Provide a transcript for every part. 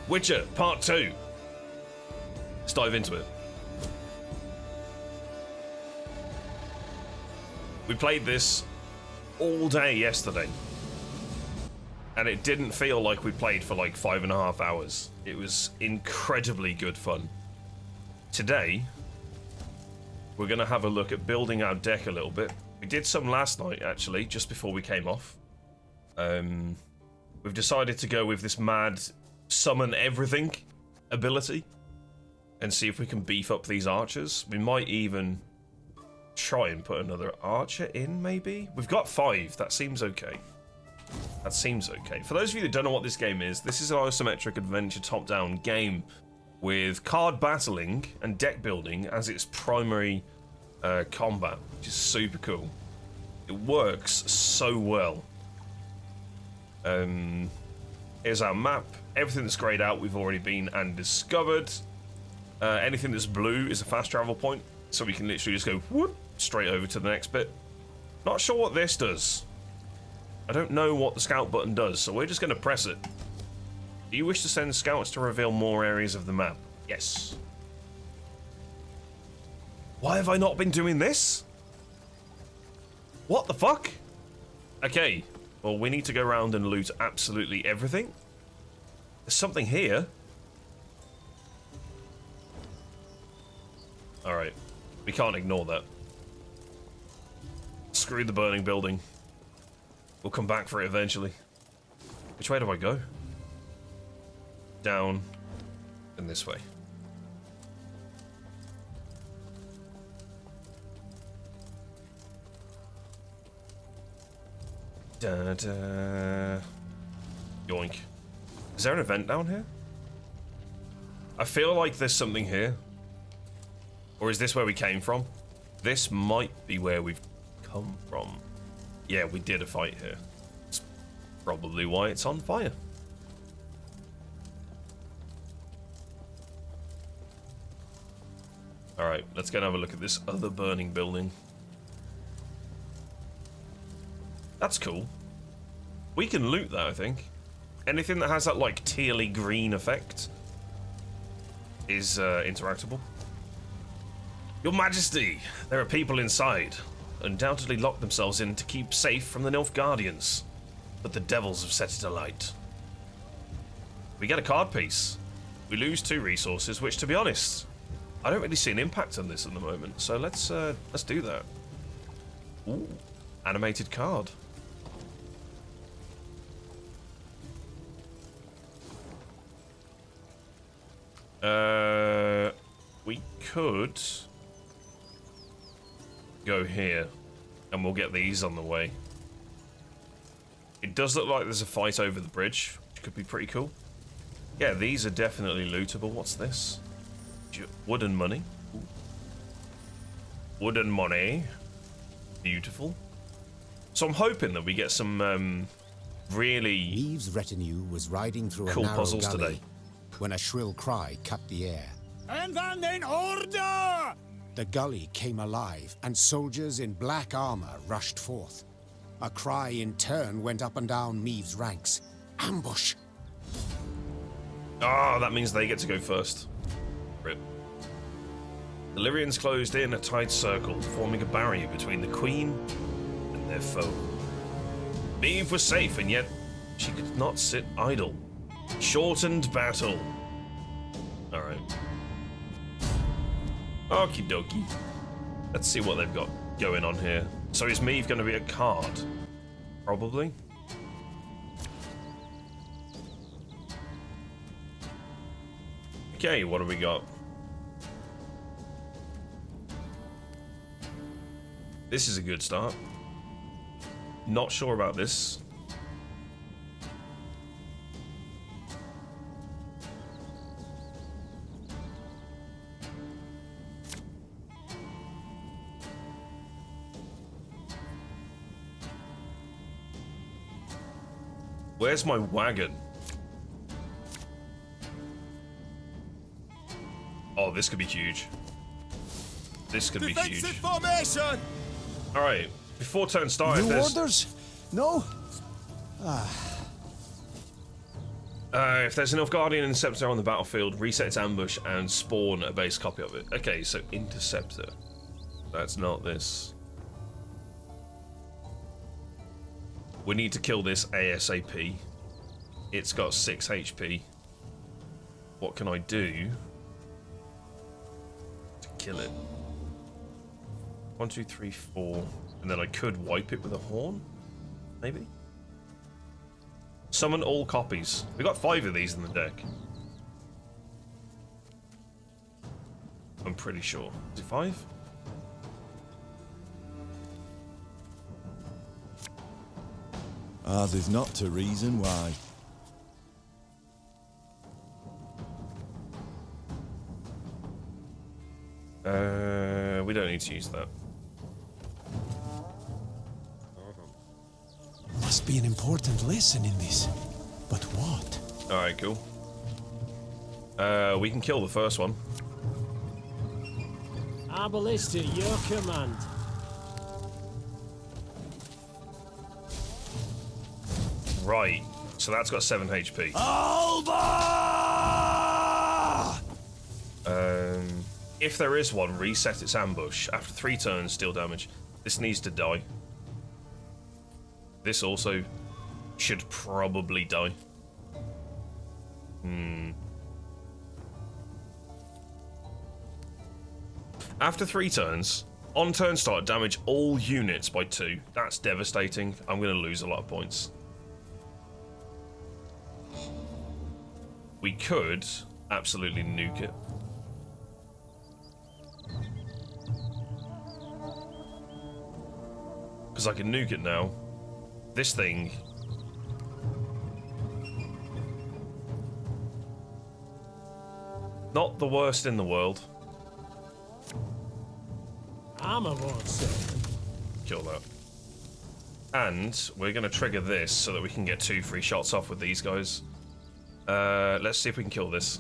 Witcher Part 2. Let's dive into it. We played this all day yesterday, and it didn't feel like we played for like 5.5 hours. It was incredibly good fun. Today, we're going to have a look at building our deck a little bit. We did some last night, actually, just before we came off. We've decided to go with this mad summon everything ability and see if we can beef up these archers. We might even try and put another archer in, maybe? We've got 5. That seems okay. That seems okay. For those of you that don't know what this game is, this is an isometric adventure top-down game with card battling and deck building as its primary combat, which is super cool. It works so well. Here's our map. Everything that's grayed out we've already been and discovered. Anything that's blue is a fast travel point, so we can literally just go whoop, straight over to the next bit. Not sure what this does. I don't know what the scout button does, so we're just going to press it. Do you wish to send scouts to reveal more areas of the map? Yes. Why have I not been doing this? What the fuck? Okay, well, we need to go around and loot absolutely everything. There's something here. Alright, we can't ignore that. Screw the burning building. We'll come back for it eventually. Which way do I go? Down and this way. Da-da. Yoink. Is there an event down here? I feel like there's something here. Or is this where we came from? This might be where we've come from. Yeah, we did a fight here. That's probably why it's on fire. Alright, let's go and have a look at this other burning building. That's cool. We can loot that, I think. Anything that has that, like, tealy green effect is interactable. Your Majesty, there are people inside. Undoubtedly locked themselves in to keep safe from the Nilfgaardians, but the devils have set it alight. We get a card piece. We lose 2 resources, which, to be honest, I don't really see an impact on this at the moment. So let's do that. Ooh, animated card. We could go here, and we'll get these on the way. It does look like there's a fight over the bridge, which could be pretty cool. Yeah, these are definitely lootable. What's this? Wooden money. Ooh. Wooden money. Beautiful. So I'm hoping that we get some really Eve's retinue was riding through cool a narrow puzzles gully today. when a shrill cry cut the air. And then in order! The gully came alive, and soldiers in black armor rushed forth. A cry in turn went up and down Meave's ranks. Ambush! Ah, that means they get to go first. Rip. The Lyrians closed in a tight circle, forming a barrier between the Queen and their foe. Eve was safe, and yet she could not sit idle. Shortened battle. Alright. Okie dokie. Let's see what they've got going on here. So is Meave going to be a card? Probably. Okay, what do we got? This is a good start. Not sure about this. Where's my wagon? Oh, this could be huge. This could be huge. Defensive formation! Alright, before turn start, New orders? No? If there's enough Guardian Interceptor on the battlefield, reset its ambush and spawn a base copy of it. Okay, so Interceptor. That's not this. We need to kill this ASAP. It's got 6 HP. What can I do to kill it? 1, 2, 3, 4. And then I could wipe it with a horn? Maybe? Summon all copies. We got 5 of these in the deck. I'm pretty sure. Is it 5? Ours is not to reason why. We don't need to use that. Must be an important lesson in this. But what? Alright, cool. We can kill the first one. Arbalist at your command. Right. So that's got 7 HP. Alba! If there is one, reset its ambush. After 3 turns, deal damage. This needs to die. This also should probably die. After 3 turns, on turn start, damage all units by 2. That's devastating. I'm going to lose a lot of points. We could absolutely nuke it. Because I can nuke it now. This thing... Not the worst in the world. Armor won't save. Kill that. And we're going to trigger this so that we can get 2 free shots off with these guys. Let's see if we can kill this.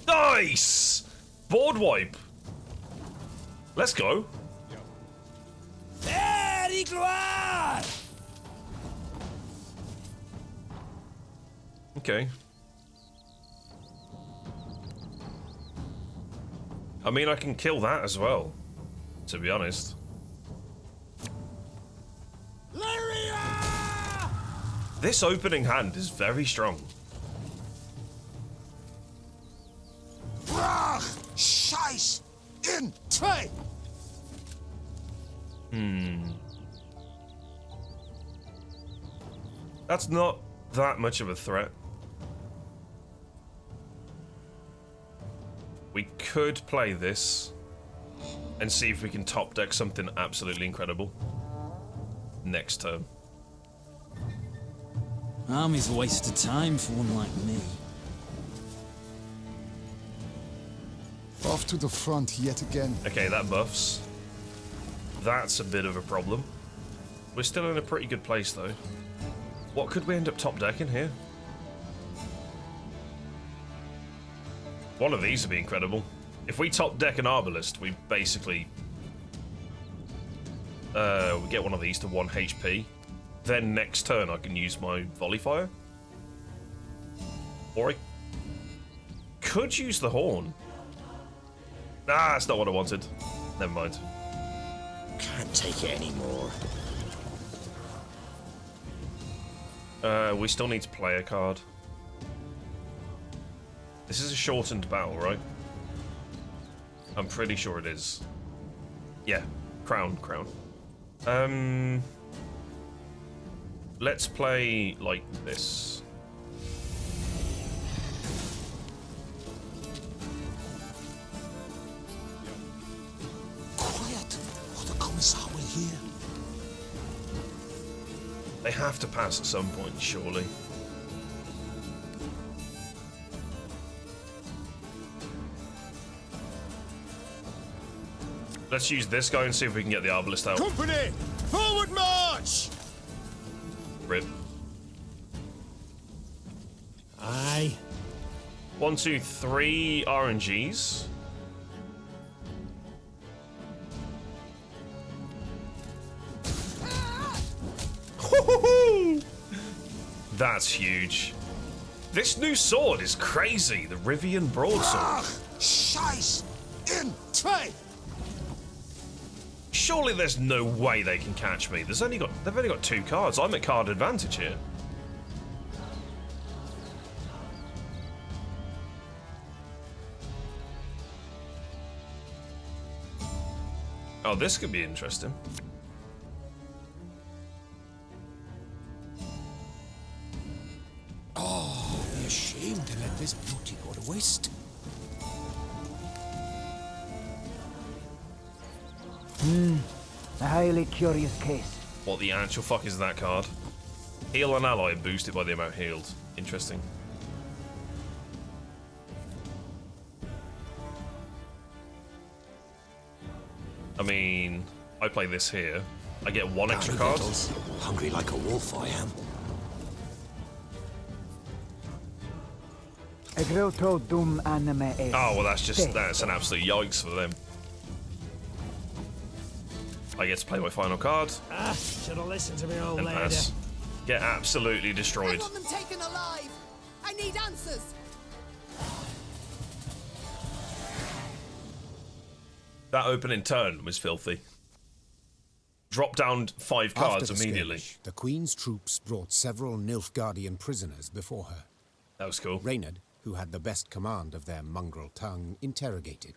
Nice! Board wipe. Let's go. Very gloire! Okay. I mean, I can kill that as well, to be honest. Lyria! This opening hand is very strong. Brach! Scheiß! In! Zwei! That's not that much of a threat. We could play this and see if we can top deck something absolutely incredible next turn. Army's a waste of time for one like me. Off to the front yet again. Okay, that buffs. That's a bit of a problem. We're still in a pretty good place though. What could we end up top decking here? One of these would be incredible. If we top deck an Arbalist, we basically we get one of these to 1 HP. Then next turn I can use my volley fire. Or I could use the horn. Nah, that's not what I wanted. Never mind. Can't take it anymore. We still need to play a card. This is a shortened battle, right? I'm pretty sure it is. Yeah, crown. Let's play like this. Quiet, or the Commissar will hear. They have to pass at some point, surely. Let's use this guy and see if we can get the Arbalist out. Company, forward march! Rip. Aye. 1, 2, 3 RNGs. That's huge. This new sword is crazy. The Rivian broadsword. Scheiß in Trey! Surely there's no way they can catch me. They've only got 2 cards. I'm at card advantage here. Oh, this could be interesting. Oh, be ashamed to let this beauty go to waste. A highly curious case. What the actual fuck is that card? Heal an ally and boost it by the amount healed. Interesting. I mean, I play this here. I get 1 extra card. Hungry like a wolf, I am. Egrilto dum anime est. Oh, well, that's an absolute yikes for them. I get to play my final card Ah, should have listened to me old and lady. pass. Get absolutely I destroyed. want them taken alive. I need answers. That opening turn was filthy. Drop down 5 cards After the immediately. skirmish, the Queen's troops brought several Nilfgaardian prisoners before her. That was cool. Reynard, who had the best command of their mongrel tongue, interrogated.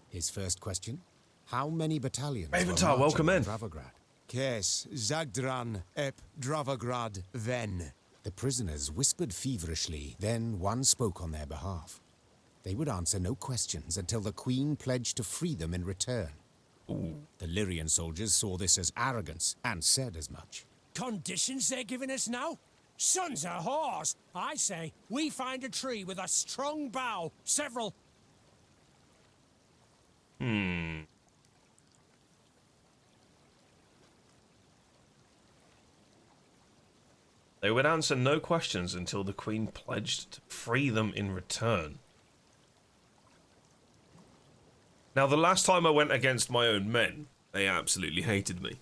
His first question: how many battalions were Raventar, marching welcome in. Dravograd? Kes Zagdran ep Dravograd ven. The prisoners whispered feverishly, then one spoke on their behalf. They would answer no questions until the Queen pledged to free them in return. The Lyrian soldiers saw this as arrogance and said as much. Conditions they're giving us now? Sons of whores! I say, we find a tree with a strong bough, several... They would answer no questions until the Queen pledged to free them in return. Now, the last time I went against my own men, they absolutely hated me.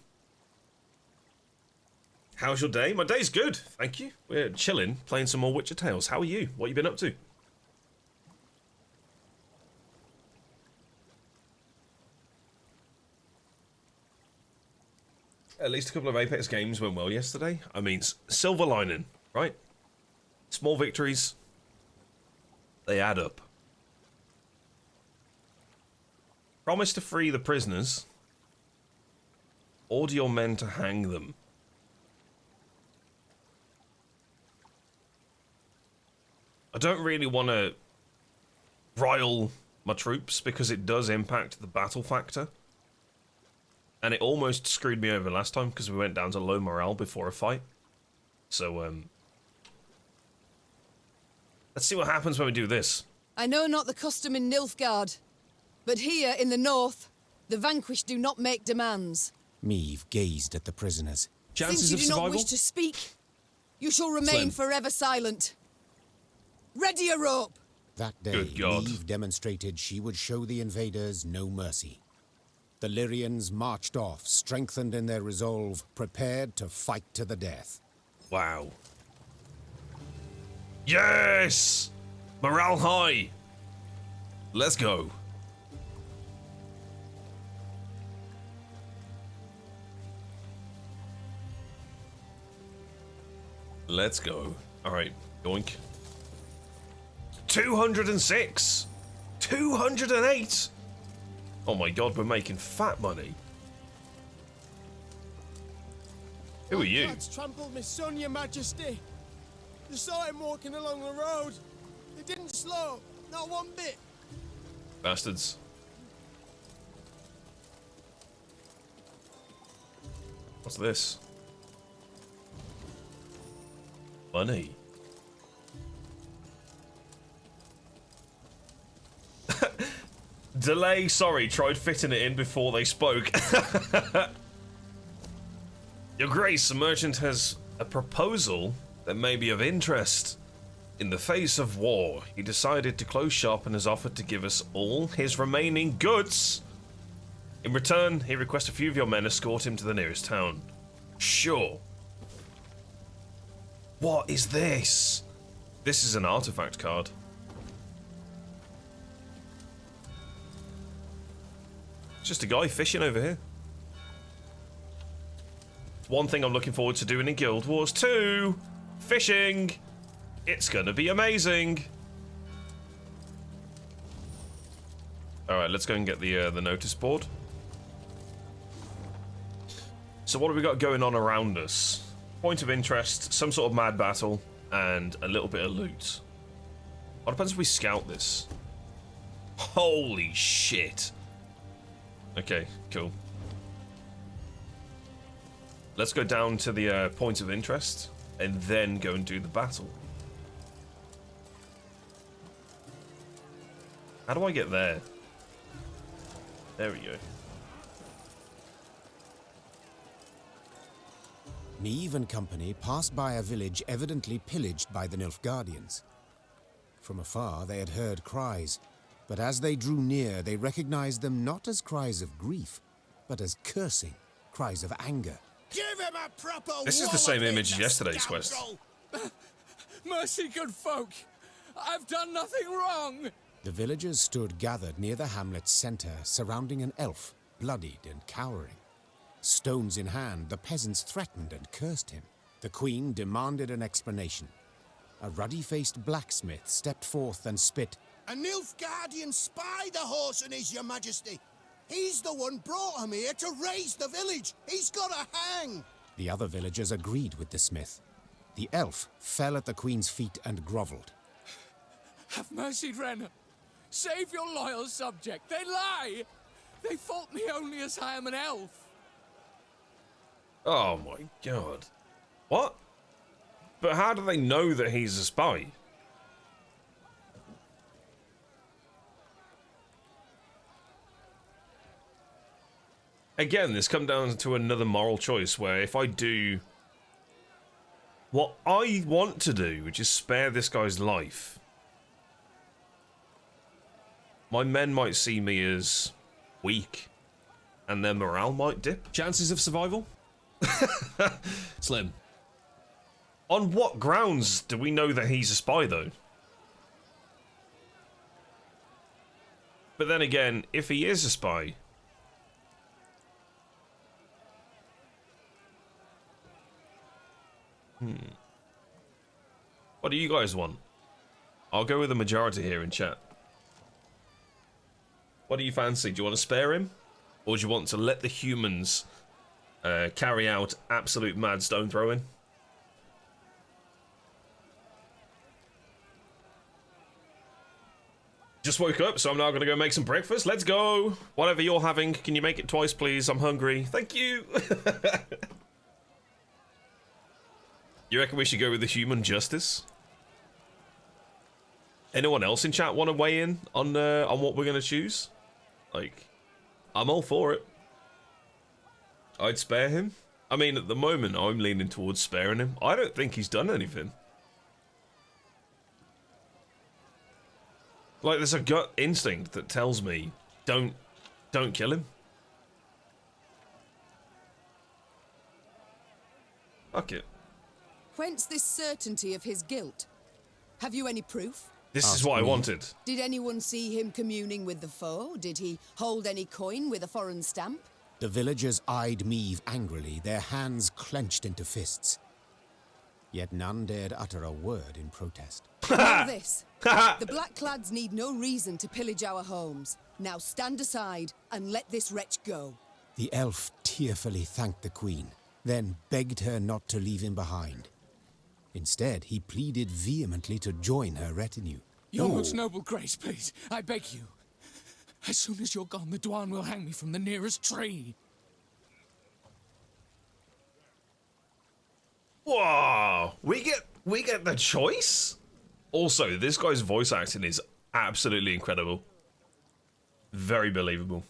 How's your day? My day's good, thank you. We're chilling, playing some more Witcher Tales. How are you? What you been up to? At least a couple of Apex games went well yesterday. I mean, silver lining, right? Small victories, they add up. Promise to free the prisoners. Order your men to hang them. I don't really want to rile my troops because it does impact the battle factor. And it almost screwed me over last time because we went down to low morale before a fight. So, let's see what happens when we do this. I know not the custom in Nilfgaard, but here in the north, the vanquished do not make demands. Meave gazed at the prisoners. Chances Since you of do survival? not wish to speak, you shall remain Slim. forever silent. Ready a rope! That day, Good God. Meave demonstrated she would show the invaders no mercy. The Lyrians marched off, strengthened in their resolve, prepared to fight to the death. Wow. Yes! Morale high! Let's go. Let's go. Alright, yoink. 206! 208! Oh my god, we're making fat money. Who are you? Lads trampled my son, your majesty. You saw him walking along the road. They didn't slow, not one bit. Bastards. What's this? Money. Delay, sorry, tried fitting it in before they spoke. Your Grace, a merchant has a proposal that may be of interest. In the face of war, he decided to close shop and has offered to give us all his remaining goods. In return, he requests a few of your men escort him to the nearest town. Sure. What is this? This is an artifact card. Just a guy fishing over here. One thing I'm looking forward to doing in Guild Wars 2. Fishing. It's gonna be amazing. Alright, let's go and get the notice board. So what have we got going on around us? Point of interest, some sort of mad battle, and a little bit of loot. What happens if we scout this? Holy shit. Okay, cool. Let's go down to the point of interest, and then go and do the battle. How do I get there? There we go. Neve and company passed by a village evidently pillaged by the Nilfgaardians. From afar, they had heard cries, but as they drew near, they recognized them not as cries of grief, but as cursing, cries of anger. Give him a proper This is the same image as yesterday's quest. Mercy, good folk. I've done nothing wrong. The villagers stood gathered near the hamlet's center, surrounding an elf, bloodied and cowering. Stones in hand, the peasants threatened and cursed him. The queen demanded an explanation. A ruddy-faced blacksmith stepped forth and spit. A Nilfgaardian spy the horse and is, your majesty. He's the one brought him here to raise the village. He's got to hang. The other villagers agreed with the smith. The elf fell at the queen's feet and groveled. Have mercy, Renner. Save your loyal subject. They lie. They fault me only as I am an elf. Oh my god. What? But how do they know that he's a spy? Again, this comes down to another moral choice where if I do what I want to do, which is spare this guy's life, my men might see me as weak, and their morale might dip. Chances of survival? Slim. On what grounds do we know that he's a spy, though? But then again, if he is a spy... What do you guys want? I'll go with the majority here in chat. What do you fancy? Do you want to spare him? Or do you want to let the humans carry out absolute mad stone throwing? Just woke up, so I'm now going to go make some breakfast. Let's go. Whatever you're having, can you make it twice, please? I'm hungry. Thank you. You reckon we should go with the human justice? Anyone else in chat want to weigh in on what we're going to choose? Like, I'm all for it. I'd spare him. I mean, at the moment, I'm leaning towards sparing him. I don't think he's done anything. Like, there's a gut instinct that tells me, don't kill him. Fuck it. Whence this certainty of his guilt? Have you any proof? This is what I wanted. Did anyone see him communing with the foe? Did he hold any coin with a foreign stamp? The villagers eyed Meave angrily, their hands clenched into fists. Yet none dared utter a word in protest. Know this. The Blackclads need no reason to pillage our homes. Now stand aside and let this wretch go. The elf tearfully thanked the queen, then begged her not to leave him behind. Instead, he pleaded vehemently to join her retinue. Your most noble grace, please, I beg you. As soon as you're gone, the Dwan will hang me from the nearest tree. Whoa! We get the choice? Also, this guy's voice acting is absolutely incredible. Very believable.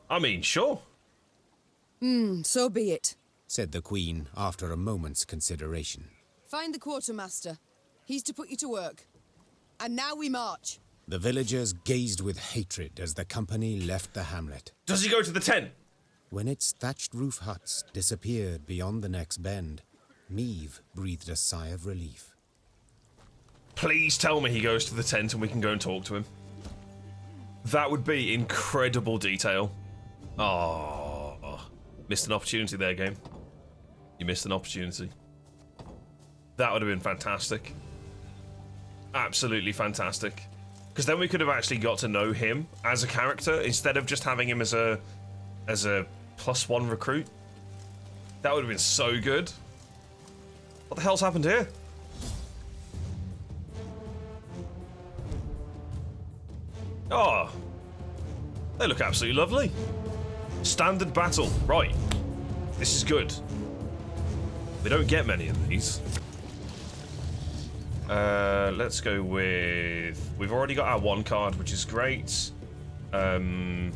I mean, sure. So be it. Said the queen after a moment's consideration. Find the quartermaster. He's to put you to work. And now we march. The villagers gazed with hatred as the company left the hamlet. Does he go to the tent? When its thatched roof huts disappeared beyond the next bend, Meve breathed a sigh of relief. Please tell me he goes to the tent and we can go and talk to him. That would be incredible detail. Oh, missed an opportunity there, game. You missed an opportunity. That would have been fantastic. Absolutely fantastic. Because then we could have actually got to know him as a character instead of just having him as a +1 recruit. That would have been so good. What the hell's happened here? Oh, they look absolutely lovely. Standard battle, right. This is good. We don't get many of these. Let's go with... We've already got our 1 card, which is great. We can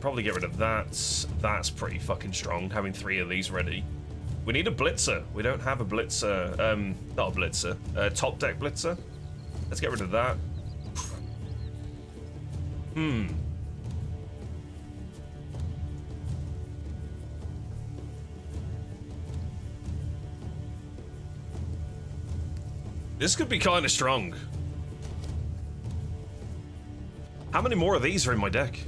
probably get rid of that. That's pretty fucking strong, having 3 of these ready. We need a blitzer. We don't have a blitzer. Not a blitzer. Top deck blitzer. Let's get rid of that. This could be kind of strong. How many more of these are in my deck?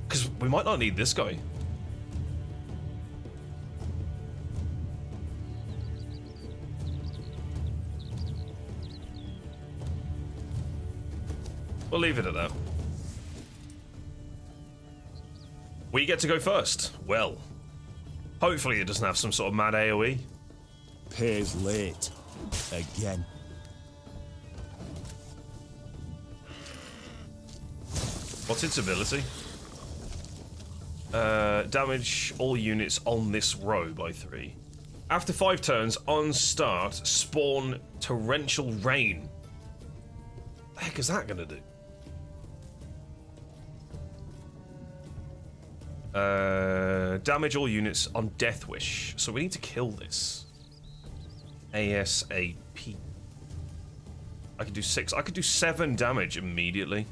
Because we might not need this guy. We'll leave it at that. We get to go first. Well, hopefully it doesn't have some sort of mad AoE. Pays late. Again. What's its ability? Damage all units on this row by 3. After 5 turns, on start, spawn torrential rain. What the heck is that gonna do? Damage all units on Death Wish. So we need to kill this. ASAP. I could do 6. I could do 7 damage immediately.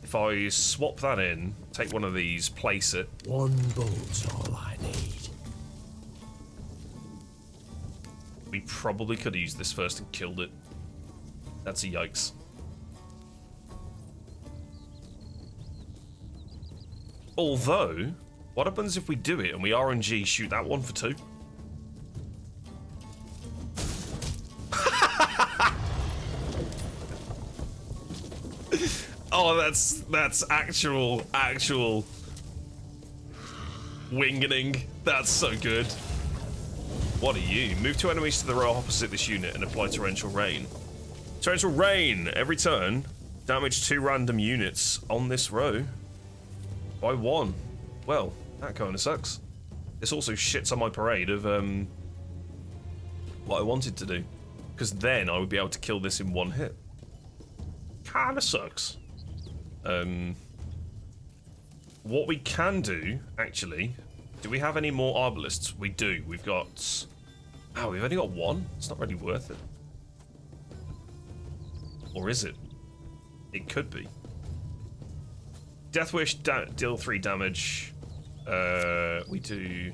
If I swap that in, take one of these, place it. 1 bolt's all I need. We probably could have used this first and killed it. That's a yikes. Although, what happens if we do it and we RNG shoot that one for 2? Oh, that's actual wingening. That's so good. What are you? Move 2 enemies to the row opposite this unit and apply torrential rain. Torrential rain! Every turn, damage 2 random units on this row by 1. Well, that kind of sucks. This also shits on my parade of what I wanted to do. Because then I would be able to kill this in 1 hit. Kinda sucks. What we can do, actually, do we have any more arbalists? We do. We've got... Oh, we've only got 1? It's not really worth it. Or is it? It could be. Death Wish, deal 3 damage. We do...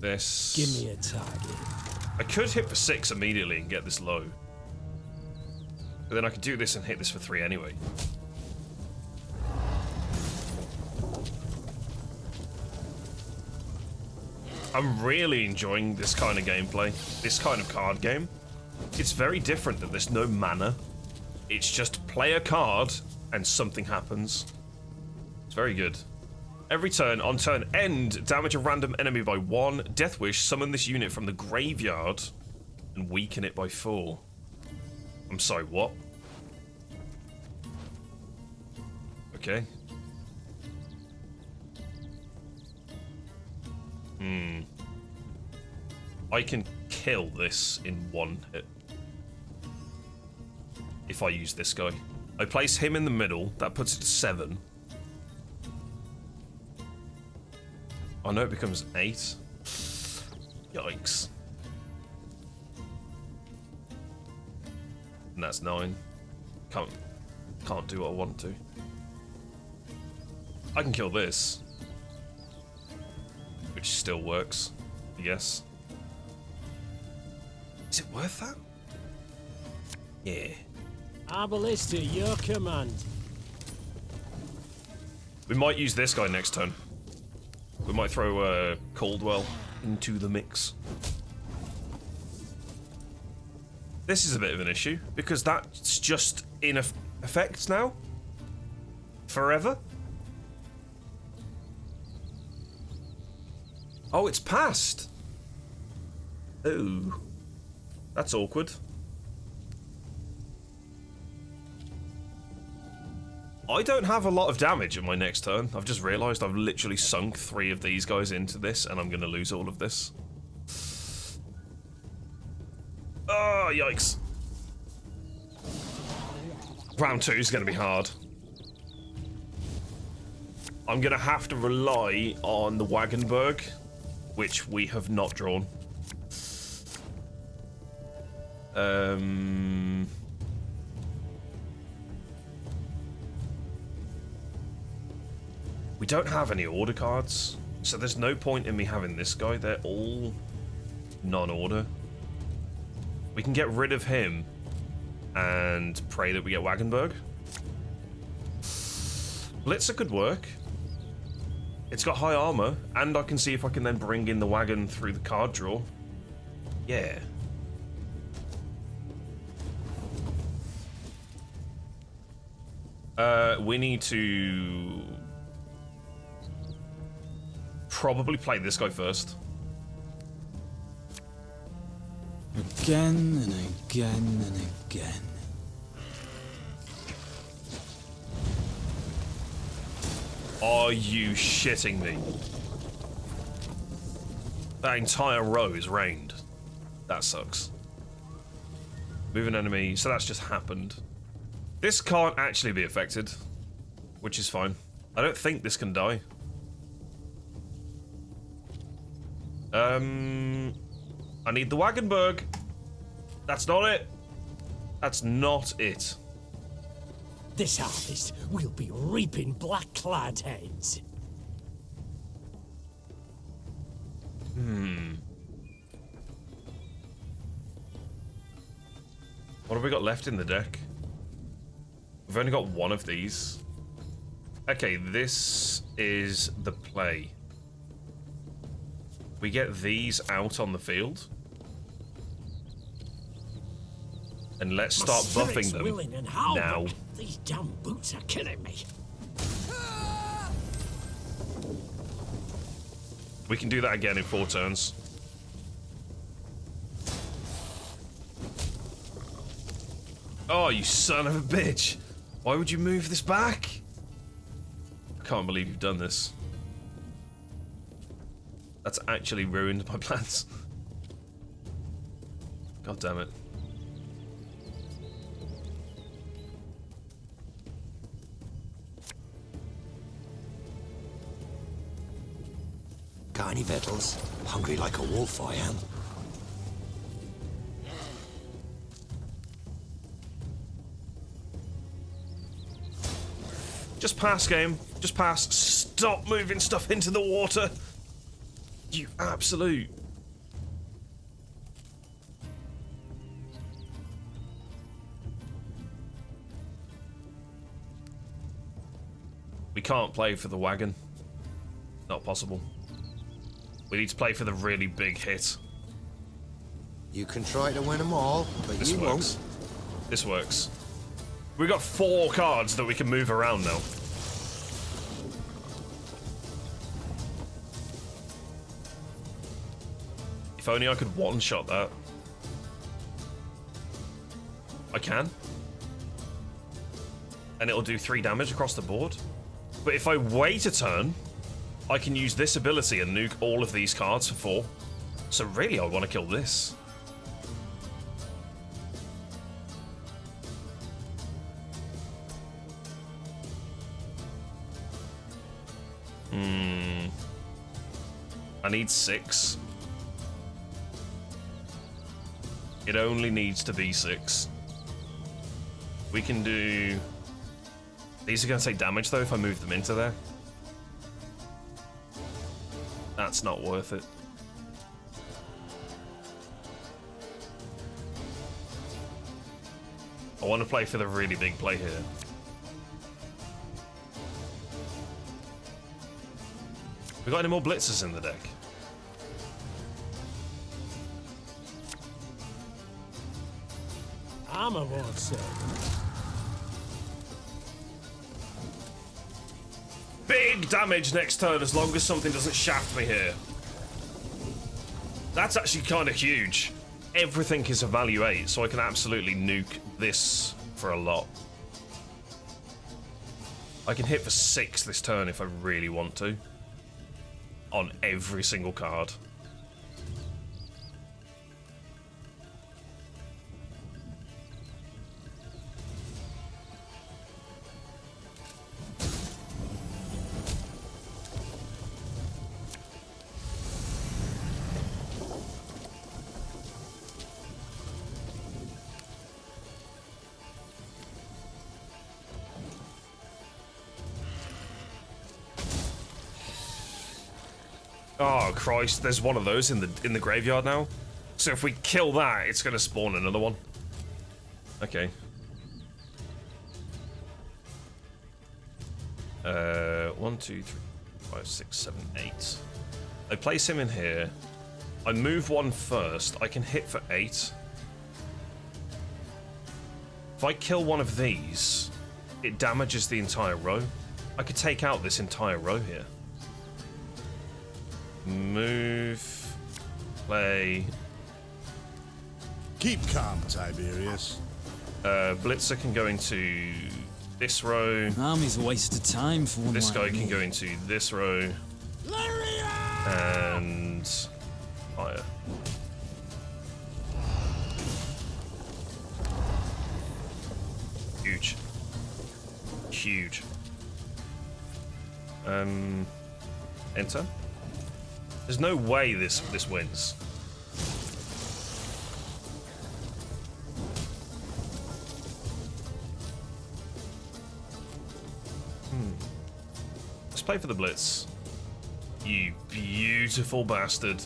this. Give me a target. I could hit for 6 immediately and get this low. But then I could do this and hit this for 3 anyway. I'm really enjoying this kind of gameplay. This kind of card game. It's very different that there's no mana. It's just play a card and something happens. It's very good. Every turn, on turn end, damage a random enemy by 1. Death Wish, summon this unit from the graveyard and weaken it by 4. I'm sorry, what? Okay. I can kill this in 1 hit. If I use this guy. I place him in the middle, that puts it to 7. Oh no, it becomes 8. Yikes. And that's 9. Can't do what I want to. I can kill this. which still works, I guess. Is it worth that? Yeah. Arbalist to your command. We might use this guy next turn. We might throw Caldwell into the mix. This is a bit of an issue, because that's just in effect now. Forever. Oh, it's passed. Oh. That's awkward. I don't have a lot of damage in my next turn. I've just realised I've literally sunk 3 of these guys into this, and I'm going to lose all of this. Oh, yikes. Round 2 is going to be hard. I'm going to have to rely on the Wagenburg, which we have not drawn. We don't have any order cards, so there's no point in me having this guy. They're all non-order. We can get rid of him and pray that we get Wagenburg. Blitzer could work. It's got high armor, and I can see if I can then bring in the wagon through the card draw. Yeah. We need to probably play this guy first. Again and again and again. Are you shitting me? That entire row is rained. That sucks. Move an enemy, so that's just happened. This can't actually be affected, which is fine. I don't think this can die. I need the Wagenburg. That's not it. That's not it. This harvest will be reaping black-clad heads. What have we got left in the deck? We've only got one of these. Okay, this is the play. We get these out on the field. And let's start buffing them now. These damn boots are killing me. We can do that again in 4 turns. Oh, you son of a bitch. Why would you move this back? I can't believe you've done this. That's actually ruined my plans. God damn it. Got any victuals? Hungry like a wolf, I am. Just pass, game. Just pass. Stop moving stuff into the water. You absolute. We can't play for the wagon. Not possible. We need to play for the really big hit. You can try to win them all, but This you works. won't. This works. We've got 4 cards that we can move around now. If only I could one-shot that. I can. And it'll do 3 damage across the board. But if I wait a turn, I can use this ability and nuke all of these cards for 4. So really, I want to kill this. I need 6. It only needs to be 6. We can do... These are going to take damage, though, if I move them into there. that's not worth it. I want to play for the really big play here. We got any more blitzers in the deck? Armor won't say. Big damage next turn as long as something doesn't shaft me here. That's actually kind of huge. Everything is a value 8, so I can absolutely nuke this for a lot. I can hit for 6 this turn if I really want to. On every single card. Oh Christ, there's one of those in the graveyard now. So if we kill that, it's gonna spawn another one. Okay. 1, 2, 3, 5, 6, 7, 8. I place him in here. I move one first. I can hit for 8. If I kill one of these, it damages the entire row. I could take out this entire row here. Move. Play. Keep calm, Tiberius. Blitzer can go into this row. Army's a waste of time for one. This like guy can me. go into this row. And fire. Huge. Huge. Enter. There's no way this wins. Let's play for the blitz. You beautiful bastard.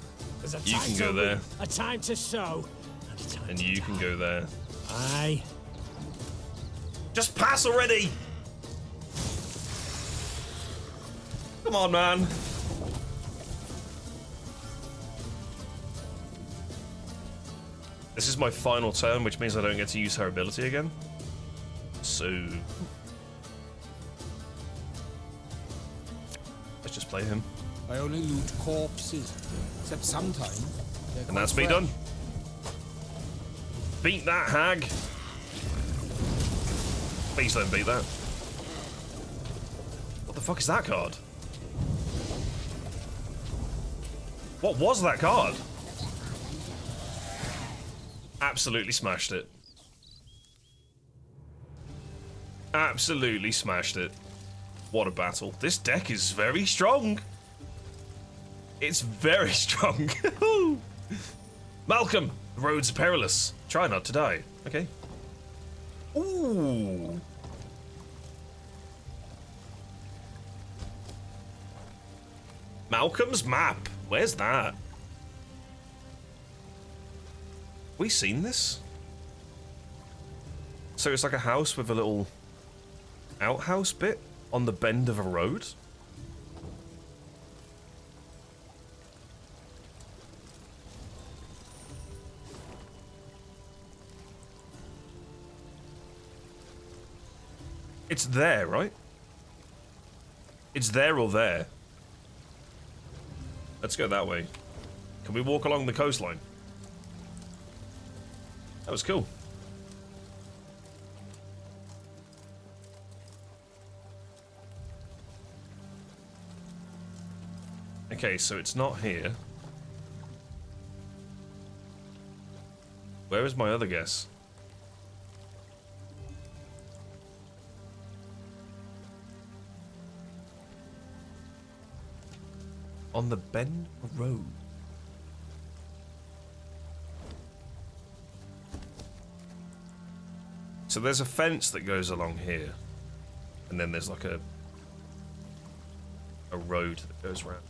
You can go there. A time to sow. And you can go there. Aye. Just pass already! Come on, man. This is my final turn, which means I don't get to use her ability again. So... let's just play him. I only loot corpses, except sometimes. And that's me done. Beat that, hag. Please don't beat that. What the fuck is that card? What was that card? Absolutely smashed it. Absolutely smashed it. What a battle. This deck is very strong. It's very strong. Malcolm, the roads are perilous. Try not to die. Okay. Ooh. Malcolm's map. Where's that? We seen this? So it's like a house with a little outhouse bit on the bend of a road? It's there, right? It's there or there. Let's go that way. Can we walk along the coastline? That was cool. Okay, so it's not here. Where is my other guess? On the bend road. So there's a fence that goes along here, and then there's like a road that goes around.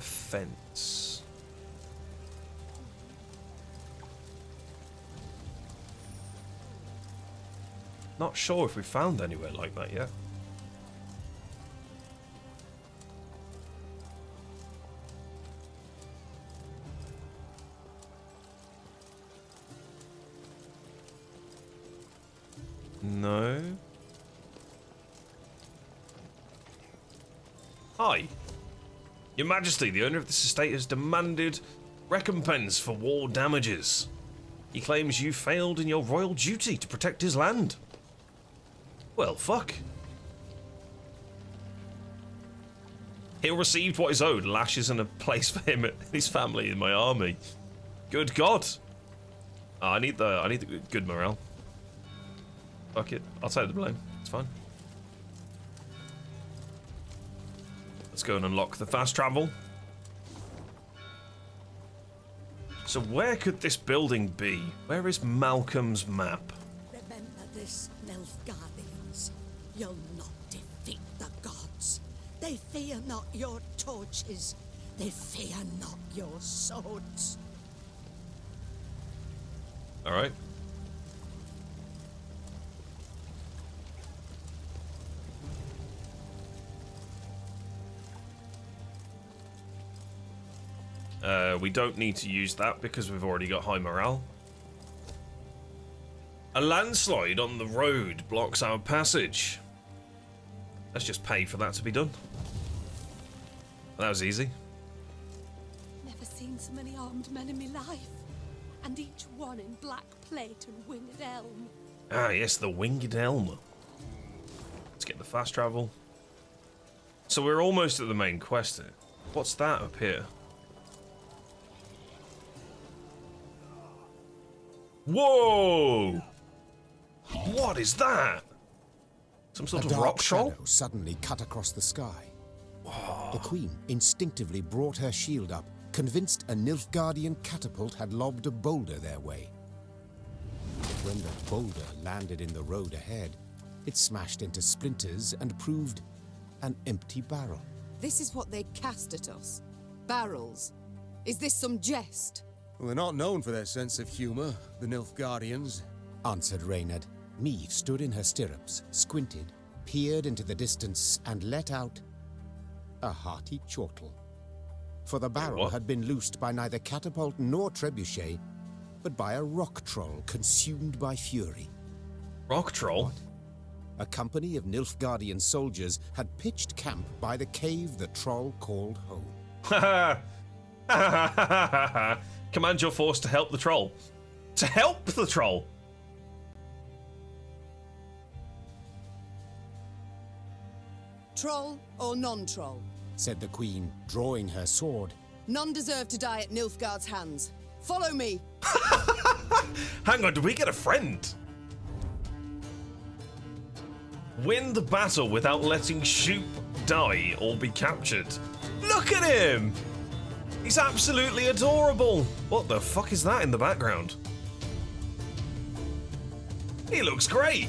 fence. Not sure if we found anywhere like that yet. No. Hi. Your Majesty, the owner of this estate has demanded recompense for war damages. He claims you failed in your royal duty to protect his land. Well, fuck. He received what is owed, lashes and a place for him and his family in my army. Good God. Oh, I need the good morale. Fuck it. I'll take the blame. It's fine. Let's go and unlock the fast travel. So where could this building be? Where is Malcolm's map? Remember this, Nilfgaardians. You'll not defeat the gods. They fear not your torches. They fear not your swords. All right. We don't need to use that because we've already got high morale. A landslide on the road blocks our passage. Let's just pay for that to be done. That was easy. Never seen so many armed men in my life. And each one in black plate and winged elm. Ah, yes, the winged elm. Let's get the fast travel. So we're almost at the main quest here. What's that up here? Whoa! What is that? Some sort of rock troll? Shadow suddenly cut across the sky. The queen instinctively brought her shield up, convinced a Nilfgaardian catapult had lobbed a boulder their way. But when the boulder landed in the road ahead, it smashed into splinters and proved an empty barrel. This is what they cast at us. Barrels. Is this some jest? Well, they're not known for their sense of humor, the Nilfgaardians, answered Reynard. Meve stood in her stirrups, squinted, peered into the distance, and let out a hearty chortle. For the barrel had been loosed by neither catapult nor trebuchet, but by a rock troll consumed by fury. Rock troll? A company of Nilfgaardian soldiers had pitched camp by the cave the troll called home. Ha ha! Command your force to help the troll. To help the troll? Troll or non-troll? Said the queen, drawing her sword. None deserve to die at Nilfgaard's hands. Follow me. Hang on, do we get a friend? Win the battle without letting Shoop die or be captured. Look at him! He's absolutely adorable. What the fuck is that in the background? He looks great.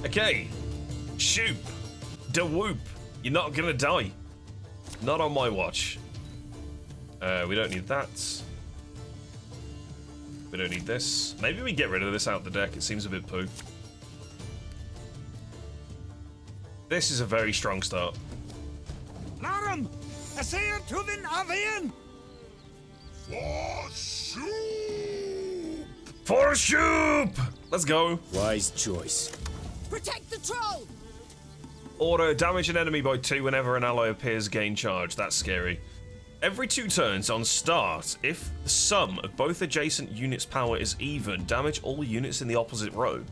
Okay, Shoop, da whoop. You're not gonna die. Not on my watch. We don't need that. We don't need this. Maybe we get rid of this out the deck. It seems a bit poo. This is a very strong start. Larum, essayr to the Avian. For Shoop! For Shoop! Let's go. Wise choice. Protect the troll! Auto damage an enemy by 2 whenever an ally appears, gain charge. That's scary. Every 2 turns on start, if the sum of both adjacent units' power is even, damage all units in the opposite row.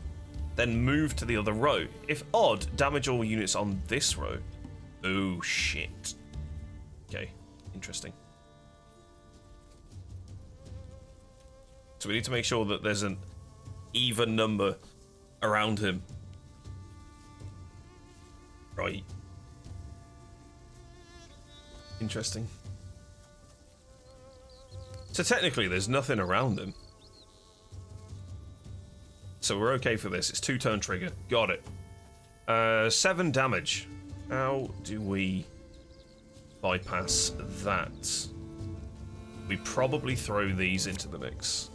Then move to the other row. If odd, damage all units on this row. Oh shit. Okay, interesting. So we need to make sure that there's an even number around him. Right. Interesting. So technically there's nothing around him. So we're okay for this. It's 2-turn trigger. Got it. 7 damage. How do we bypass that? We probably throw these into the mix.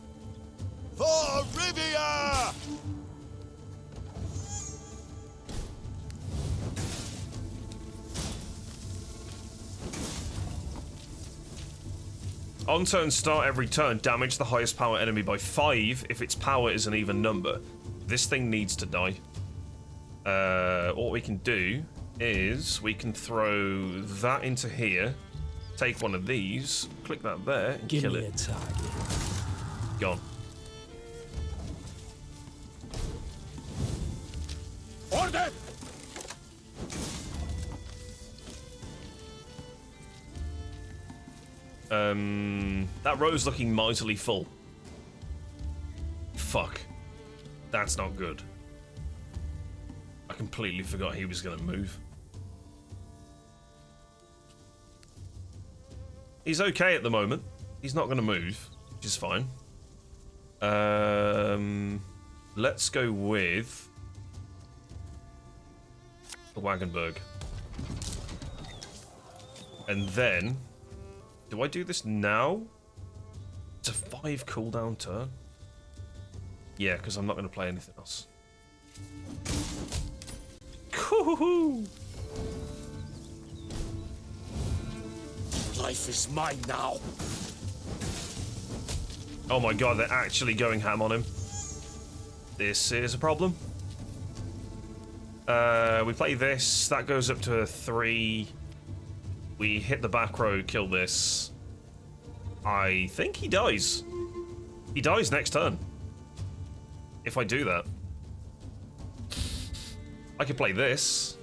For Rivia! On turn start every turn, damage the highest power enemy by 5 if its power is an even number. This thing needs to die. What we can do is we can throw that into here, take one of these, click that there, and kill it. Give me a target. Gone. Order! That row's looking mightily full. Fuck. That's not good. I completely forgot he was gonna move. He's okay at the moment. He's not gonna move, which is fine. Let's go with the Wagenburg. And then, do I do this now? It's a 5 cooldown turn. Yeah, because I'm not going to play anything else. Cool. Life is mine now. Oh my god, they're actually going ham on him. This is a problem. We play this. That goes up to a 3. We hit the back row, kill this. I think he dies. He dies next turn. If I do that. I could play this.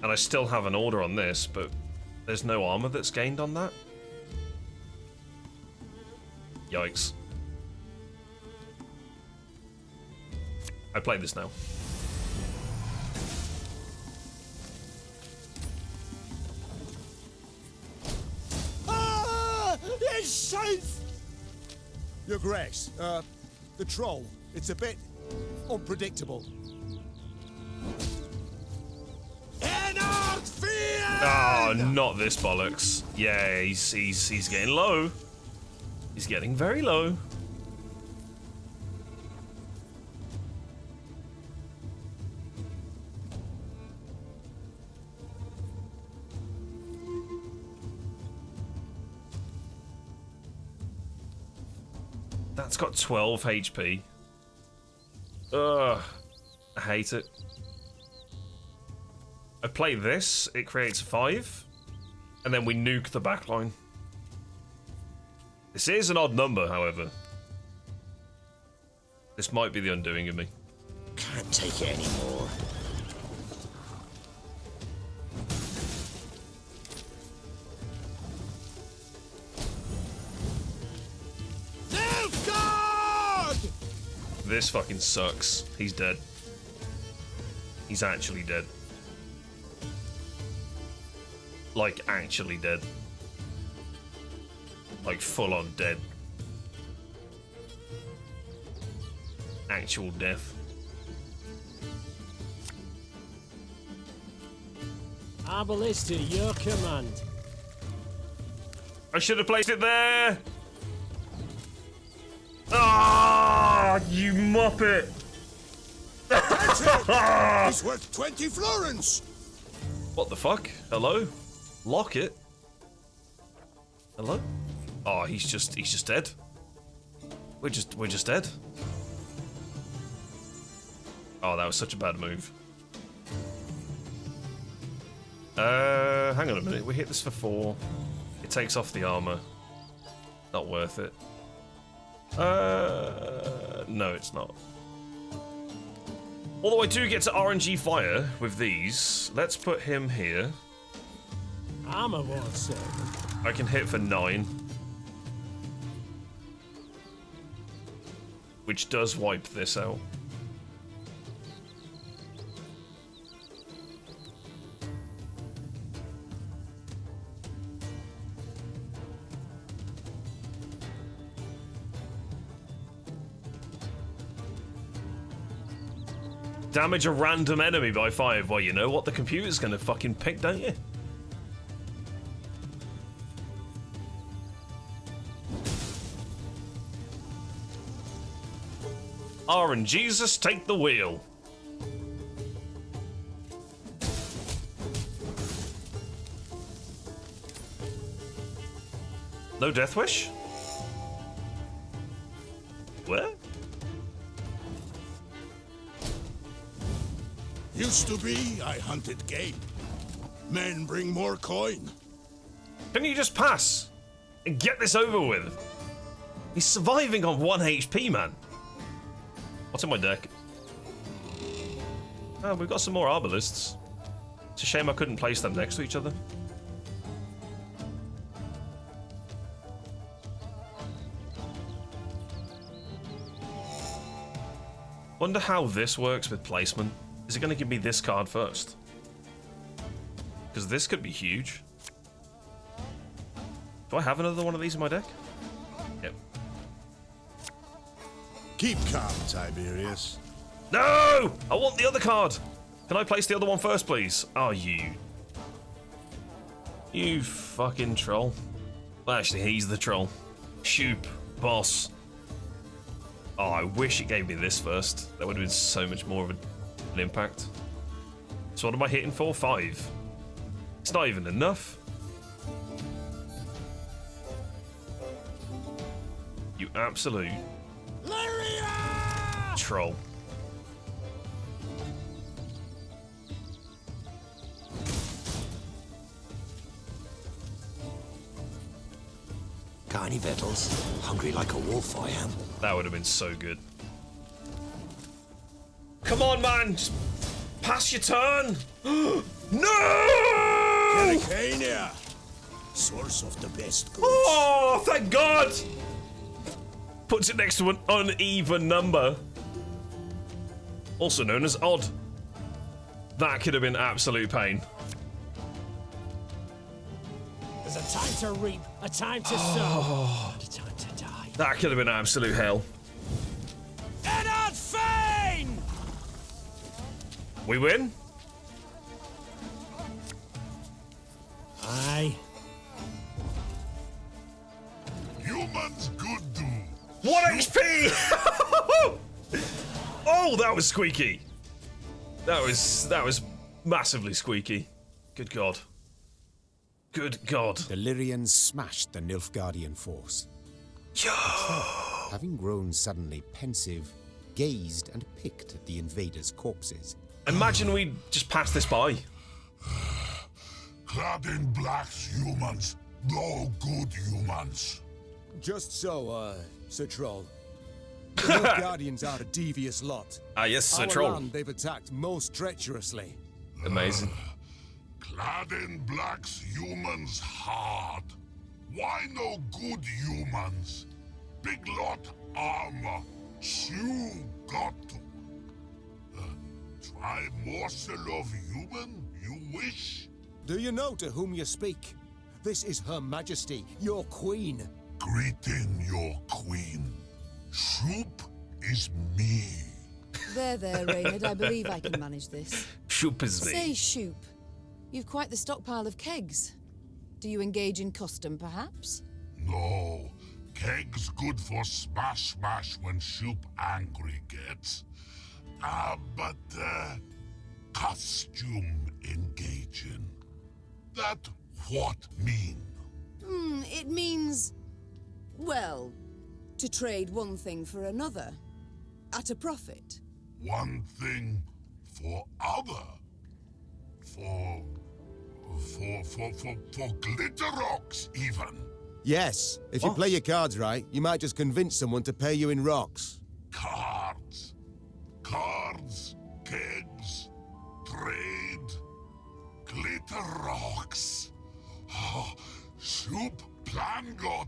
And I still have an order on this, but there's no armor that's gained on that. Yikes. I play this now. It's safe! Your Grace, the troll, it's a bit unpredictable. Oh, not this bollocks. Yeah, he's getting low. He's getting very low. That's got 12 HP. Ugh. I hate it. I play this, it creates 5, and then we nuke the backline. This is an odd number, however. This might be the undoing of me. Can't take it anymore. This fucking sucks. He's dead. He's actually dead. Like, actually dead. Like, full on dead. Actual death. Arbalist to your command. I should have placed it there! Ah, you muppet! That's it! It's worth 20 florins! What the fuck? Hello? Lock it? Hello? Oh, he's just dead. We're just dead. Oh, that was such a bad move. Hang on a minute. We hit this for 4. It takes off the armor. Not worth it. No, it's not. Although I do get to RNG fire with these. Let's put him here. Armor won't save. I can hit for 9. Which does wipe this out. Damage a random enemy by 5. Well, you know what the computer's gonna fucking pick, don't you? R and Jesus take the wheel. No death wish? Where? Used to be, I hunted game. Men bring more coin. Can you just pass and get this over with? He's surviving on 1 HP, man. What's in my deck? Oh, we've got some more arbalists. It's a shame I couldn't place them next to each other. Wonder how this works with placement. Is it going to give me this card first? Because this could be huge. Do I have another one of these in my deck? Yep. Keep calm, Tiberius. No! I want the other card! Can I place the other one first, please? Oh, you fucking troll. Well, actually, he's the troll. Shoop. Boss. Oh, I wish it gave me this first. That would have been so much more of an impact. So what am I hitting for? 5. It's not even enough. You absolute troll. Got any victuals? Hungry like a wolf, I am. That would have been so good. Come on, man! Just pass your turn! No! Caricania! Source of the best goods. Oh, thank God! Puts it next to an uneven number. Also known as odd. That could have been absolute pain. There's a time to reap, a time to sow, and a time to die. That could have been absolute hell. Eddard Fane! We win? Aye. Humans good do. 1 HP! Oh, that was squeaky. That was massively squeaky. Good God. Good God. The Lyrians smashed the Nilfgaardian force. Yo! Having grown suddenly pensive, gazed and picked at the invaders' corpses. Imagine we just passed this by. Clad in blacks humans, no good humans. Just so, Sir Troll. The Nilfgaardians are a devious lot. Ah, yes, Sir Our Troll. land they've attacked most treacherously. Amazing. Clad in blacks humans hard. Why no good humans? Big lot armor. Shoe got to. Try morsel of human, you wish? Do you know to whom you speak? This is Her Majesty, your queen. Greeting your queen. Shoop is me. There, Reynard. I believe I can manage this. Shoop is me. Say, Shoop, you've quite the stockpile of kegs. Do you engage in custom, perhaps? No. Kegs good for smash when Shoop angry gets. But costume engaging. That what mean? It means, well, to trade one thing for another. At a profit. One thing for other. For glitter rocks, even. Yes, if you play your cards right, you might just convince someone to pay you in rocks. Cards, kegs, trade, glitter rocks. Oh, Shoop plan got.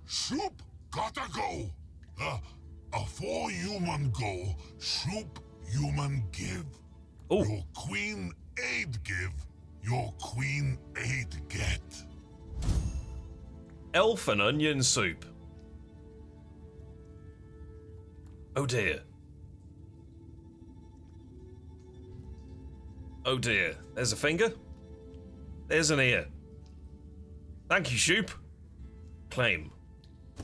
Shoop gotta go. A 4 human go, Shoop human give. Ooh. Your queen aid give, your queen aid get. Elf and onion soup. Oh dear. Oh dear, there's a finger. There's an ear. Thank you, Shoop. Claim.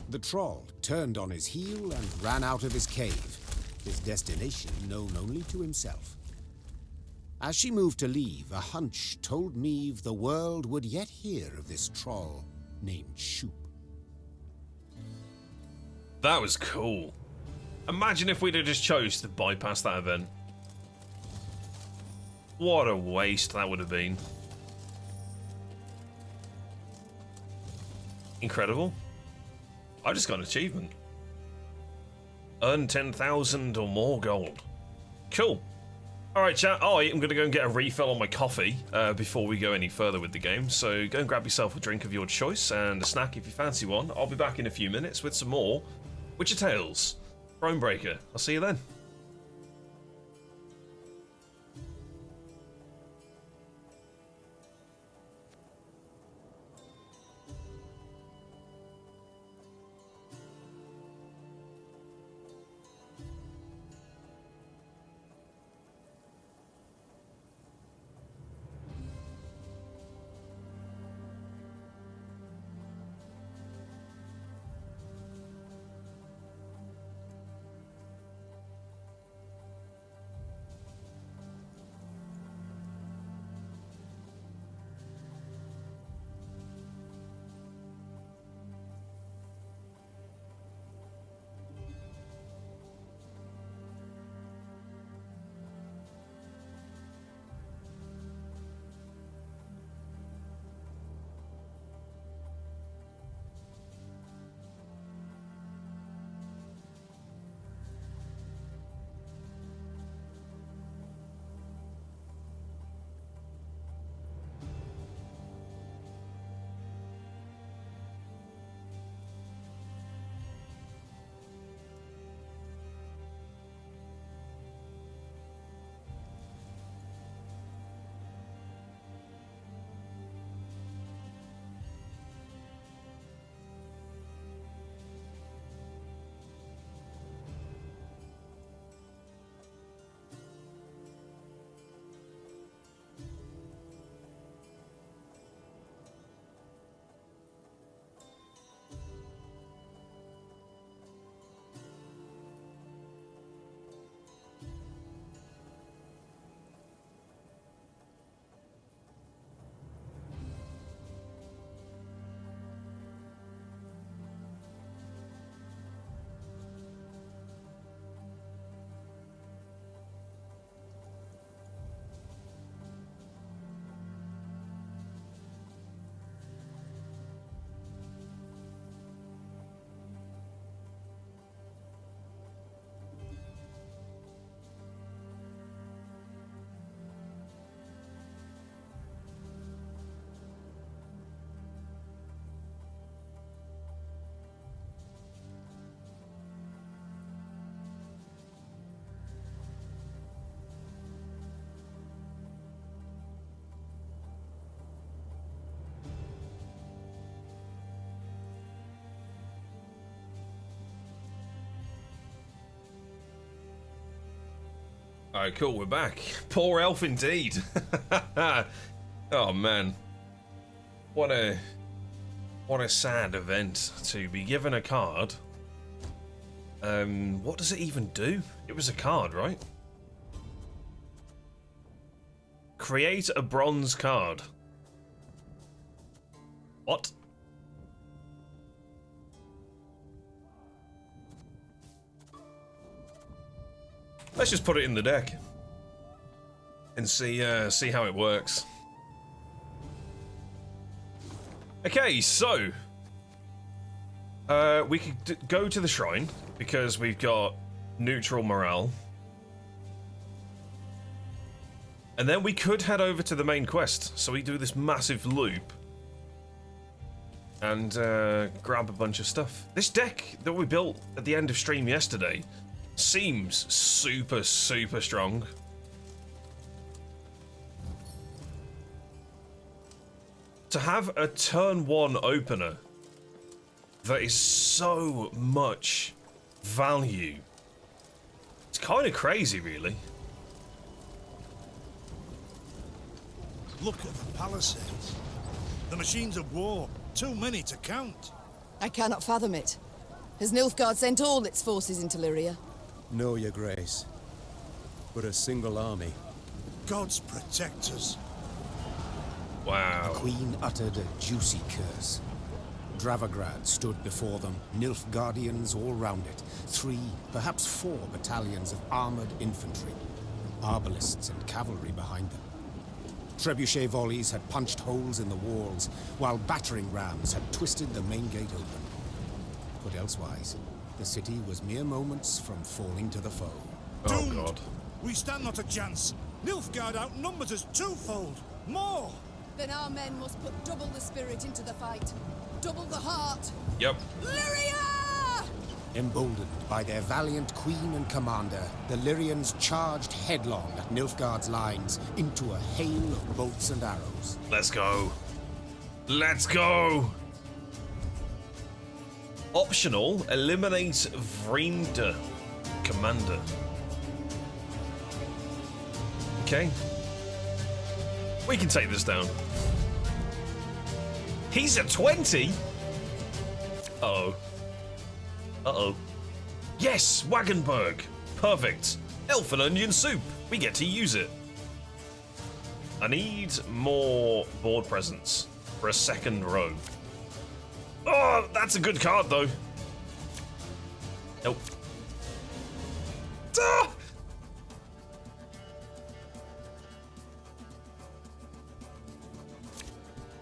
The troll turned on his heel and ran out of his cave, his destination known only to himself. As she moved to leave, a hunch told Meve the world would yet hear of this troll named Shoop. That was cool. Imagine if we'd have just chose to bypass that event. What a waste that would have been. Incredible. I just got an achievement. Earn 10,000 or more gold. Cool. Alright chat, I'm going to go and get a refill on my coffee before we go any further with the game. So go and grab yourself a drink of your choice and a snack if you fancy one. I'll be back in a few minutes with some more Witcher Tales. Thronebreaker. I'll see you then. Alright, cool, we're back. Poor elf indeed. Oh man. What a sad event to be given a card. What does it even do? It was a card, right? Create a bronze card. What? Let's just put it in the deck and see how it works. Okay, so we could go to the shrine because we've got neutral morale, and then we could head over to the main quest. So we do this massive loop and grab a bunch of stuff. This deck that we built at the end of stream yesterday seems super strong. To have a turn 1 opener that is so much value, it's kind of crazy, really. Look at the palisades. The machines of war. Too many to count. I cannot fathom it. Has Nilfgaard sent all its forces into Lyria? No, your grace. But a single army. Gods protect us. Wow. The queen uttered a juicy curse. Dravagrad stood before them, Nilfgaardians all round it. 3, perhaps 4 battalions of armored infantry. Arbalists and cavalry behind them. Trebuchet volleys had punched holes in the walls, while battering rams had twisted the main gate open. But elsewise, the city was mere moments from falling to the foe. Oh, Doomed. God. We stand not a chance. Nilfgaard outnumbers us twofold. More. Then our men must put double the spirit into the fight. Double the heart. Yep. Lyria! Emboldened by their valiant queen and commander, the Lyrians charged headlong at Nilfgaard's lines into a hail of bolts and arrows. Let's go. Let's go. Optional, eliminate Vriende commander. Okay. We can take this down. He's at 20? Uh-oh. Uh-oh. Yes, Wagenburg. Perfect. Elf and onion soup. We get to use it. I need more board presence for a second row. Oh, that's a good card, though. Nope. Ah!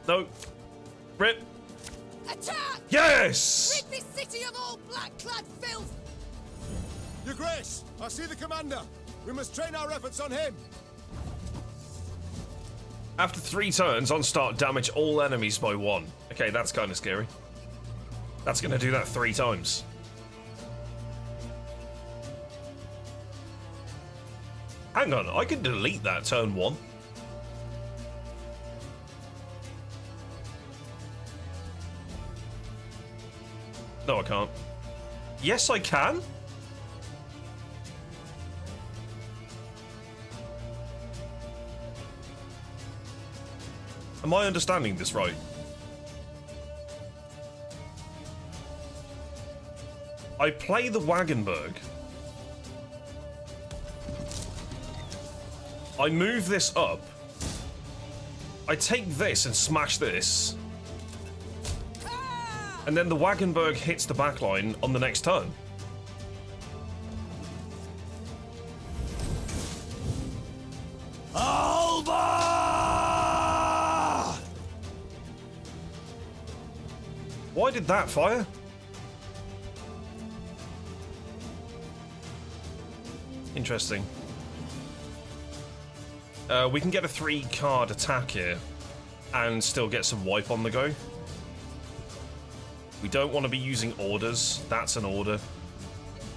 No. Rip. Attack! Yes! Rid this city of all black-clad filth! Your grace, I see the commander. We must train our efforts on him. After 3 turns, on start, damage all enemies by 1. Okay, that's kind of scary. That's going to do that 3 times. Hang on, I can delete that turn 1. No, I can't. Yes, I can? Am I understanding this right? I play the Wagenburg. I move this up. I take this and smash this. And then the Wagenburg hits the backline on the next turn. Alba! Why did that fire? Interesting. We can get a 3-card attack here and still get some wipe on the go. We don't want to be using orders. That's an order.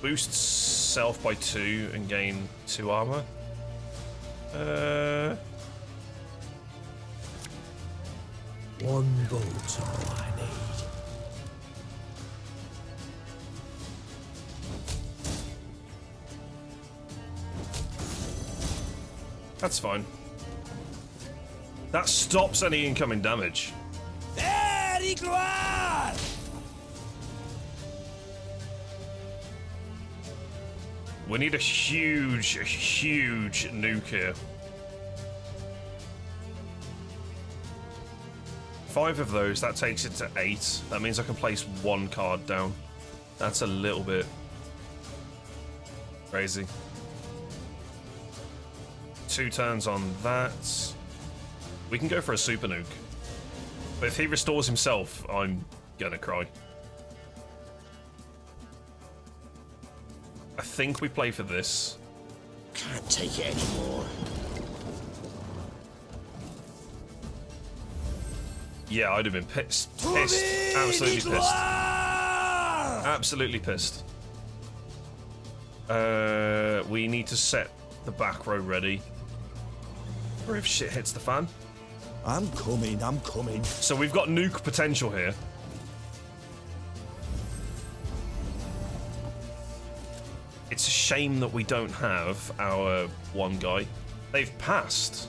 Boosts self by 2 and gain 2 armor. One vote's all I need. That's fine. That stops any incoming damage. Very glad! We need a huge nuke here. 5 of those, that takes it to 8. That means I can place 1 card down. That's a little bit crazy. 2 turns on that. We can go for a super nuke. But if he restores himself, I'm gonna cry. I think we play for this. Can't take it anymore. Yeah, I'd have been pissed. Pissed. Absolutely pissed. Absolutely pissed. We need to set the back row ready for if shit hits the fan. I'm coming, I'm coming. So we've got nuke potential here. It's a shame that we don't have our one guy. They've passed.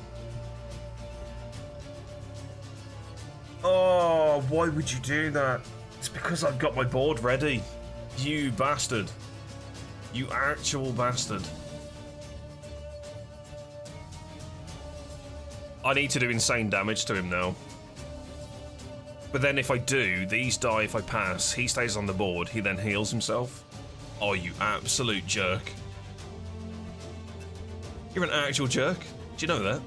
Oh, why would you do that? It's because I've got my board ready. You bastard. You actual bastard. I need to do insane damage to him now. But then if I do, these die if I pass. He stays on the board. He then heals himself. Oh, you absolute jerk. You're an actual jerk. Do you know that?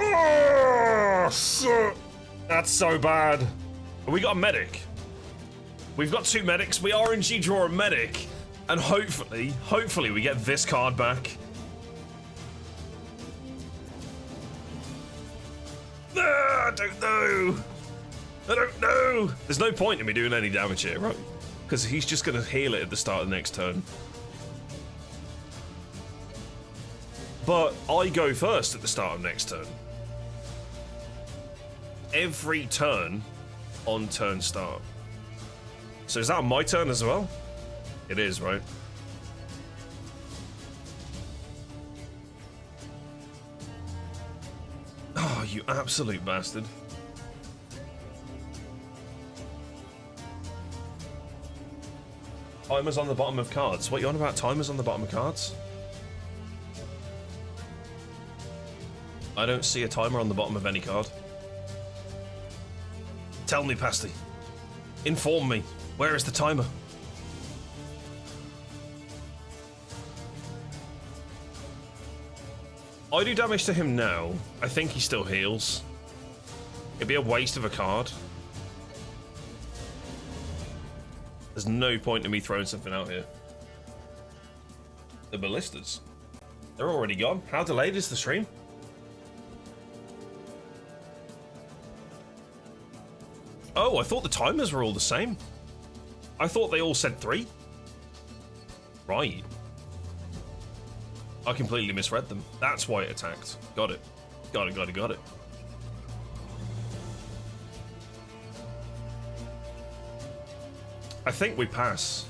Oh, that's so bad. We got a medic. We've got 2 medics. We RNG draw a medic. And hopefully we get this card back. I don't know. I don't know. There's no point in me doing any damage here, right? Because he's just going to heal it at the start of the next turn. But I go first at the start of next turn. Every turn on turn start. So is that on my turn as well? It is, right? Oh, you absolute bastard. Timers on the bottom of cards. What, you on about timers on the bottom of cards? I don't see a timer on the bottom of any card. Tell me, Pasty. Inform me. Where is the timer? I do damage to him now. I think he still heals. It'd be a waste of a card. There's no point in me throwing something out here. The ballistas. They're already gone. How delayed is the stream? Oh, I thought the timers were all the same. I thought they all said 3. Right. I completely misread them. That's why it attacked. Got it. Got it. I think we pass.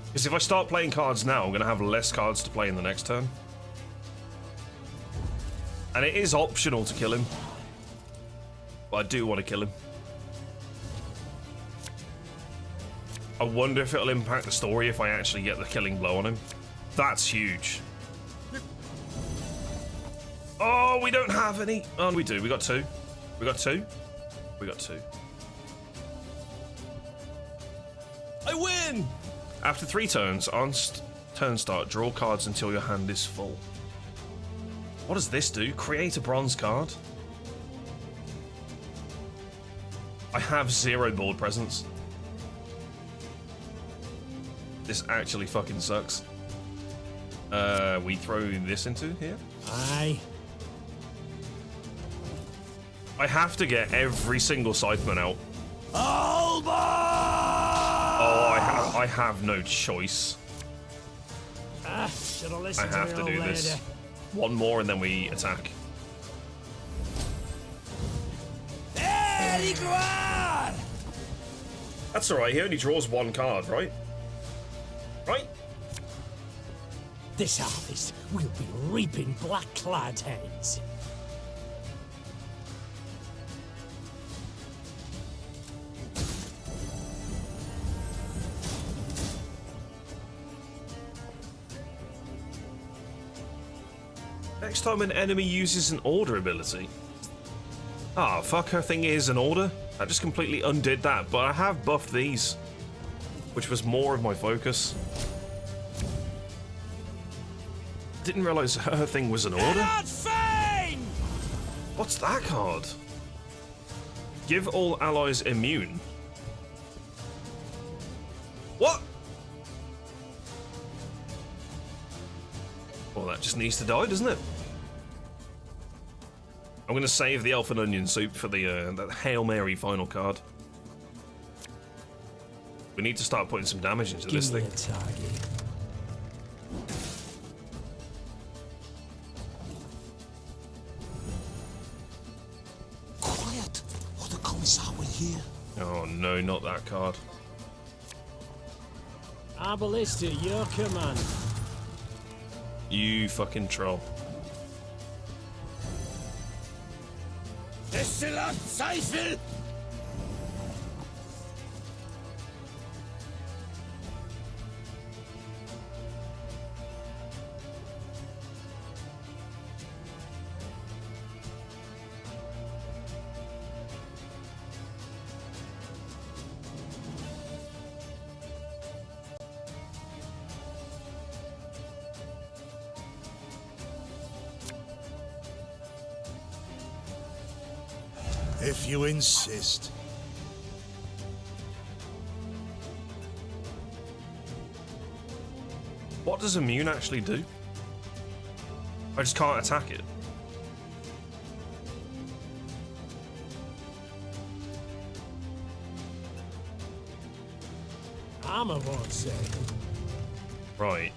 Because if I start playing cards now, I'm going to have less cards to play in the next turn. And it is optional to kill him. But I do want to kill him. I wonder if it'll impact the story if I actually get the killing blow on him. That's huge. Oh, we don't have any. Oh, we do. We got 2. We got 2. We got 2. I win! After 3 turns, on turn start, draw cards until your hand is full. What does this do? Create a bronze card? I have 0 board presence. This actually fucking sucks. We throw this into here? Aye. I have to get every single Scytheman out. Alba! Oh, I have no choice. Should have I listened have to to the do old this. lady. One more and then we attack. There you are! That's alright, he only draws 1 card, right? Right? This harvest will be reaping black-clad heads. Next time an enemy uses an order ability. Ah, fuck, her thing is an order? I just completely undid that, but I have buffed these, which was more of my focus. Didn't realize her thing was an order. What's that card? Give all allies immune. What? Well, that just needs to die, doesn't it? I'm going to save the Elf and Onion Soup for the that Hail Mary final card. We need to start putting some damage into this thing. Quiet, or the Commissar will hear. Oh no, not that card. Our ballista, your command. You fucking troll. Destilat Seifel! If you insist. What does immune actually do? I just can't attack it. Armor won't say. Right.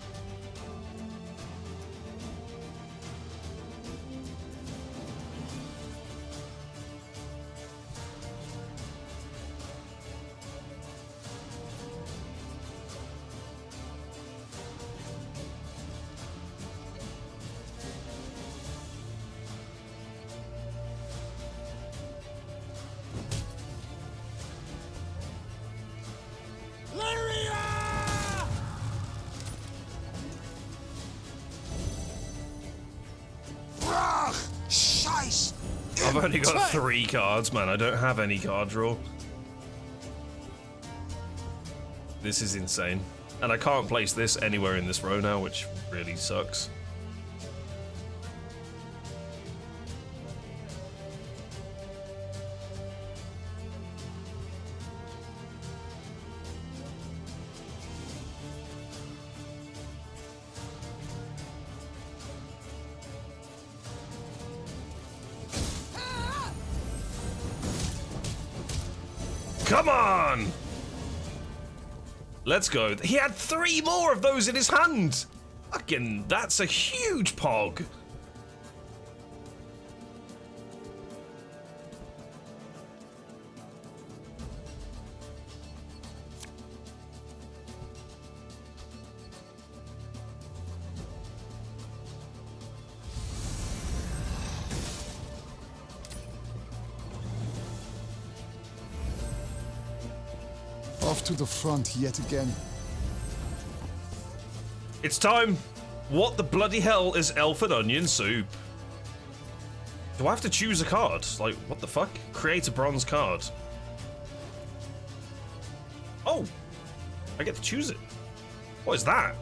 I've only got 3 cards, man. I don't have any card draw. This is insane. And I can't place this anywhere in this row now, which really sucks. Come on! Let's go. He had 3 more of those in his hand! Fucking, that's a huge pog! Off to the front yet again. It's time. What the bloody hell is elf and onion soup? Do I have to choose a card? Like, what the fuck? Create a bronze card. Oh! I get to choose it. What is that?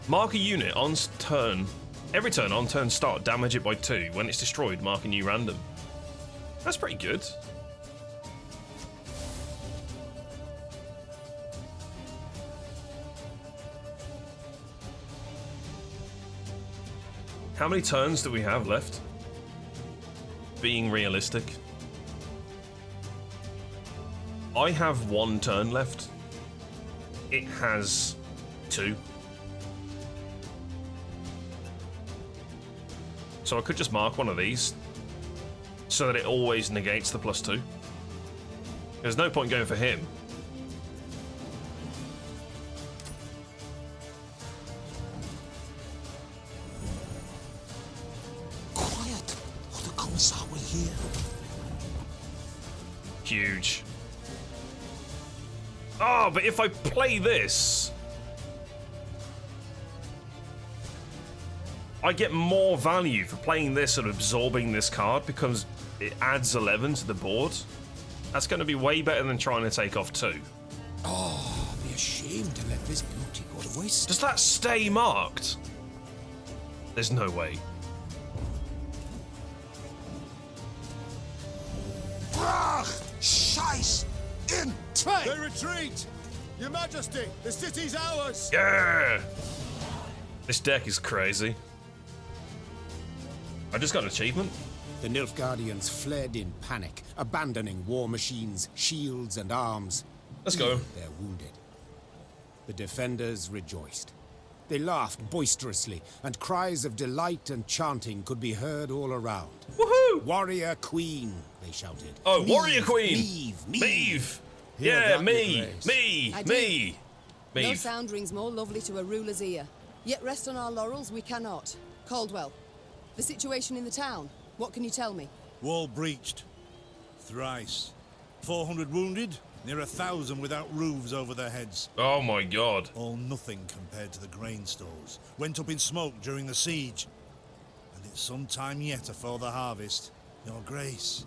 Mark a unit on turn. Every turn on turn start, damage it by 2. When it's destroyed, mark a new random. That's pretty good. How many turns do we have left? Being realistic. I have 1 turn left. It has 2. So I could just mark one of these so that it always negates the +2. There's no point going for him. Huge. Oh, but if I play this, I get more value for playing this and absorbing this card because it adds 11 to the board. That's going to be way better than trying to take off 2. Oh, I'll be ashamed to let this beauty go to waste. Does that stay marked? There's no way. Scheiß! In! They retreat! Your Majesty, the city's ours! Yeah! This deck is crazy. I just got an achievement. The Nilfgaardians fled in panic, abandoning war machines, shields, and arms. Let's go. They're wounded. The defenders rejoiced. They laughed boisterously, and cries of delight and chanting could be heard all around. Woohoo! Warrior Queen, they shouted. Oh, Meve, Warrior Queen! Meve, Meve. Meve! Hear Yeah, that, me! Your Grace. Me! I Me! No Meve. sound rings more lovely to a ruler's ear. Yet rest on our laurels we cannot. Caldwell, the situation in the town, what can you tell me? Wall breached. Thrice. 400 wounded, near 1,000 without roofs over their heads. Oh my god. All nothing compared to the grain stores. Went up in smoke during the siege. And it's some time yet afore the harvest. Your Grace.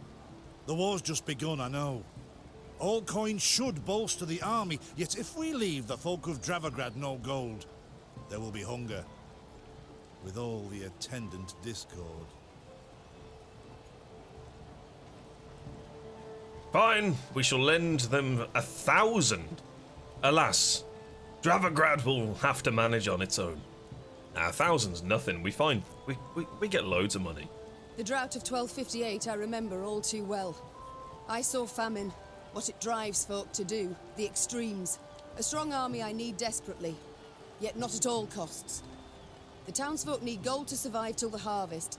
The war's just begun, I know. All coins should bolster the army, yet if we leave the folk of Dravograd no gold, there will be hunger. With all the attendant discord. Fine, we shall lend them 1,000. Alas, Dravograd will have to manage on its own. Now, 1,000's nothing. We get loads of money. The drought of 1258 I remember all too well. I saw famine, what it drives folk to do, the extremes. A strong army I need desperately, yet not at all costs. The townsfolk need gold to survive till the harvest.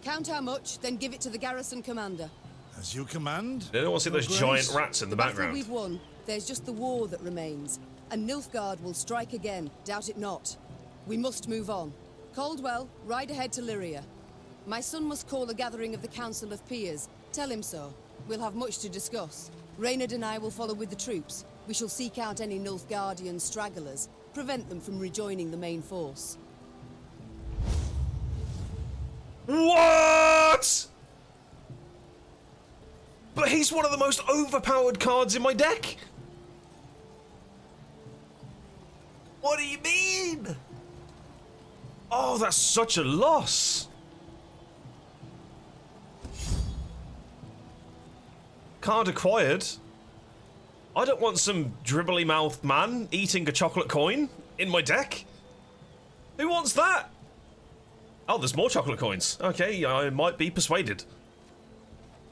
Count how much, then give it to the garrison commander. As you command. They don't want to see those giant rats in the background. We've won. There's just the war that remains. And Nilfgaard will strike again, doubt it not. We must move on. Caldwell, ride ahead to Lyria. My son must call a gathering of the Council of Peers. Tell him so. We'll have much to discuss. Reynard and I will follow with the troops. We shall seek out any Nilfgaardian stragglers, prevent them from rejoining the main force. What? But he's one of the most overpowered cards in my deck. What do you mean? Oh, that's such a loss. Card acquired. I don't want some dribbly-mouthed man eating a chocolate coin in my deck. Who wants that? Oh, there's more chocolate coins. Okay, I might be persuaded.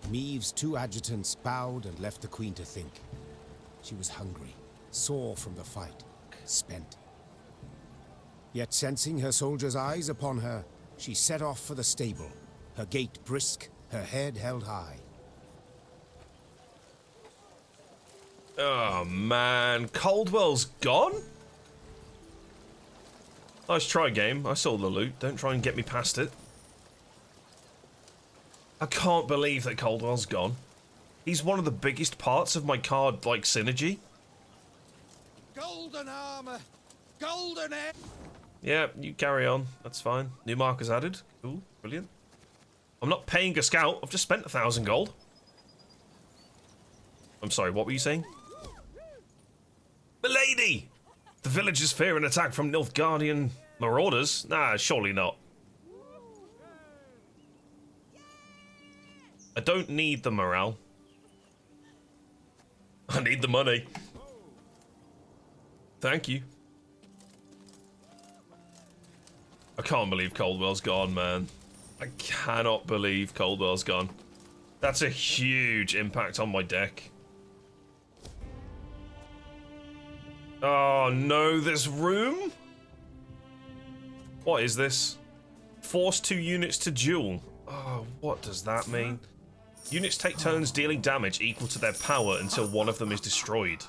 Meave's two adjutants bowed and left the queen to think. She was hungry, sore from the fight, spent. Yet sensing her soldiers' eyes upon her, she set off for the stable, her gait brisk, her head held high. Oh man, Caldwell's gone? Nice try, game. I saw the loot. Don't try and get me past it. I can't believe that Caldwell's gone. He's one of the biggest parts of my card, like, synergy. Golden armor! Golden air! Yeah, you carry on. That's fine. New markers added. Cool. Brilliant. I'm not paying a scout. I've just spent 1,000 gold. I'm sorry, what were you saying? Milady! The villagers fear an attack from Nilfgaardian marauders? Nah, surely not. I don't need the morale. I need the money. Thank you. I can't believe Caldwell's gone, man. I cannot believe Caldwell's gone. That's a huge impact on my deck. Oh no, this room? What is this? Force 2 units to duel. Oh, what does that mean? Units take turns dealing damage equal to their power until one of them is destroyed.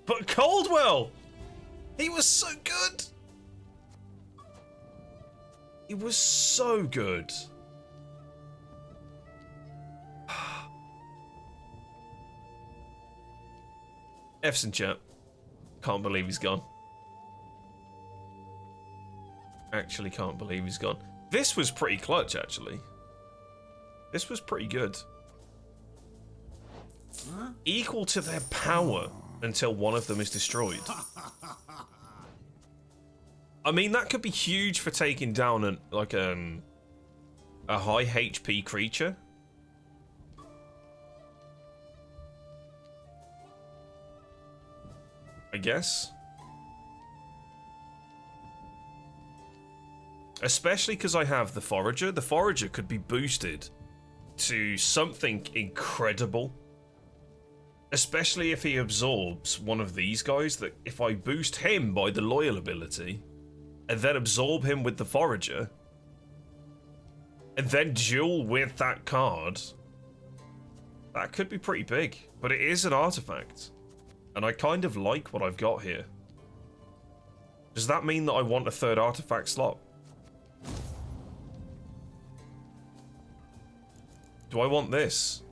But Caldwell! He was so good! He was so good. F's in chat. Can't believe he's gone. Actually can't believe he's gone. This was pretty clutch, actually. This was pretty good. Equal to their power until one of them is destroyed. I mean, that could be huge for taking down a high HP creature. I guess. Especially because I have the Forager. The Forager could be boosted to something incredible. Especially if he absorbs one of these guys. That if I boost him by the Loyal ability, and then absorb him with the Forager, and then duel with that card, that could be pretty big. But it is an artifact. And I kind of like what I've got here. Does that mean that I want a third artifact slot? Do I want this?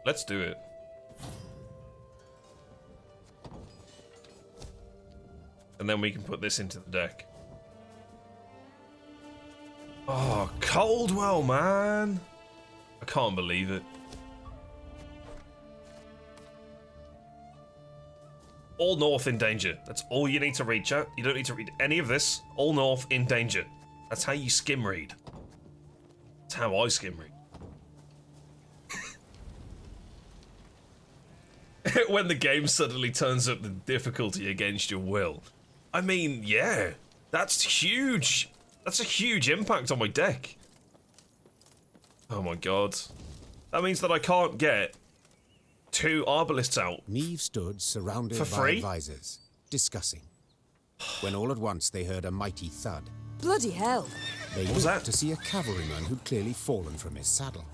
Let's do it. And then we can put this into the deck. Oh, Coldwell, man. I can't believe it. All north in danger. That's all you need to read, chat. You don't need to read any of this. All north in danger. That's how you skim read. That's how I skim read. When the game suddenly turns up the difficulty against your will. I mean, yeah. That's huge. That's a huge impact on my deck. Oh my god. That means that I can't get 2 Arbalists out. Neve stood surrounded for by free? advisors, discussing. When all at once they heard a mighty thud. Bloody hell. They What was looked that? to see a cavalryman who'd clearly fallen from his saddle.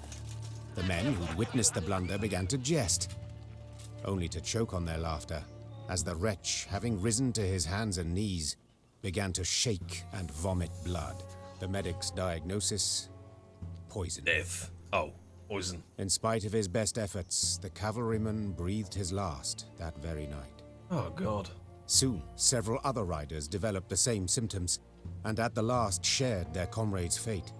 The men who'd witnessed the blunder began to jest, only to choke on their laughter as the wretch, having risen to his hands and knees, began to shake and vomit blood. The medic's diagnosis: poison. Death. Oh, poison. In spite of his best efforts, the cavalryman breathed his last that very night. Oh god. Soon, several other riders developed the same symptoms, and at the last shared their comrade's fate.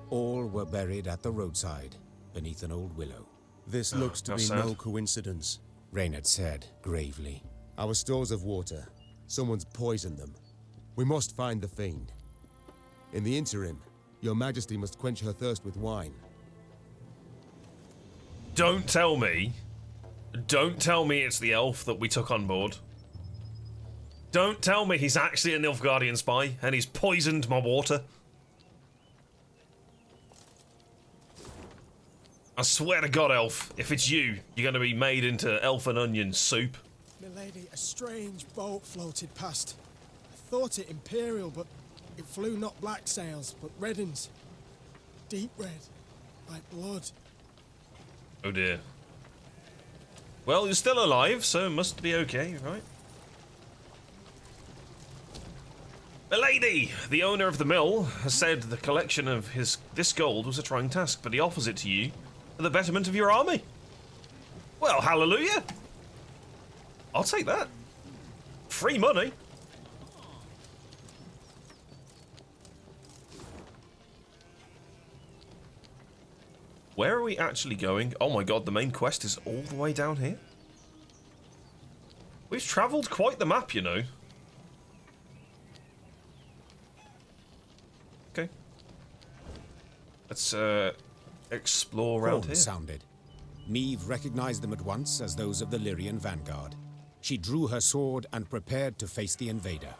All were buried at the roadside, beneath an old willow. This looks to how be sad. no coincidence. Reynard said gravely. Our stores of water. Someone's poisoned them. We must find the fiend. In the interim, your majesty must quench her thirst with wine. Don't tell me it's the elf that we took on board. Don't tell me he's actually a Nilfgaardian spy and he's poisoned my water. I swear to God, elf, if it's you, you're going to be made into elf and onion soup. Milady, a strange boat floated past. I thought it imperial, but it flew not black sails, but red uns. Deep red, like blood. Oh dear. Well, you're still alive, so it must be okay, right? Milady, the owner of the mill, has said the collection of this gold was a trying task, but he offers it to you for the betterment of your army. Well, hallelujah. I'll take that. Free money. Where are we actually going? Oh my god, the main quest is all the way down here. We've travelled quite the map, you know. Okay. Let's explore around Horns here. sounded. Neve recognized them at once as those of the Lyrian vanguard. She drew her sword and prepared to face the invader.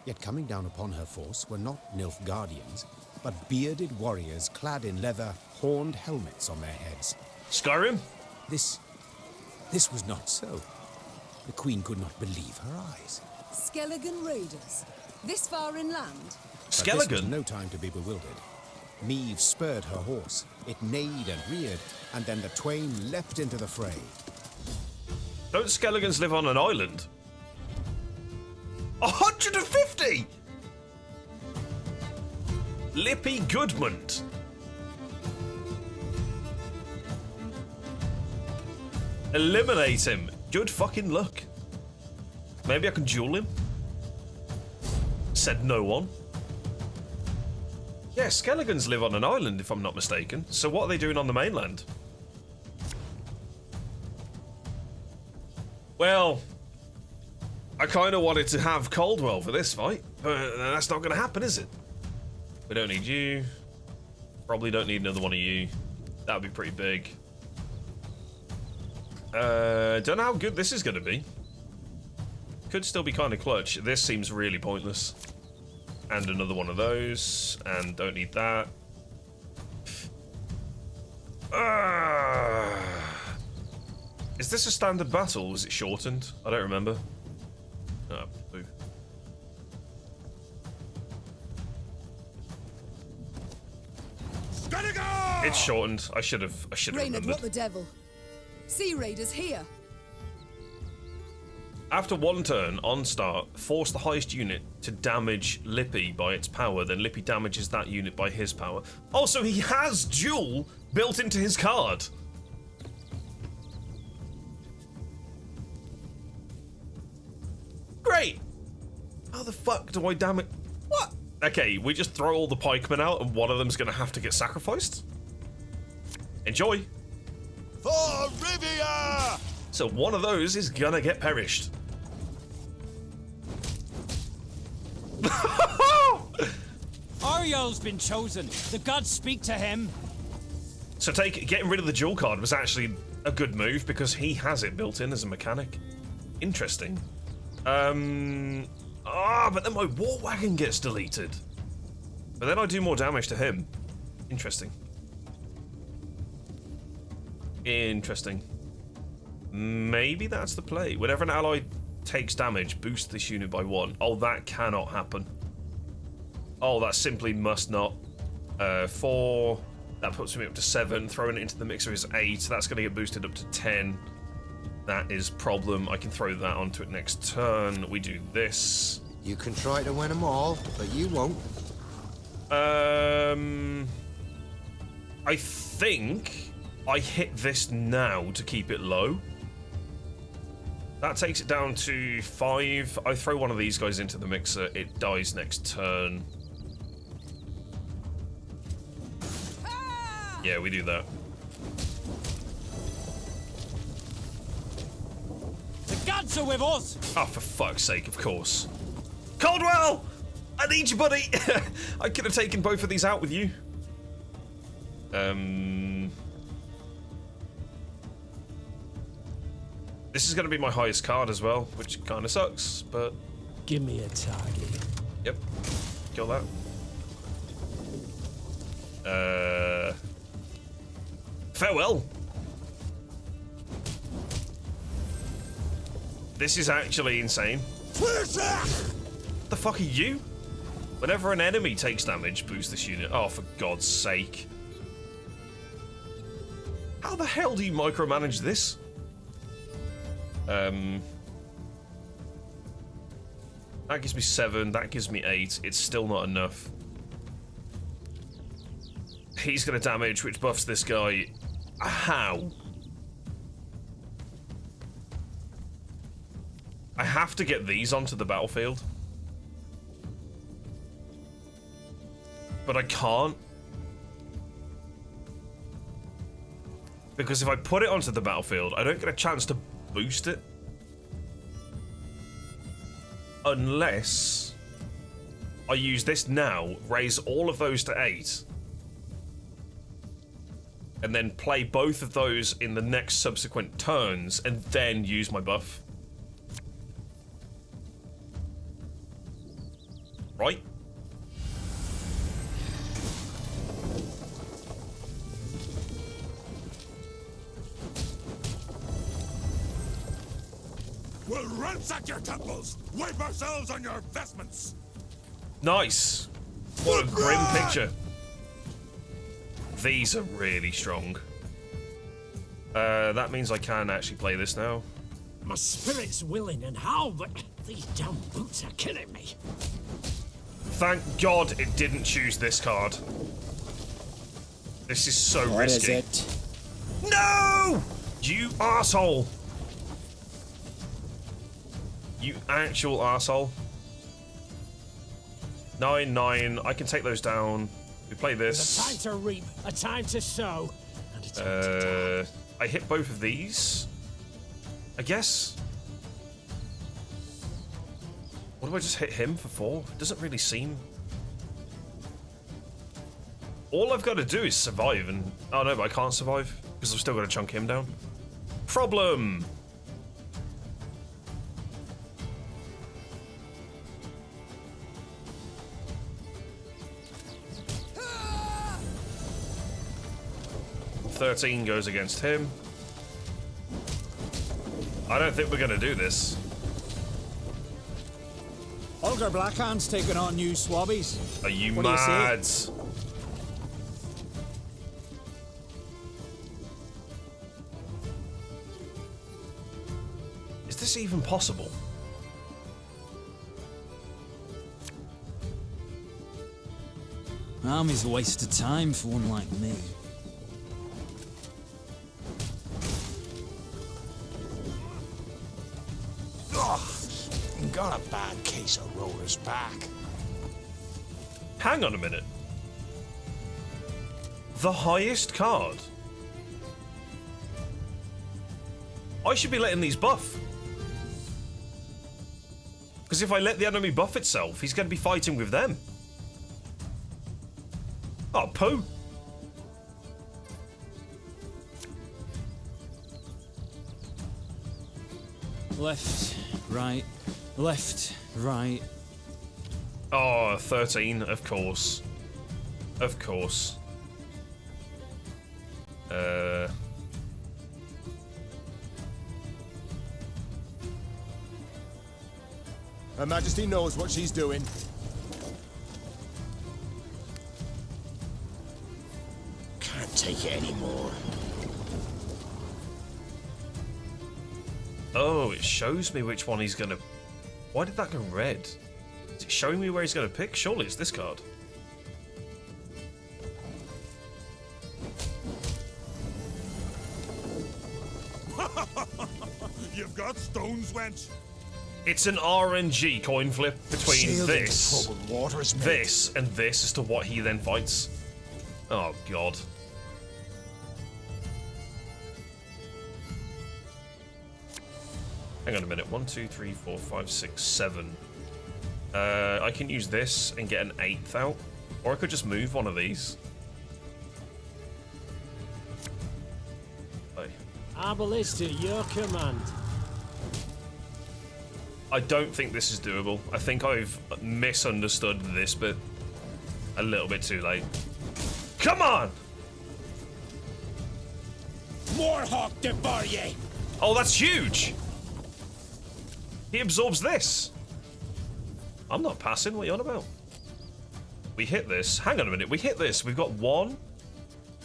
Yet coming down upon her force were not Nilfgaardians, but bearded warriors clad in leather, horned helmets on their heads. Skyrim? This was not so. The queen could not believe her eyes. Skelligan raiders? This far inland? But this was no time to be bewildered. Neve spurred her horse. It neighed and reared, and then the twain leapt into the fray. Don't Skelligans live on an island? 150! Lippy Goodmund. Eliminate him. Good fucking luck. Maybe I can duel him? Said no one. Yeah, Skelligans live on an island, if I'm not mistaken. So what are they doing on the mainland? Well, I kind of wanted to have Coldwell for this fight, but that's not going to happen, is it? We don't need you. Probably don't need another one of you. That would be pretty big. Don't know how good this is going to be. Could still be kind of clutch. This seems really pointless. And another one of those. And don't need that. Is this a standard battle? Was it shortened? I don't remember. Oh, boo. It's shortened. I should have Reynard, remembered. what the devil? Sea Raiders here. After one turn, on start, force the highest unit to damage Lippy by its power, then Lippy damages that unit by his power. Also, he has Duel built into his card. Great! How the fuck do I damage... What? Okay, we just throw all the pikemen out and one of them's gonna have to get sacrificed? Enjoy! For Rivia! So one of those is gonna get perished. Ariel's been chosen. The gods speak to him. So getting rid of the dual card was actually a good move because he has it built in as a mechanic. Interesting. But then my war wagon gets deleted. But then I do more damage to him. Interesting. Interesting. Maybe that's the play. Whenever an ally takes damage, boost this unit by 1. Oh, that cannot happen. Oh, that simply must not. 4. That puts me up to 7. Throwing it into the mixer is 8. That's going to get boosted up to 10. That is problem. I can throw that onto it next turn. We do this. You can try to win them all, but you won't. I think I hit this now to keep it low. That takes it down to 5. I throw one of these guys into the mixer. It dies next turn. Yeah, we do that. The gods are with us! Oh, for fuck's sake, of course. Caldwell! I need you, buddy! I could have taken both of these out with you. This is going to be my highest card as well, which kind of sucks, but... Give me a target. Yep. Kill that. Farewell! This is actually insane. The fuck are you? Whenever an enemy takes damage, boost this unit. Oh, for God's sake. How the hell do you micromanage this? That gives me 7, that gives me 8. It's still not enough. He's gonna damage, which buffs this guy. How? I have to get these onto the battlefield. But I can't. Because if I put it onto the battlefield, I don't get a chance to boost it. Unless I use this now, raise all of those to 8. And then play both of those in the next subsequent turns, and then use my buff. Right? We'll ransack your temples! Wipe ourselves on your vestments! Nice! What a grim picture. These are really strong. That means I can actually play this now. My spirit's willing and how, but these damn boots are killing me. Thank God it didn't choose this card. This is so risky. What is it? No! You arsehole! You actual arsehole. 9, 9. I can take those down. We play this. There's a time to reap, a time to sow, and a time to die. I hit both of these. I guess. What do I just hit him for 4? It doesn't really seem. All I've got to do is survive and... Oh no, but I can't survive because I've still got to chunk him down. Problem! $13 goes against him. I don't think we're gonna do this. Older Blackhand's taking on new swabbies. Are you What do you mad? this even possible? Army's a waste of time for one like me. Got a bad case of roller's back. Hang on a minute. The highest card? I should be letting these buff. Because if I let the enemy buff itself, he's going to be fighting with them. Oh, poo. Left, right, left, right. Oh, 13, of course. Of course. Her Majesty knows what she's doing. Can't take it anymore. Oh, it shows me which one he's gonna... Why did that go red? Is it showing me where he's gonna pick? Surely it's this card. You've got stones, wench. It's an RNG coin flip between Sailed into this, troubled waters, mate. this, and this as to what he then fights. Oh, God. Hang on a minute. 1, 2, 3, 4, 5, 6, 7. I can use this and get an 8th out. Or I could just move one of these. Our ballista, your command. I don't think this is doable. I think I've misunderstood this bit a little bit too late. Come on! Warhawk devour ye! Oh, that's huge! He absorbs this. I'm not passing. What are you on about? We hit this. Hang on a minute. We hit this. We've got one.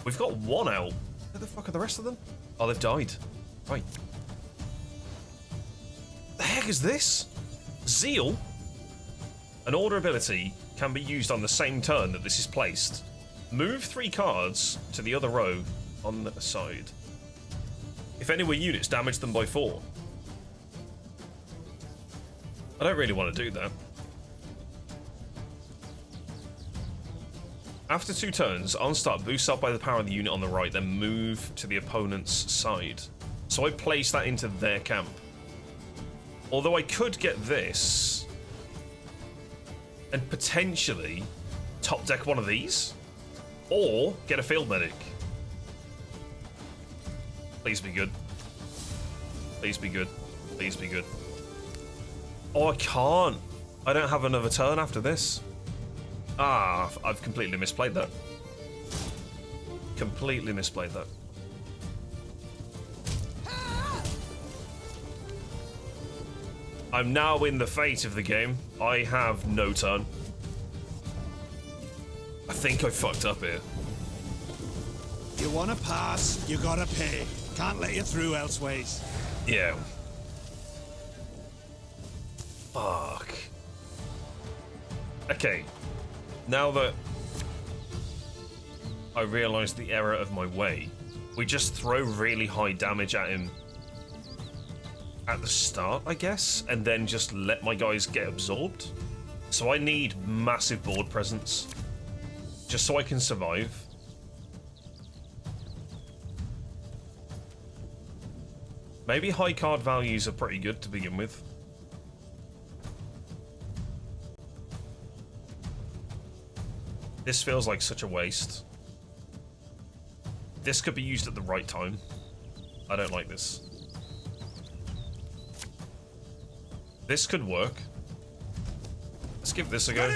We've got one out. Where the fuck are the rest of them? Oh, they've died. Right. The heck is this? Zeal? An order ability can be used on the same turn that this is placed. Move 3 cards to the other row on the side. If any were units, damage them by 4. I don't really want to do that. After 2 turns, on start, boost up by the power of the unit on the right, then move to the opponent's side. So I place that into their camp. Although I could get this and potentially top deck one of these, or get a field medic. Please be good. Please be good. Please be good. Oh, I can't. I don't have another turn after this. Ah, I've completely misplayed that. Completely misplayed that. I'm now in the fate of the game. I have no turn. I think I fucked up here. You wanna pass, you gotta pay. Can't let you through elseways. Yeah. Fuck. Okay. Now that I realise the error of my way, we just throw really high damage at him at the start, I guess, and then just let my guys get absorbed. So I need massive board presence just so I can survive. Maybe high card values are pretty good to begin with. This feels like such a waste. This could be used at the right time. I don't like this. This could work. Let's give this a go.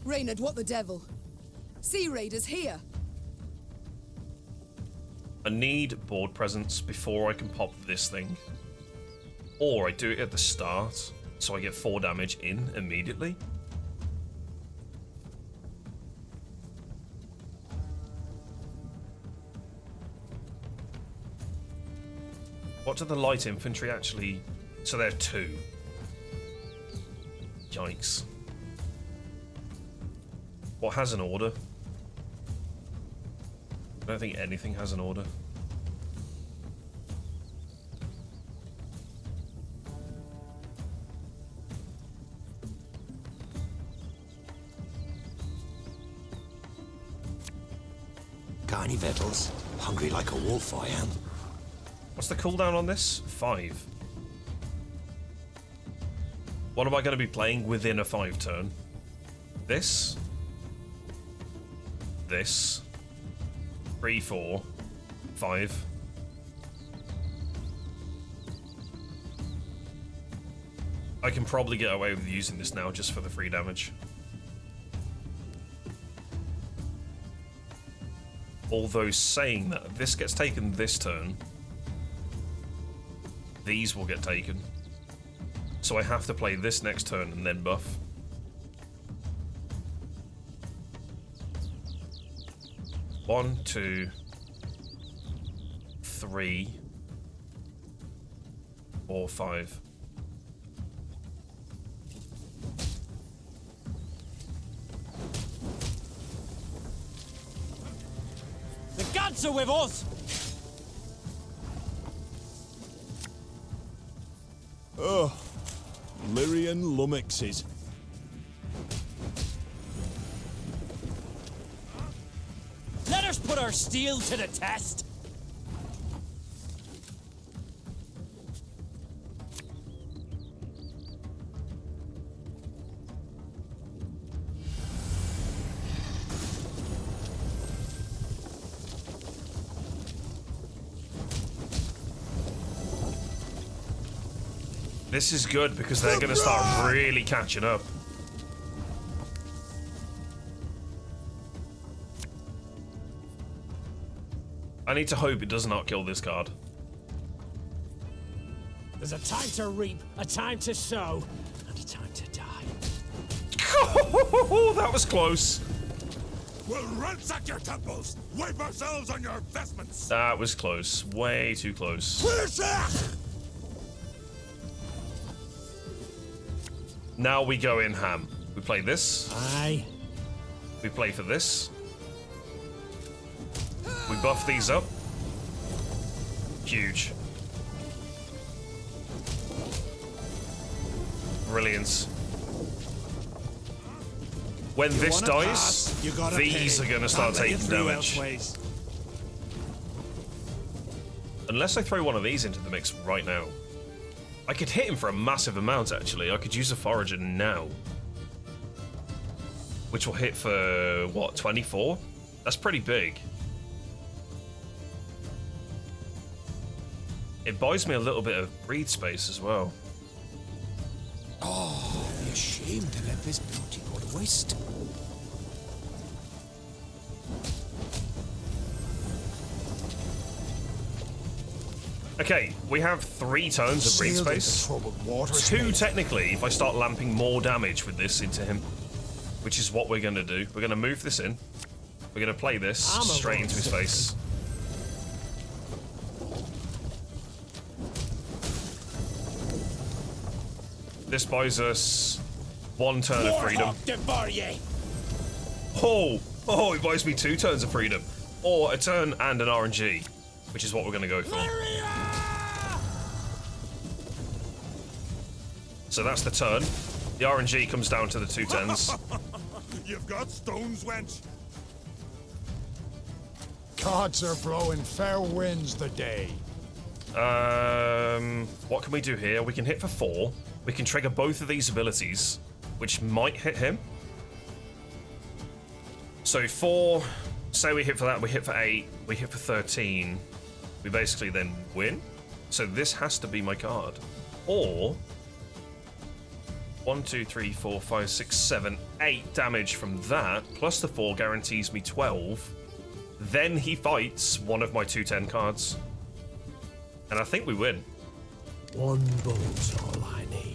Reynard, what the devil? Sea Raiders here. I need board presence before I can pop this thing. Or I do it at the start, so I get 4 damage in immediately. What do the light infantry actually... So they're 2. Yikes. What has an order? I don't think anything has an order. Got any victuals? Hungry like a wolf, I am. What's the cooldown on this? 5. What am I going to be playing within a 5 turn? This. This. 3, 4, 5. I can probably get away with using this now just for the free damage. Although saying that, if this gets taken this turn, these will get taken. So I have to play this next turn and then buff. One, 2, 3, 4, 5. The gods are with us! Oh, Lyrian lummoxes. Let us put our steel to the test! This is good because they're going to start really catching up. I need to hope it does not kill this card. There's a time to reap, a time to sow, and a time to die. That was close. We'll ransack your temples, wipe ourselves on your vestments. That was close. Way too close. Now we go in ham. We play this. Aye. We play for this. We buff these up. Huge. Brilliance. When this dies, these are going to start taking damage. Unless I throw one of these into the mix right now. I could hit him for a massive amount, actually. I could use a forager now. Which will hit for, what, 24? That's pretty big. It buys me a little bit of breathe space as well. Oh, be a shame to let this beauty go to waste. Okay, we have 3 turns of breathe space. 2 technically, if I start lamping more damage with this into him. Which is what we're going to do. We're going to move this in. We're going to play this straight into his face. This buys us 1 turn of freedom. Oh, it buys me 2 turns of freedom. Or a turn and an RNG, which is what we're going to go for. So that's the turn. The RNG comes down to the 2 10s. You've got stones, wench. Gods are blowing fair winds the day. What can we do here? We can hit for 4. We can trigger both of these abilities, which might hit him. So 4, say we hit for that, we hit for 8, we hit for 13. We basically then win. So this has to be my card. Or 1, 2, 3, 4, 5, 6, 7, 8 damage from that, plus the 4 guarantees me 12. Then he fights one of my 2 10 cards. And I think we win. 1 bolt's all I need.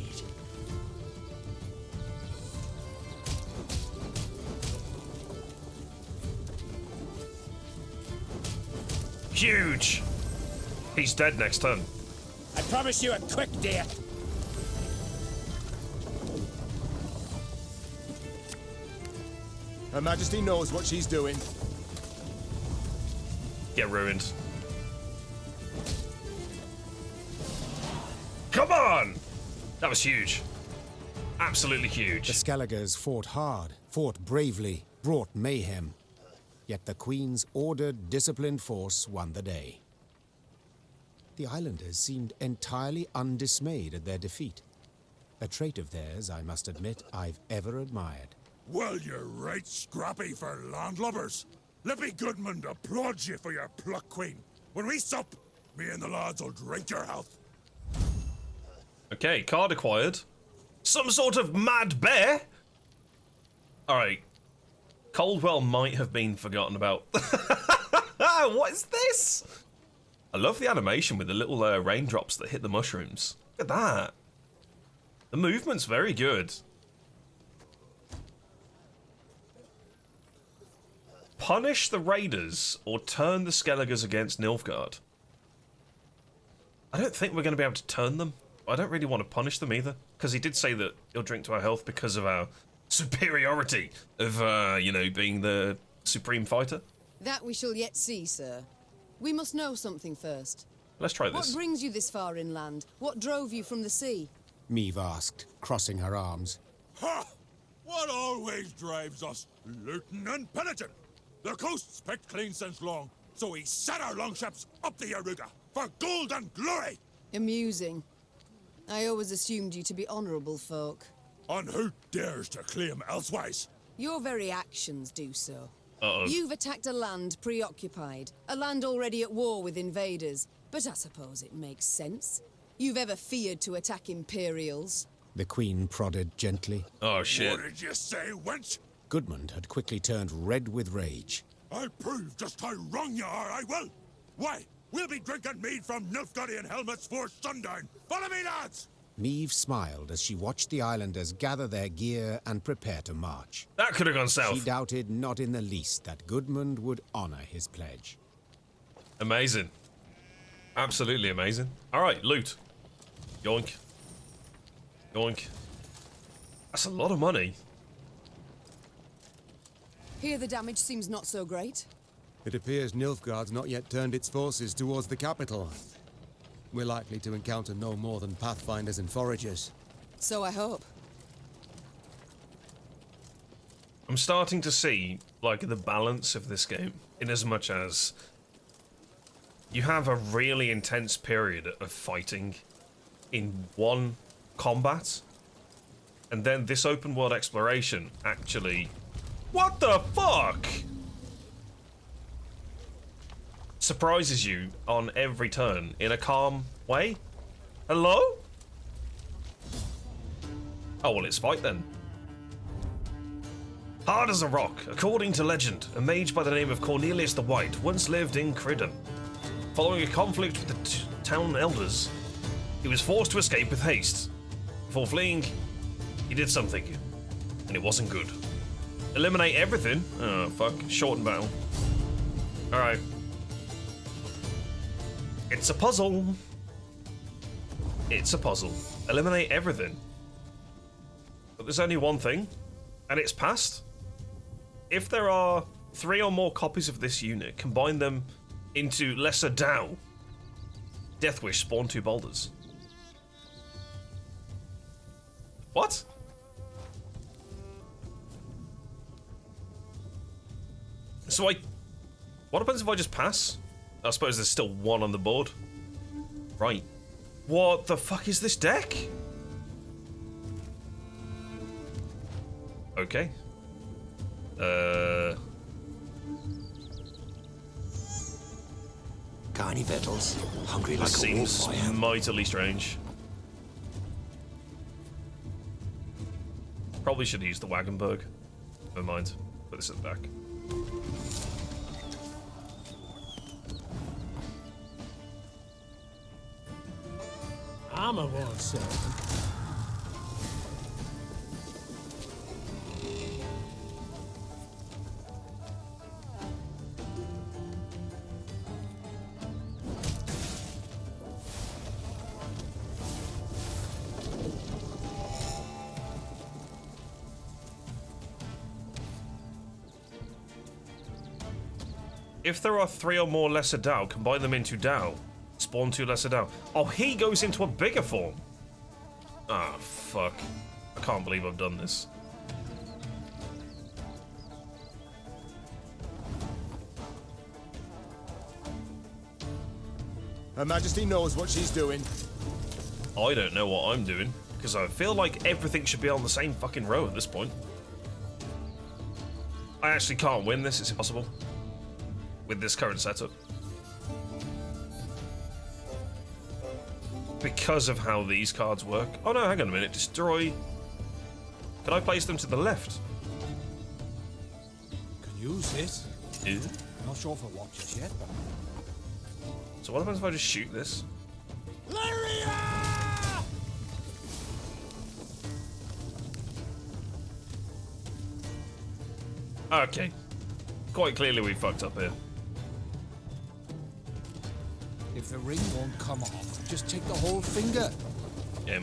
Huge! He's dead next turn. promise you a quick death. Her Majesty knows what she's doing. Get ruined. Come on! That was huge. Absolutely huge. The Skelligers fought hard, fought bravely, brought mayhem. Yet the Queen's ordered, disciplined force won the day. The islanders seemed entirely undismayed at their defeat. A trait of theirs, I must admit, I've ever admired. Well, you're right scrappy for landlubbers. Let me Goodman applaud you for your pluck, Queen. When we sup, me and the lads will drink your health. Okay, card acquired. Some sort of mad bear? Alright. Coldwell might have been forgotten about. What is this? I love the animation with the little raindrops that hit the mushrooms. Look at that. The movement's very good. Punish the raiders or turn the Skelligers against Nilfgaard. I don't think we're going to be able to turn them. I don't really want to punish them either, because he did say that he'll drink to our health because of our superiority of, you know, being the supreme fighter. That we shall yet see, sir. We must know something first. Let's try this. What brings you this far inland? What drove you from the sea? Meve asked, crossing her arms. Ha! What always drives us? Looting and pillaging. The coast's picked clean since long, so we set our longships up the Yaruga for gold and glory. Amusing. I always assumed you to be honourable folk. And who dares to claim elsewise? Your very actions do so. Uh-oh. You've attacked a land preoccupied, a land already at war with invaders, but I suppose it makes sense. You've ever feared to attack Imperials? The Queen prodded gently. Oh, shit. What did you say, wench? Goodmund had quickly turned red with rage. I'll prove just how wrong you are, I will! Why, we'll be drinking mead from Nilfgaardian helmets for sundown! Follow me, lads! Meve smiled as she watched the islanders gather their gear and prepare to march. That could have gone south. She doubted not in the least that Goodmund would honor his pledge. Amazing. Absolutely amazing. Alright, loot. Yoink. Yoink. That's a lot of money. Here the damage seems not so great. It appears Nilfgaard's not yet turned its forces towards the capital. We're likely to encounter no more than pathfinders and foragers. So I hope. I'm starting to see, like, the balance of this game, in as much as you have a really intense period of fighting in one combat, and then this open world exploration actually... What the fuck? Surprises you on every turn in a calm way. Hello? Oh, well, it's fight then. Hard as a rock. According to legend, a mage by the name of Cornelius the White once lived in Cridden. Following a conflict with the town elders, he was forced to escape with haste. Before fleeing, he did something, and it wasn't good. Eliminate everything? Oh, fuck. Shorten battle. Alright. It's a puzzle. It's a puzzle. Eliminate everything. But there's only one thing, and it's passed. If there are 3 or more copies of this unit, combine them into Lesser Dow. Deathwish spawn 2 boulders. What? So what happens if I just pass? I suppose there's still 1 on the board. Right. What the fuck is this deck? Okay. Got any victuals? Hungry like This a wolf, seems I am. mightily strange. Probably should have used the Wagenberg. Never mind. Put this at the back. Armor won't serve. If there are 3 or more lesser Dao, combine them into Dao. Spawn 2 lesser Dao. Oh, he goes into a bigger form. Ah, fuck. I can't believe I've done this. Her Majesty knows what she's doing. I don't know what I'm doing, because I feel like everything should be on the same fucking row at this point. I actually can't win this, it's impossible. With this current setup. Because of how these cards work. Oh no, hang on a minute, destroy... Can I place them to the left? Can use this. Yeah. Not sure if I watch it yet, but... So what happens if I just shoot this? Okay. Quite clearly we fucked up here. if the ring won't come off, just take the whole finger. Yeah.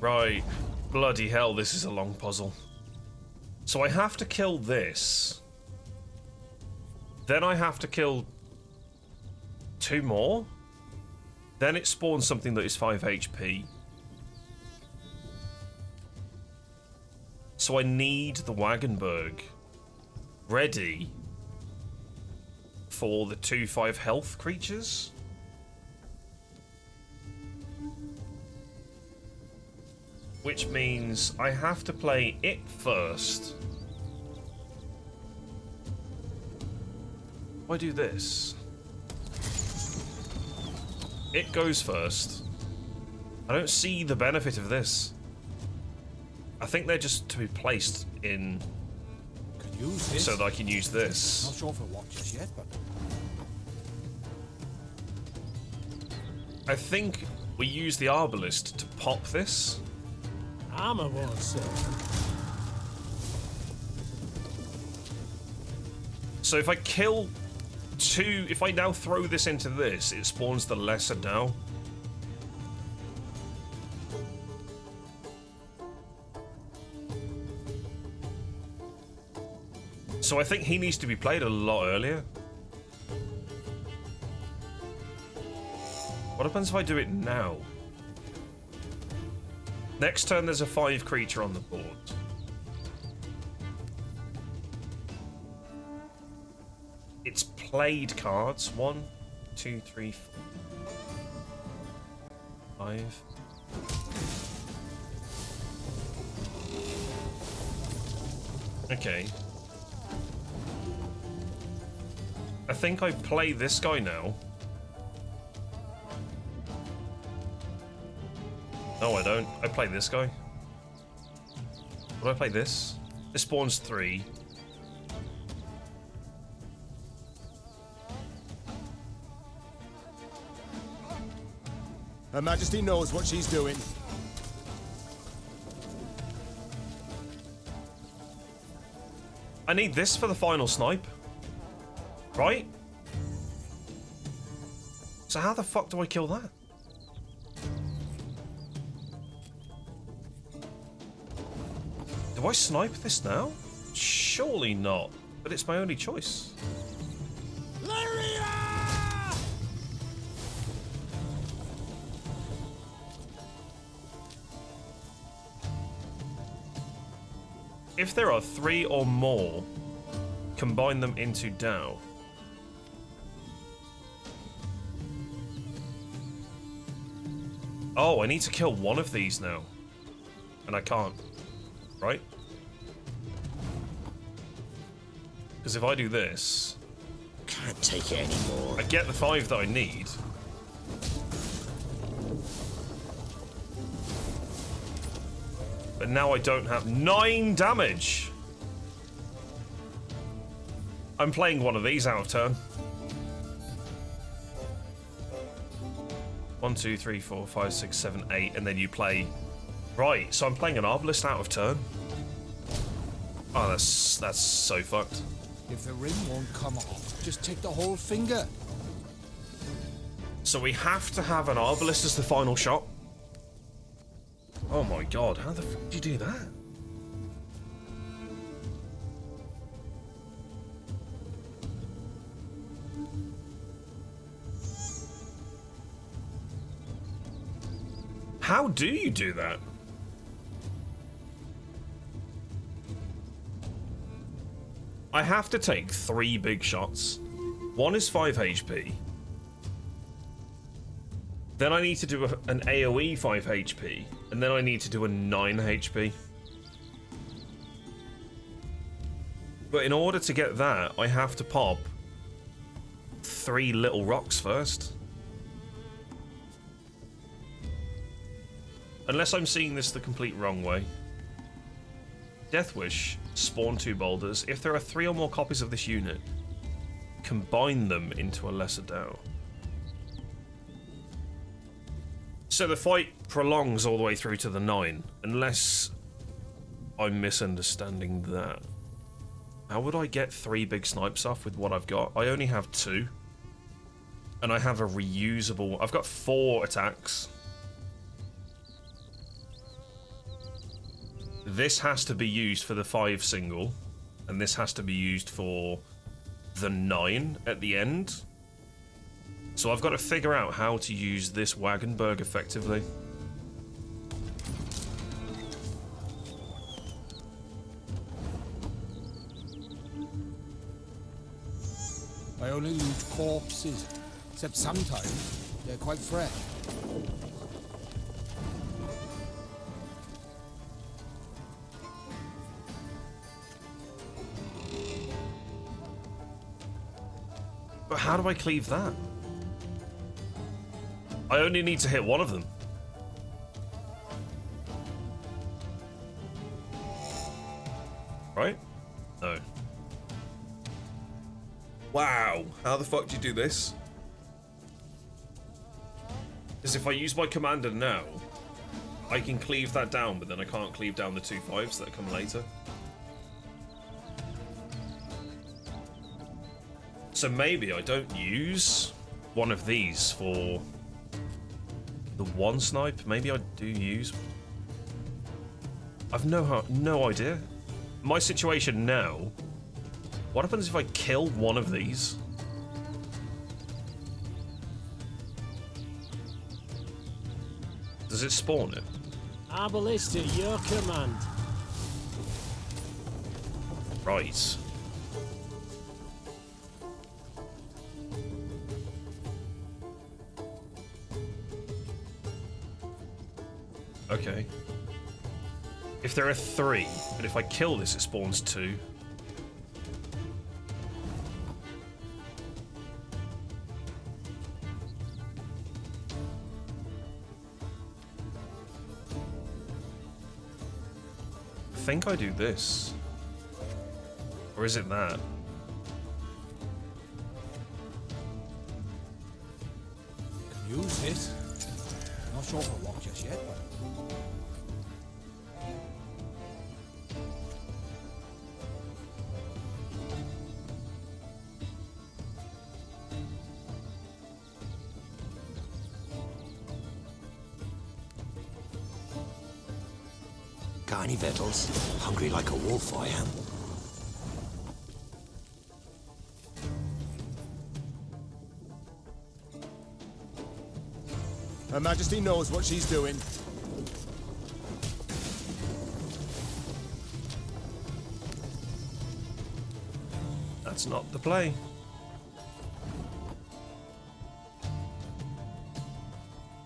Right. Bloody hell, this is a long puzzle. So I have to kill this. Then I have to kill 2 more. Then it spawns something that is 5 HP. So I need the Wagenberg ready for the 2/5 health creatures. Which means I have to play it first. Why do this? It goes first. I don't see the benefit of this. I think they're just to be placed in use this. so that I can use this. Not sure if I watch it yet, but I think we use the Arbalist to pop this. Armor won't serve. So if I kill 2, if I now throw this into this, it spawns the lesser Dao. So I think he needs to be played a lot earlier. What happens if I do it now? Next turn there's a 5 creature on the board. It's played cards. 1, 2, 3, 4, 5. Okay. I think I play this guy now. No, I don't. I play this guy. What do I play this? This spawns 3. Her Majesty knows what she's doing. I need this for the final snipe. Right? So how the fuck do I kill that? Do I snipe this now? Surely not. But it's my only choice. If there are 3 or more, combine them into Dao. Oh, I need to kill one of these now. And I can't. Right? Because if I do this... Can't take it anymore. I get the 5 that I need. But now I don't have 9 damage. I'm playing one of these out of turn. 1, 2, 3, 4, 5, 6, 7, 8, and then you play. Right, so I'm playing an Arbalist out of turn. Oh, that's so fucked. if the ring won't come off, just take the whole finger. So we have to have an Arbalist as the final shot. Oh my god, how the fuck do you do that? How do you do that? I have to take 3 big shots. One is 5 HP. Then I need to do an AoE 5 HP. And then I need to do a 9 HP. But in order to get that, I have to pop 3 little rocks first. Unless I'm seeing this the complete wrong way. Death Wish, spawn 2 boulders. If there are 3 or more copies of this unit, combine them into a lesser Dow. So the fight prolongs all the way through to the 9, unless I'm misunderstanding that. How would I get 3 big snipes off with what I've got? I only have 2. And I have a reusable... I've got 4 attacks. This has to be used for the 5 single, and this has to be used for the 9 at the end. So I've got to figure out how to use this Wagenberg effectively. I only loot corpses, except sometimes they're quite fresh. But how do I cleave that? I only need to hit one of them. Right? No. Wow. How the fuck do you do this? Because if I use my commander now, I can cleave that down, but then I can't cleave down the 2 5s that come later. So maybe I don't use one of these for the 1 snipe. Maybe I do use... I've no idea. My situation now... What happens if I kill one of these? Does it spawn it? Arbalist at your command. Right. Okay. If there are 3, but if I kill this, it spawns 2. I think I do this. Or is it that? Can use it. Not sure for what just yet, but... Got any victuals? Hungry like a wolf, I am. Her Majesty knows what she's doing. That's not the play.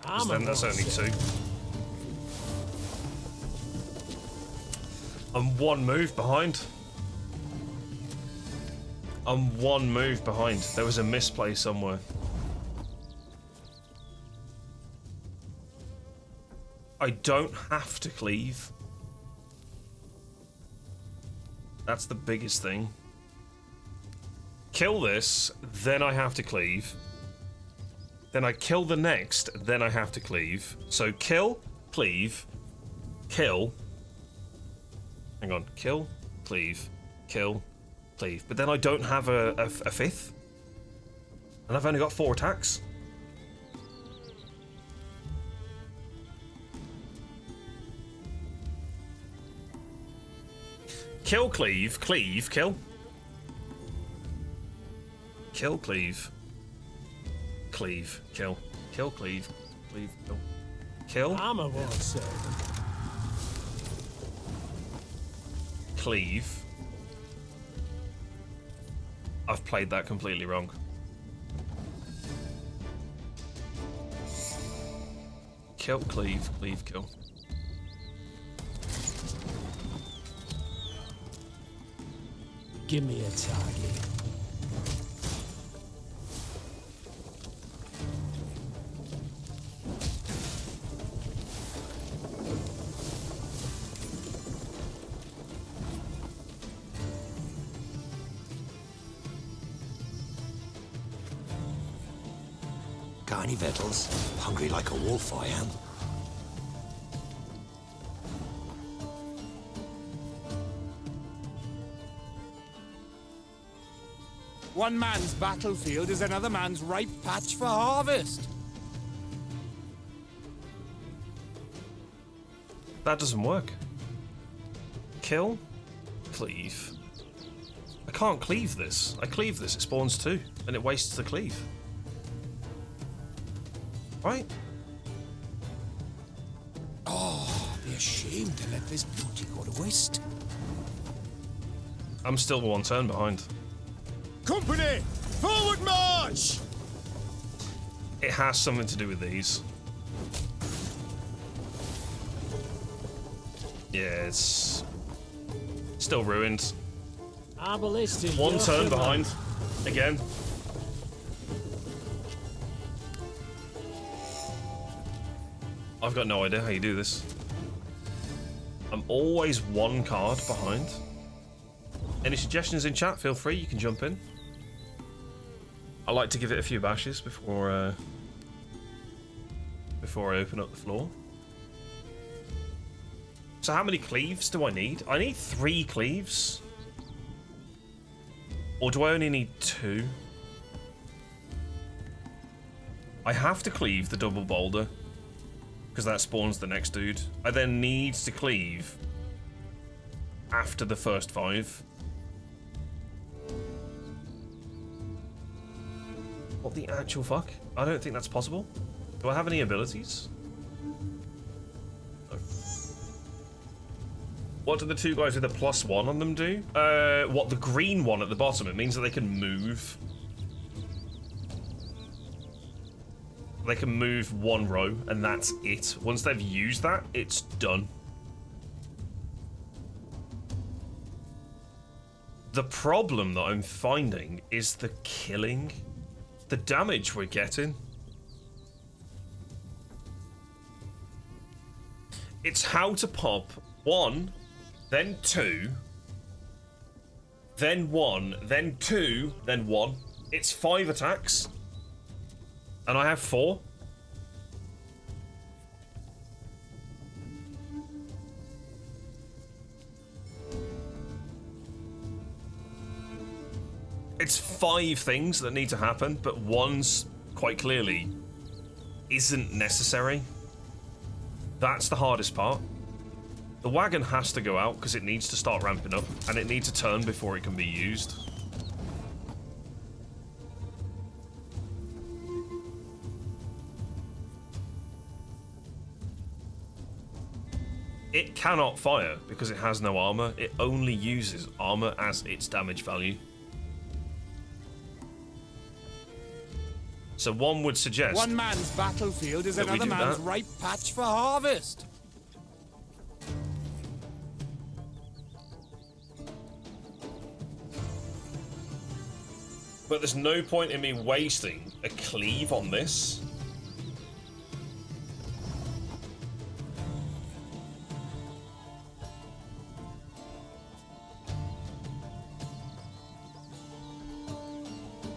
Because then that's only 2. I'm 1 move behind. I'm 1 move behind. There was a misplay somewhere. I don't have to cleave. That's the biggest thing. Kill this, then I have to cleave. Then I kill the next, then I have to cleave. So kill, cleave, kill. Hang on, kill, cleave, kill, cleave. But then I don't have a 5th. And I've only got 4 attacks. Kill, cleave, cleave, kill. Kill, cleave. Cleave, kill. Kill, cleave, cleave, kill. Kill. Armor won't save them. Cleave. I've played that completely wrong. Kill, cleave, cleave, kill. Give me a target. Got any victuals? Hungry like a wolf, I am. One man's battlefield is another man's ripe patch for harvest. That doesn't work. Kill, cleave. I can't cleave this. I cleave this, it spawns 2, and it wastes the cleave. Right? Oh, I'd be ashamed to let this beauty go to waste. I'm still 1 turn behind. Company! Forward march! It has something to do with these. Yeah, it's still ruined. Arbalest, 1 turn behind. Again. I've got no idea how you do this. I'm always 1 card behind. Any suggestions in chat? Feel free, you can jump in. I like to give it a few bashes before I open up the floor. So how many cleaves do I need? I need 3 cleaves. Or do I only need 2? I have to cleave the double boulder, because that spawns the next dude. I then need to cleave after the first 5. What the actual fuck? I don't think that's possible. Do I have any abilities? No. What do the 2 guys with a +1 on them do? What, the green one at the bottom? It means that they can move. They can move 1 row, and that's it. Once they've used that, it's done. The problem that I'm finding is the killing. The damage we're getting. It's how to pop 1, then 2, then 1, then 2, then 1. It's 5 attacks. And I have 4. It's 5 things that need to happen, but one's quite clearly isn't necessary. That's the hardest part. The wagon has to go out because it needs to start ramping up, and it needs to turn before it can be used. It cannot fire because it has no armor. It only uses armor as its damage value. So one would suggest... One man's battlefield is another man's ripe patch for harvest. But there's no point in me wasting a cleave on this.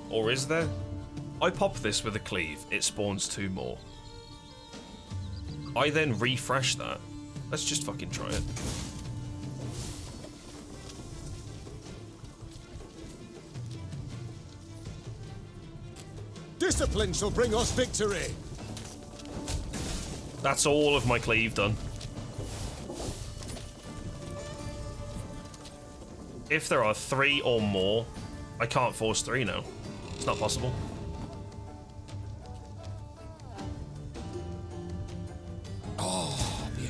Or is there? I pop this with a cleave, it spawns 2 more. I then refresh that. Let's just fucking try it. Discipline shall bring us victory. That's all of my cleave done. If there are 3 or more, I can't force 3 now. It's not possible.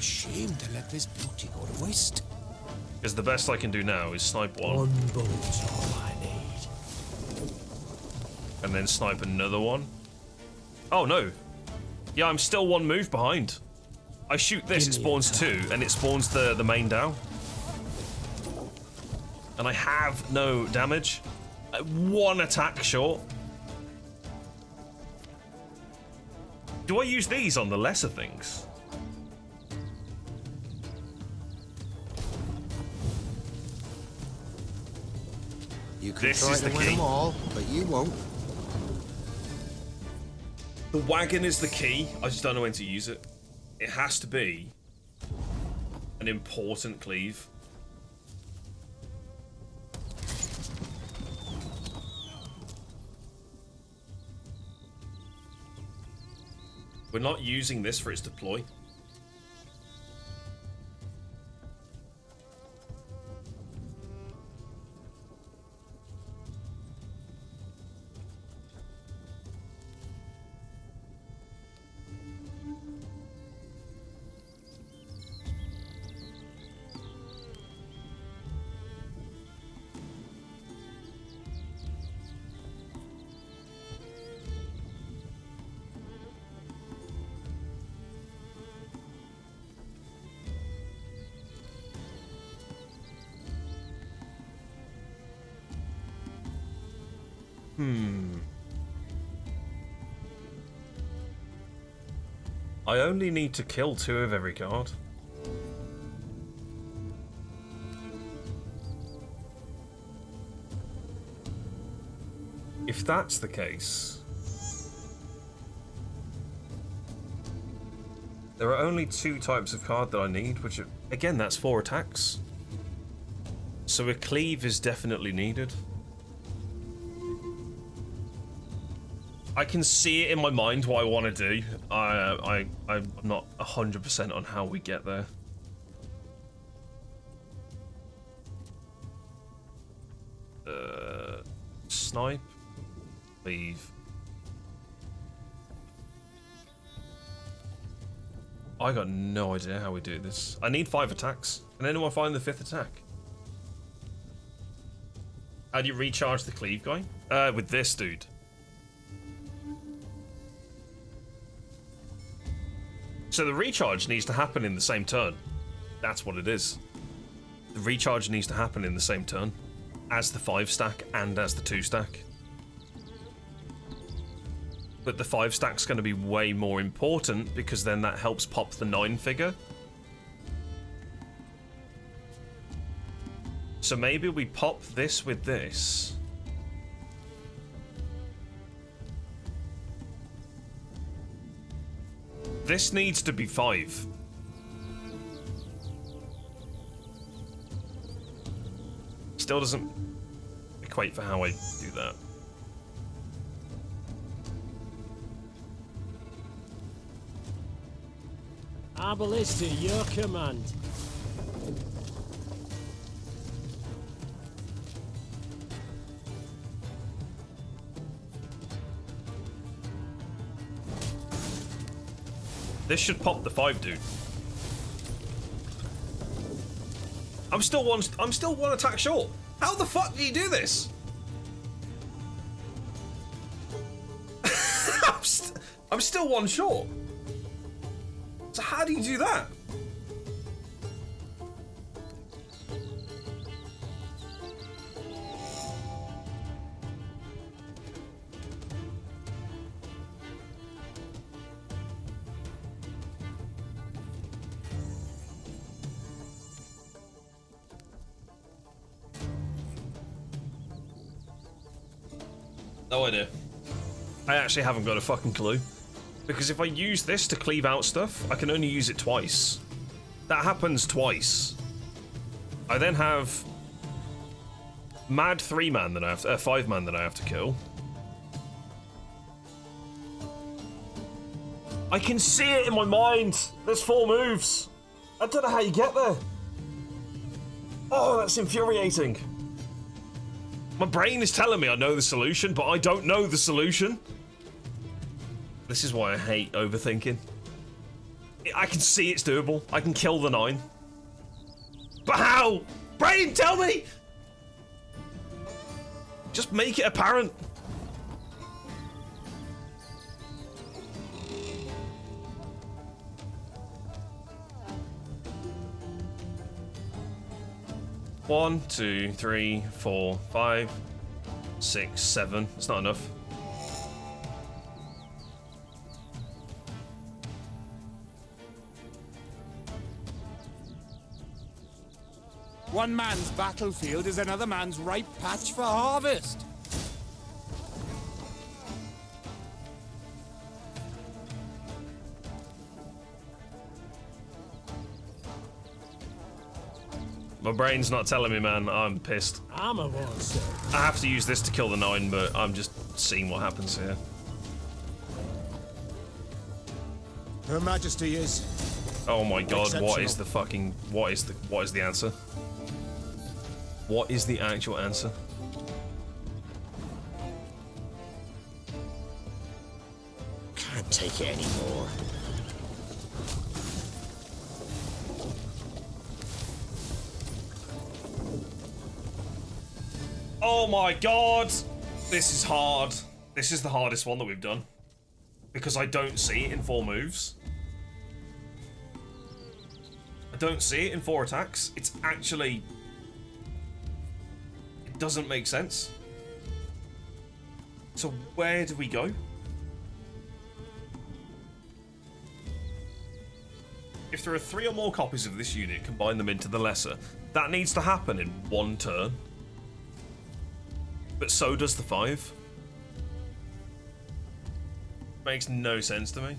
a shame to let this beauty go to waste. Because the best I can do now is snipe one. One bullet's all I need. And then snipe another one. Oh no. Yeah, I'm still one move behind. I shoot this, it spawns two, and it spawns the main Dow. And I have no damage. One attack short. Do I use these on the lesser things? You can try to win them all, but you won't. The wagon is the key. I just don't know when to use it. It has to be an important cleave. We're not using this for its deploy. I only need to kill 2 of every card. If that's the case, there are only 2 types of card that I need, which are, again, that's 4 attacks. So a cleave is definitely needed. I can see it in my mind what I want to do. I'm not 100% on how we get there. Snipe. Leave. I got no idea how we do this. I need 5 attacks. And then do I find the 5th attack? How do you recharge the cleave guy? With this dude. So the recharge needs to happen in the same turn. That's what it is. The recharge needs to happen in the same turn as the 5 stack and as the 2 stack. But the 5 stack's going to be way more important because then that helps pop the 9 figure. So maybe we pop this with this. This needs to be 5. Still doesn't equate for how I do that. Our ballista, your command. This should pop the 5 dude. I'm still one attack short. How the fuck do you do this? I'm still 1 short. So how do you do that? No idea. I actually haven't got a fucking clue. Because if I use this to cleave out stuff, I can only use it twice. That happens twice. I then have mad 3-man that I have to, 5-man that I have to kill. I can see it in my mind. There's 4 moves. I don't know how you get there. Oh, that's infuriating. My brain is telling me I know the solution, but I don't know the solution. This is why I hate overthinking. I can see it's doable. I can kill the 9. But how? Brain, tell me! Just make it apparent. One, 2, 3, 4, 5, 6, 7. It's not enough. One man's battlefield is another man's ripe patch for harvest. My brain's not telling me, man. I'm pissed. I'm a one, sir. I have to use this to kill the 9, but I'm just seeing what happens here. Her Majesty is... Oh my god, what is exceptional. the fucking... What is the answer? What is the actual answer? Can't take it anymore. Oh my god! This is hard. This is the hardest one that we've done. Because I don't see it in 4 moves. I don't see it in 4 attacks. It's actually... It doesn't make sense. So where do we go? If there are 3 or more copies of this unit, combine them into the lesser. That needs to happen in 1 turn. But so does the 5. Makes no sense to me.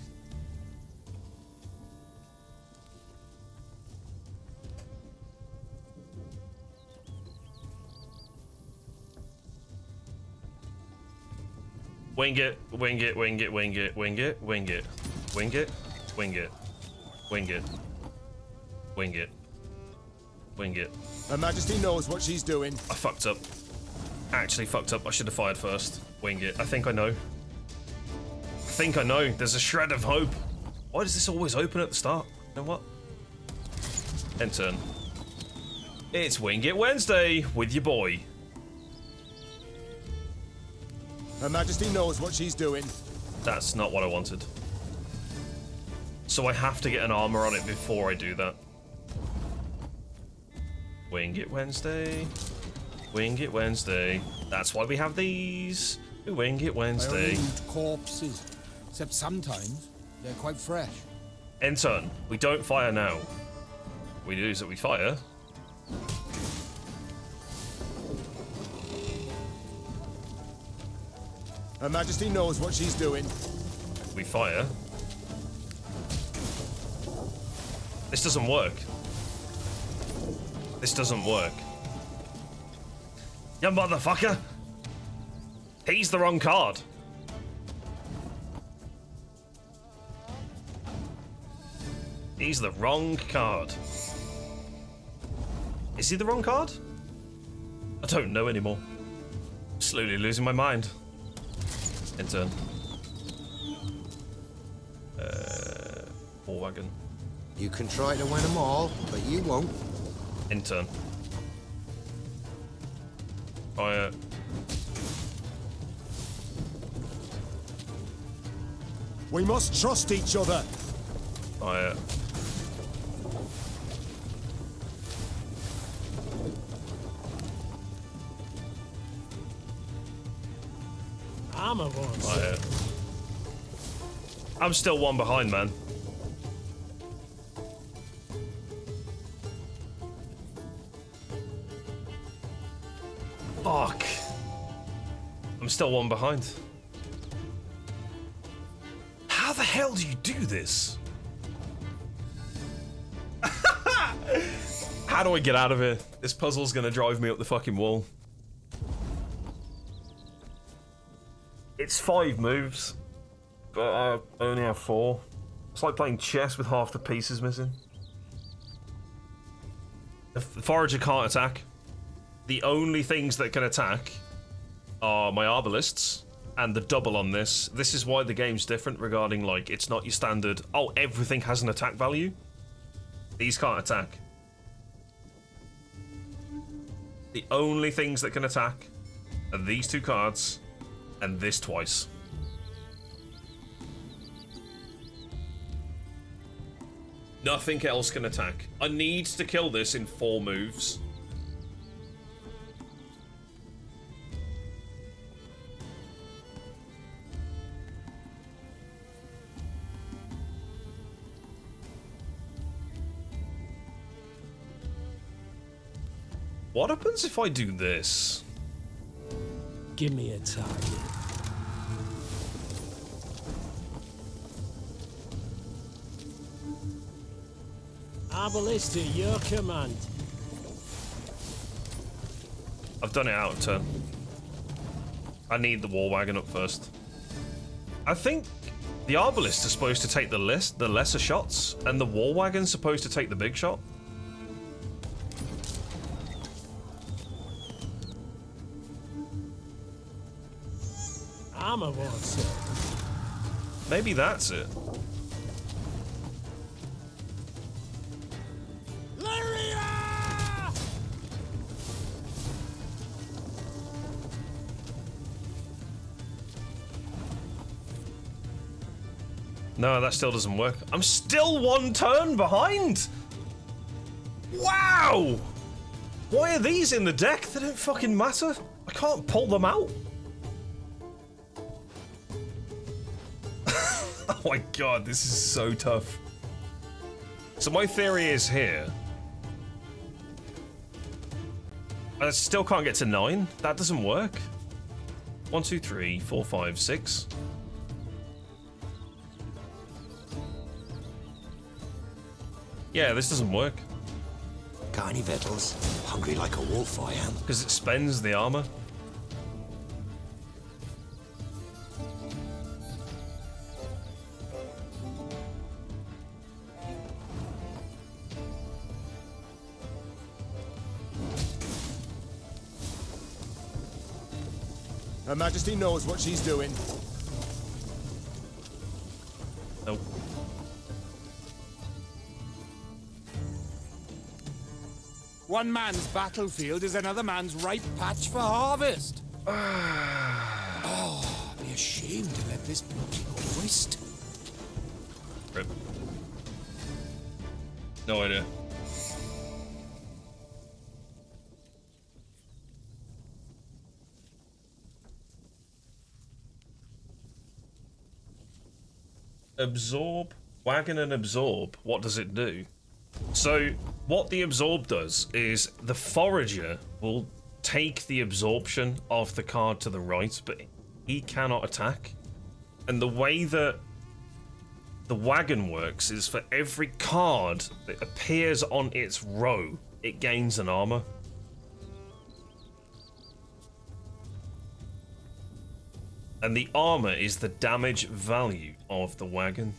Wing it, wing it, wing it, wing it, wing it, wing it, wing it, wing it, wing it, wing it, wing it. Her Majesty knows what she's doing. I fucked up. Actually fucked up. I should have fired first. Wing it. I think I know. I think I know. There's a shred of hope. Why does this always open at the start? You know what? End turn. It's Wing It Wednesday with your boy. Her Majesty knows what she's doing. That's not what I wanted. So I have to get an armor on it before I do that. Wing It Wednesday. Wing It Wednesday. That's why we have these. We Wing It Wednesday. I only loot corpses, except sometimes they're quite fresh. End turn. We don't fire now. We do is that we fire. Her Majesty knows what she's doing. We fire. This doesn't work. This doesn't work. You motherfucker! He's the wrong card. He's the wrong card. Is he the wrong card? I don't know anymore. I'm slowly losing my mind. End turn. War wagon. You can try to win them all, but you won't. End turn. Fire. We must trust each other. Fire. I'm a one. Fire. I'm still 1 behind, man. Fuck. I'm still 1 behind. How the hell do you do this? How do I get out of here? This puzzle's gonna drive me up the fucking wall. It's 5 moves, but I only have 4. It's like playing chess with half the pieces missing. The Forager can't attack. The only things that can attack are my Arbalists and the double on this. This is why the game's different regarding, like, it's not your standard, oh, everything has an attack value. These can't attack. The only things that can attack are these two cards and this twice. Nothing else can attack. I need to kill this in 4 moves. What happens if I do this? Give me a target. Arbalist to your command. I've done it out of turn. I need the war wagon up first. I think the Arbalist is supposed to take the lesser shots, and the war wagon's supposed to take the big shot. Armor wants it. Maybe that's it. No, that still doesn't work. I'm still 1 turn behind! Wow! Why are these in the deck? They don't fucking matter. I can't pull them out. Oh my god, this is so tough. So my theory is here. I still can't get to 9. That doesn't work. 1, 2, 3, 4, 5, 6. Yeah, this doesn't work. Got any victuals? Hungry like a wolf, I am. Because it spends the armor. Her Majesty knows what she's doing. Nope. One man's battlefield is another man's ripe patch for harvest. Oh, be ashamed to let this beauty go to waste. Rip. No idea. Absorb, wagon and absorb. What does it do? So what the absorb does is the forager will take the absorption of the card to the right, but he cannot attack. And the way that the wagon works is for every card that appears on its row, it gains an armor. And the armor is the damage value of the wagon.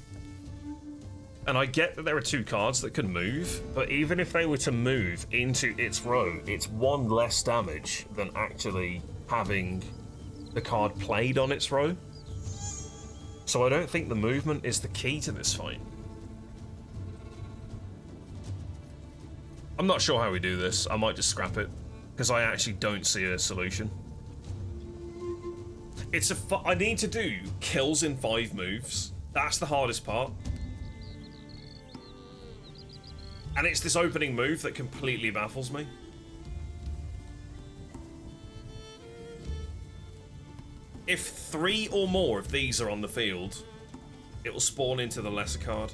And I get that there are 2 cards that can move, but even if they were to move into its row, it's 1 less damage than actually having the card played on its row. So I don't think the movement is the key to this fight. I'm not sure how we do this. I might just scrap it, because I actually don't see a solution. I need to do kills in 5 moves. That's the hardest part. And it's this opening move that completely baffles me. If 3 or more of these are on the field, it will spawn into the lesser card.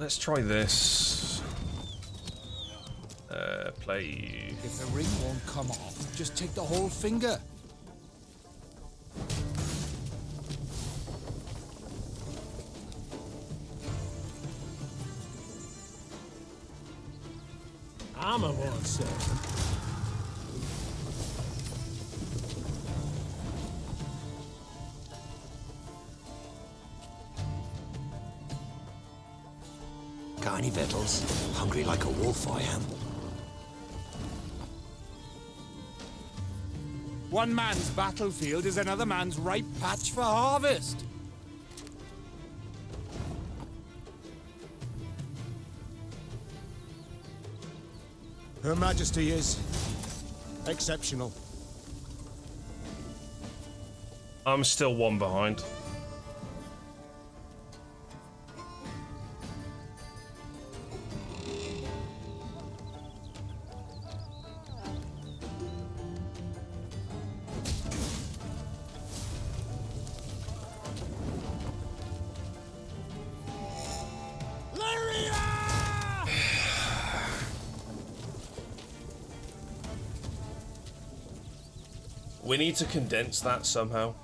Let's try this. Play. If the ring won't come off, just take the whole finger. Armor won't save. Got any victuals? Hungry like a wolf, I am. One man's battlefield is another man's ripe patch for harvest. Her Majesty is exceptional. I'm still one behind. We need to condense that somehow.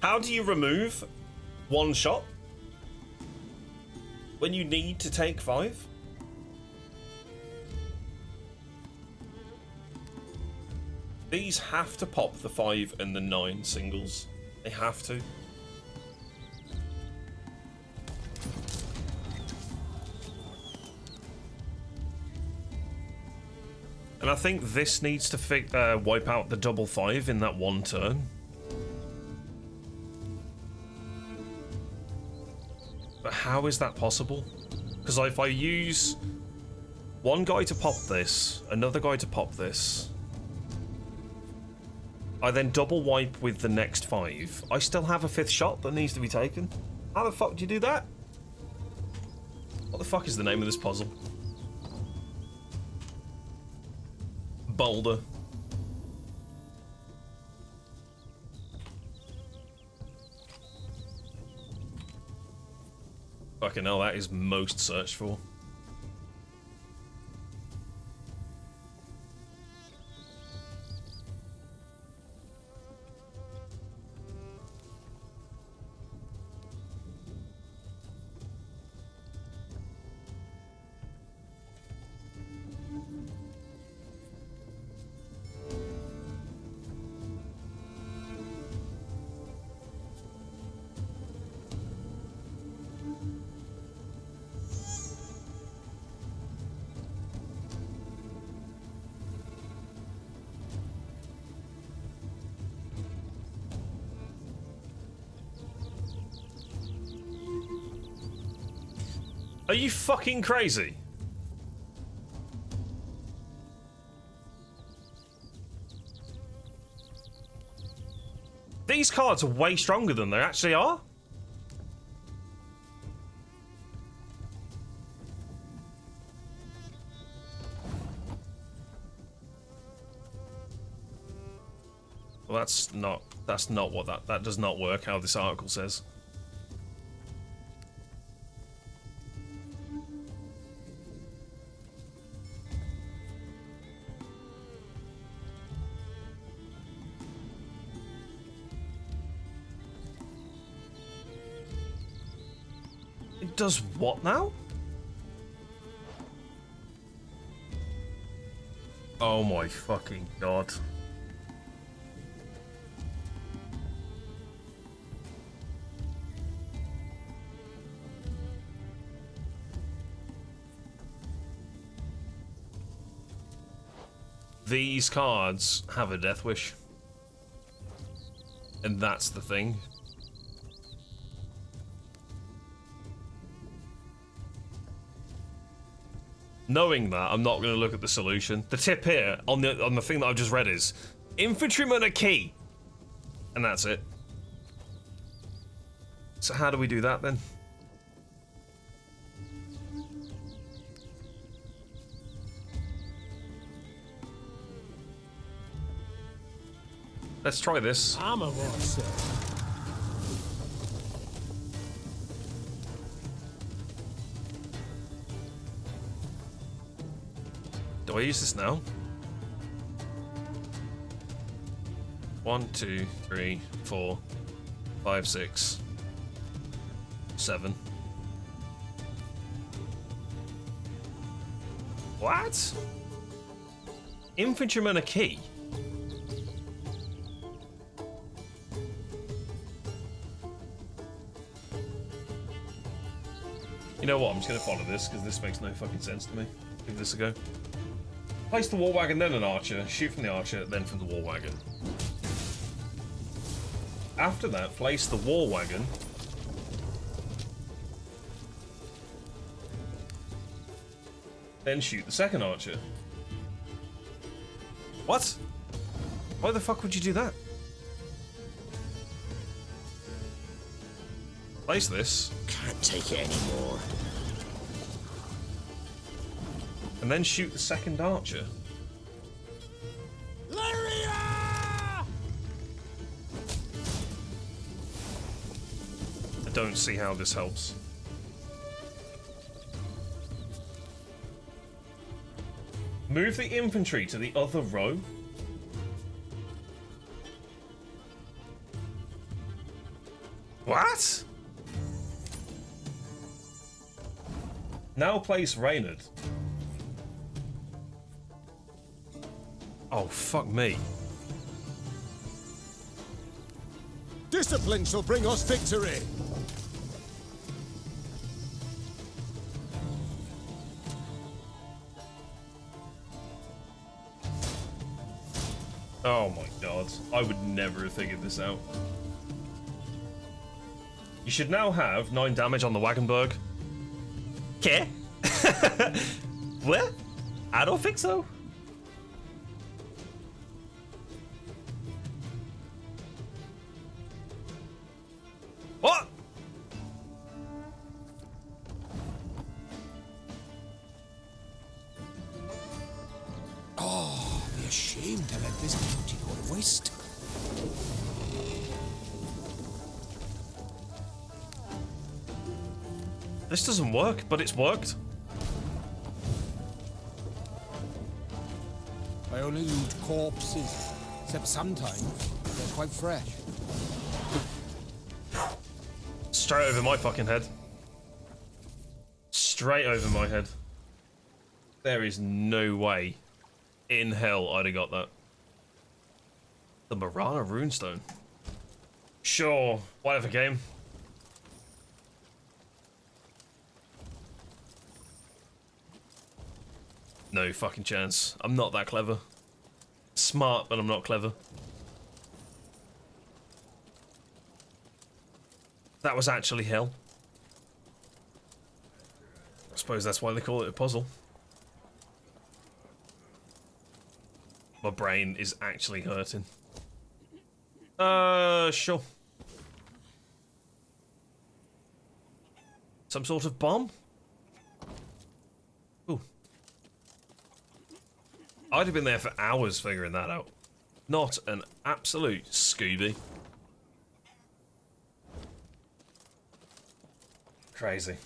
How do you remove one shot when you need to take 5? These have to pop the 5 and the 9 singles. They have to. And I think this needs to wipe out the double 5 in that one turn. But how is that possible? Because if I use one guy to pop this, another guy to pop this, I then double wipe with the next 5, I still have a 5th shot that needs to be taken. How the fuck do you do that? What the fuck is the name of this puzzle? Boulder. Fucking hell, that is most searched for. Are you fucking crazy? These cards are way stronger than they actually are. Well, that's not what that does not work how this article says. Does what now? Oh my fucking god. These cards have a death wish. And that's the thing. Knowing that, I'm not going to look at the solution. The tip here on the thing that I've just read is infantryman a key, and that's it. So how do we do that then? Let's try this. I'm a war, sir. Do I use this now? 1, 2, 3, 4, 5, 6, 7. What? Infantryman a key? You know what? I'm just gonna follow this because this makes no fucking sense to me. Give this a go. Place the war wagon, then an archer. Shoot from the archer, then from the war wagon. After that, place the war wagon. Then shoot the second archer. What? Why the fuck would you do that? Place this. Can't take it anymore. And then shoot the second archer. Lyria! I don't see how this helps. Move the infantry to the other row. What? Now place Reynard. Oh, fuck me. Discipline shall bring us victory. Oh my god. I would never have figured this out. You should now have 9 damage on the Wagenburg. Okay. What? I don't think so. What? Oh, I'd be ashamed to let this bounty go to waste. This doesn't work, but it's worked. I only loot corpses, except sometimes they're quite fresh. Straight over my fucking head. Straight over my head. There is no way in hell I'd have got that. The Marana runestone. Sure, whatever game. No fucking chance. I'm not that clever. Smart, but I'm not clever. That was actually hell. I suppose that's why they call it a puzzle. My brain is actually hurting. Sure. Some sort of bomb? Ooh. I'd have been there for hours figuring that out. Not an absolute Scooby. Crazy.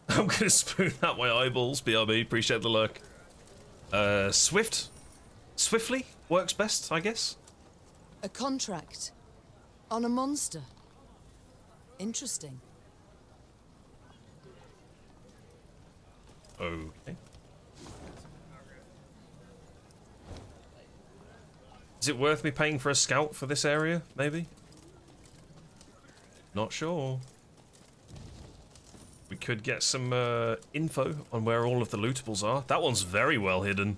I'm gonna spoon out my eyeballs, BRB, appreciate the look. Swiftly works best, I guess. A contract on a monster. Interesting. Okay. Is it worth me paying for a scout for this area, maybe? Not sure. We could get some info on where all of the lootables are. That one's very well hidden.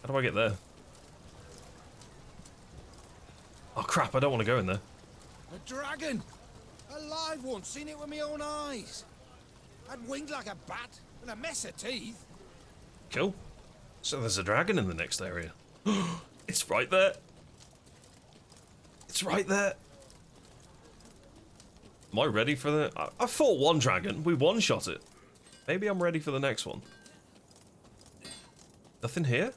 How do I get there? Oh crap, I don't want to go in there. A dragon! A live one, seen it with my own eyes. Had wings like a bat, and a mess of teeth. Cool. So there's a dragon in the next area. It's right there. It's right there. Am I ready for the... I fought one dragon. We one-shot it. Maybe I'm ready for the next one. Nothing here?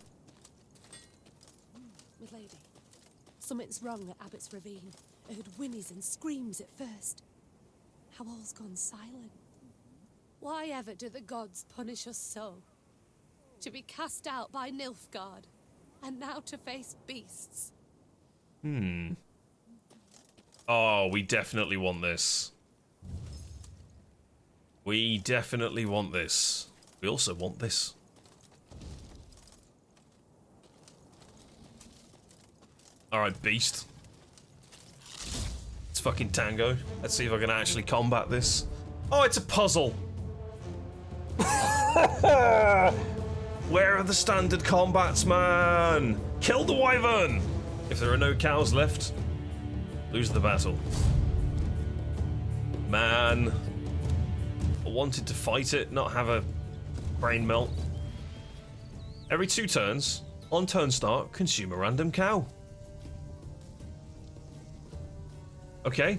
Milady, something's wrong at Abbott's Ravine. I heard whinnies and screams at first. How all's gone silent. Why ever do the gods punish us so? To be cast out by Nilfgaard, and now to face beasts. Hmm. Oh, we definitely want this. We definitely want this. We also want this. Alright, beast. Let's fucking tango. Let's see if I can actually combat this. Oh, it's a puzzle. Where are the standard combats, man? Kill the wyvern. If there are no cows left, lose the battle. Man, I wanted to fight it, not have a brain melt. Every 2 turns, on turn start, consume a random cow. Okay.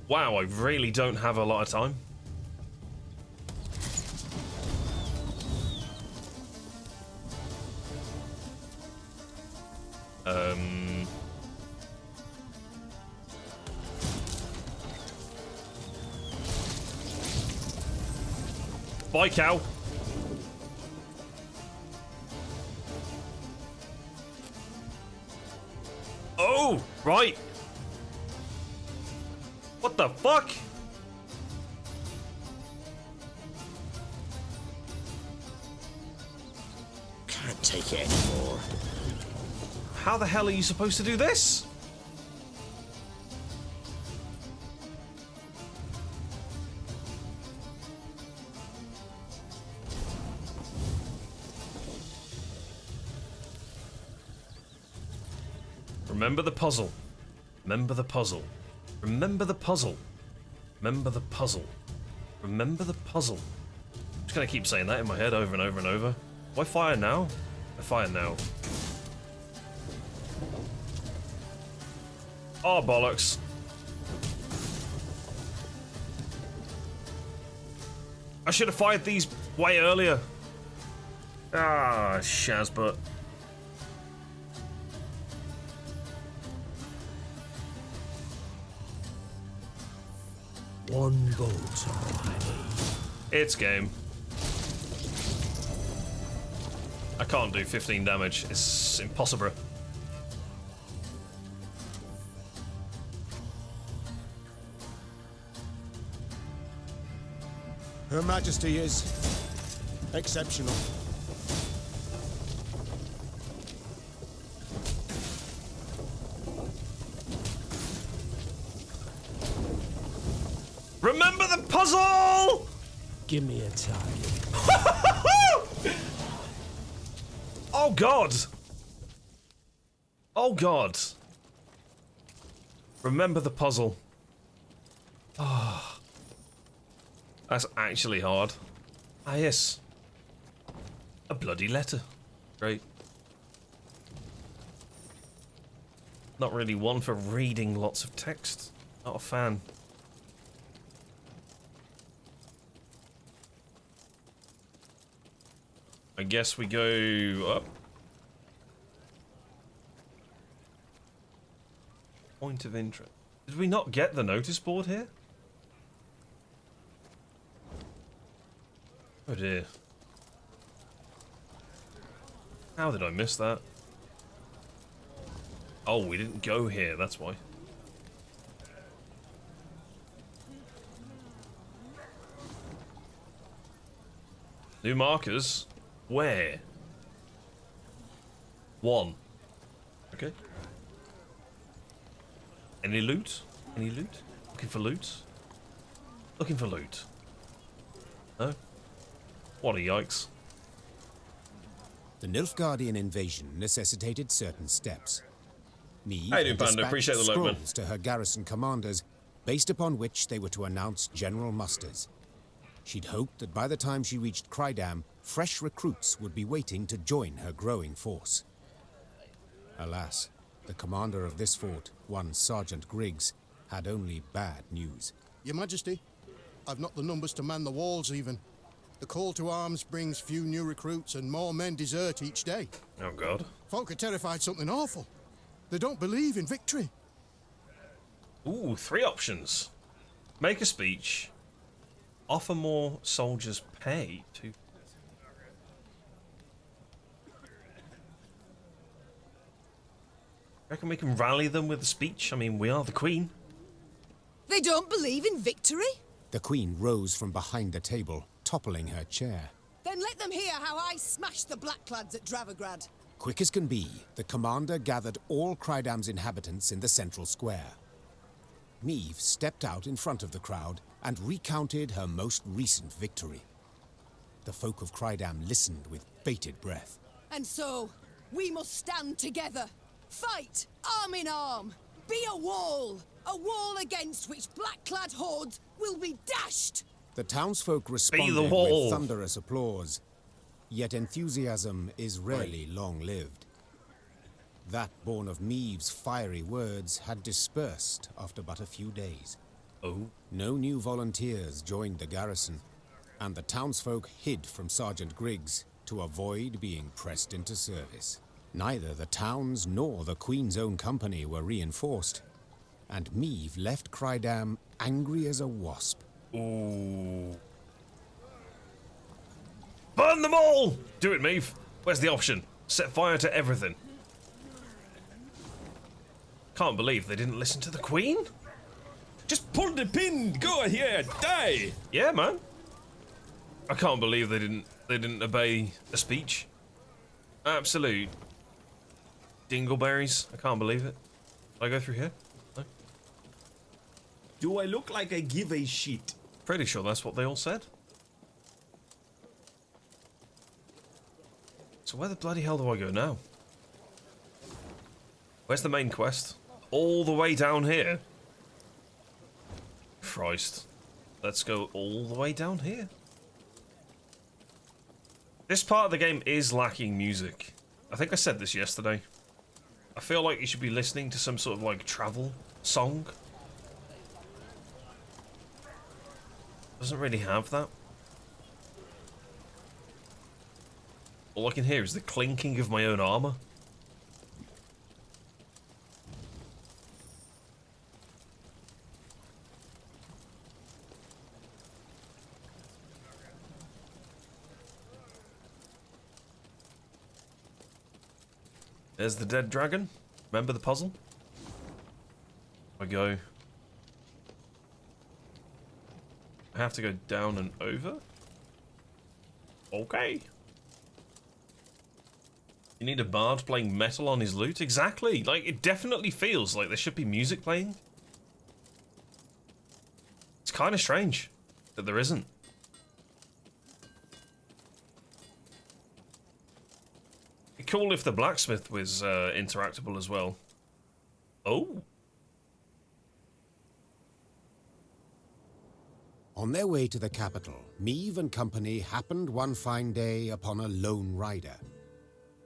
Wow, I really don't have a lot of time. Bye, cow. Oh, right. What the fuck? Can't take it anymore. How the hell are you supposed to do this? Remember the puzzle. Remember the puzzle. Remember the puzzle. Remember the puzzle. Remember the puzzle. I'm just gonna keep saying that in my head over and over and over. Why fire now? I fire now. Oh, bollocks. I should have fired these way earlier. Ah, shazbutt. One vote already. It's game. I can't do 15 damage. It's impossible. Her Majesty is exceptional. Remember the puzzle! Give me a target. Oh god! Oh god! Remember the puzzle. Ah, that's actually hard. Ah yes, a bloody letter. Great. Not really one for reading lots of text. Not a fan. I guess we go up. Point of interest. Did we not get the notice board here? Oh dear. How did I miss that? Oh, we didn't go here, that's why. New markers? Where? 1. Okay. Any loot? Any loot? Looking for loot? Looking for loot. No? What a yikes. The Nilfgaardian invasion necessitated certain steps. Mead How you doing, had Panda? Appreciate the dispatched loot, man. scrolls to her garrison commanders, based upon which they were to announce general musters. She'd hoped that by the time she reached Crydam, fresh recruits would be waiting to join her growing force. Alas, the commander of this fort, one Sergeant Griggs, had only bad news. Your Majesty, I've not the numbers to man the walls even. The call to arms brings few new recruits and more men desert each day. Oh god. Folk are terrified something awful. They don't believe in victory. Ooh, 3 options. Make a speech. Offer more soldiers pay to... Reckon we can rally them with a speech? I mean, we are the Queen. They don't believe in victory? The Queen rose from behind the table, toppling her chair. Then let them hear how I smashed the Blacklads at Dravagrad. Quick as can be, the commander gathered all Crydam's inhabitants in the central square. Meve stepped out in front of the crowd and recounted her most recent victory. The folk of Crydam listened with bated breath. And so, we must stand together. Fight, arm in arm. Be a wall against which black-clad hordes will be dashed. The townsfolk responded with thunderous applause. Yet enthusiasm is rarely long-lived. That born of Meve's fiery words had dispersed after but a few days. Oh. No new volunteers joined the garrison, and the townsfolk hid from Sergeant Griggs to avoid being pressed into service. Neither the towns nor the Queen's own company were reinforced, and Meve left Crydam angry as a wasp. Ooh. Burn them all! Do it, Meve. Where's the option? Set fire to everything. Can't believe they didn't listen to the Queen. Just pull the pin. Go ahead, die. Yeah, man. I can't believe they didn't obey the speech. Absolute dingleberries. I can't believe it. Did I go through here? No. Do I look like I give a shit? Pretty sure that's what they all said. So where the bloody hell do I go now? Where's the main quest? All the way down here? Christ. Let's go all the way down here. This part of the game is lacking music. I think I said this yesterday. I feel like you should be listening to some sort of like travel song. Doesn't really have that. All I can hear is the clinking of my own armor. There's the dead dragon. Remember the puzzle? I go. I have to go down and over? Okay. You need a bard playing metal on his lute? Exactly! Like, it definitely feels like there should be music playing. It's kind of strange that there isn't. It'd be cool if the blacksmith was interactable as well. Oh. On their way to the capital, Meve and company happened one fine day upon a lone rider.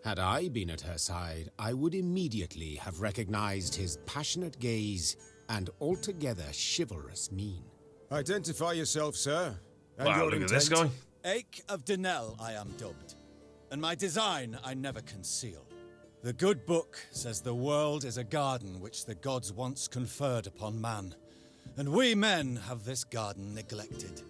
Had I been at her side, I would immediately have recognized his passionate gaze and altogether chivalrous mien. Identify yourself, sir. And wow, your look at this guy. Ache of Denel I am dubbed, and my design I never conceal. The good book says the world is a garden which the gods once conferred upon man, and we men have this garden neglected.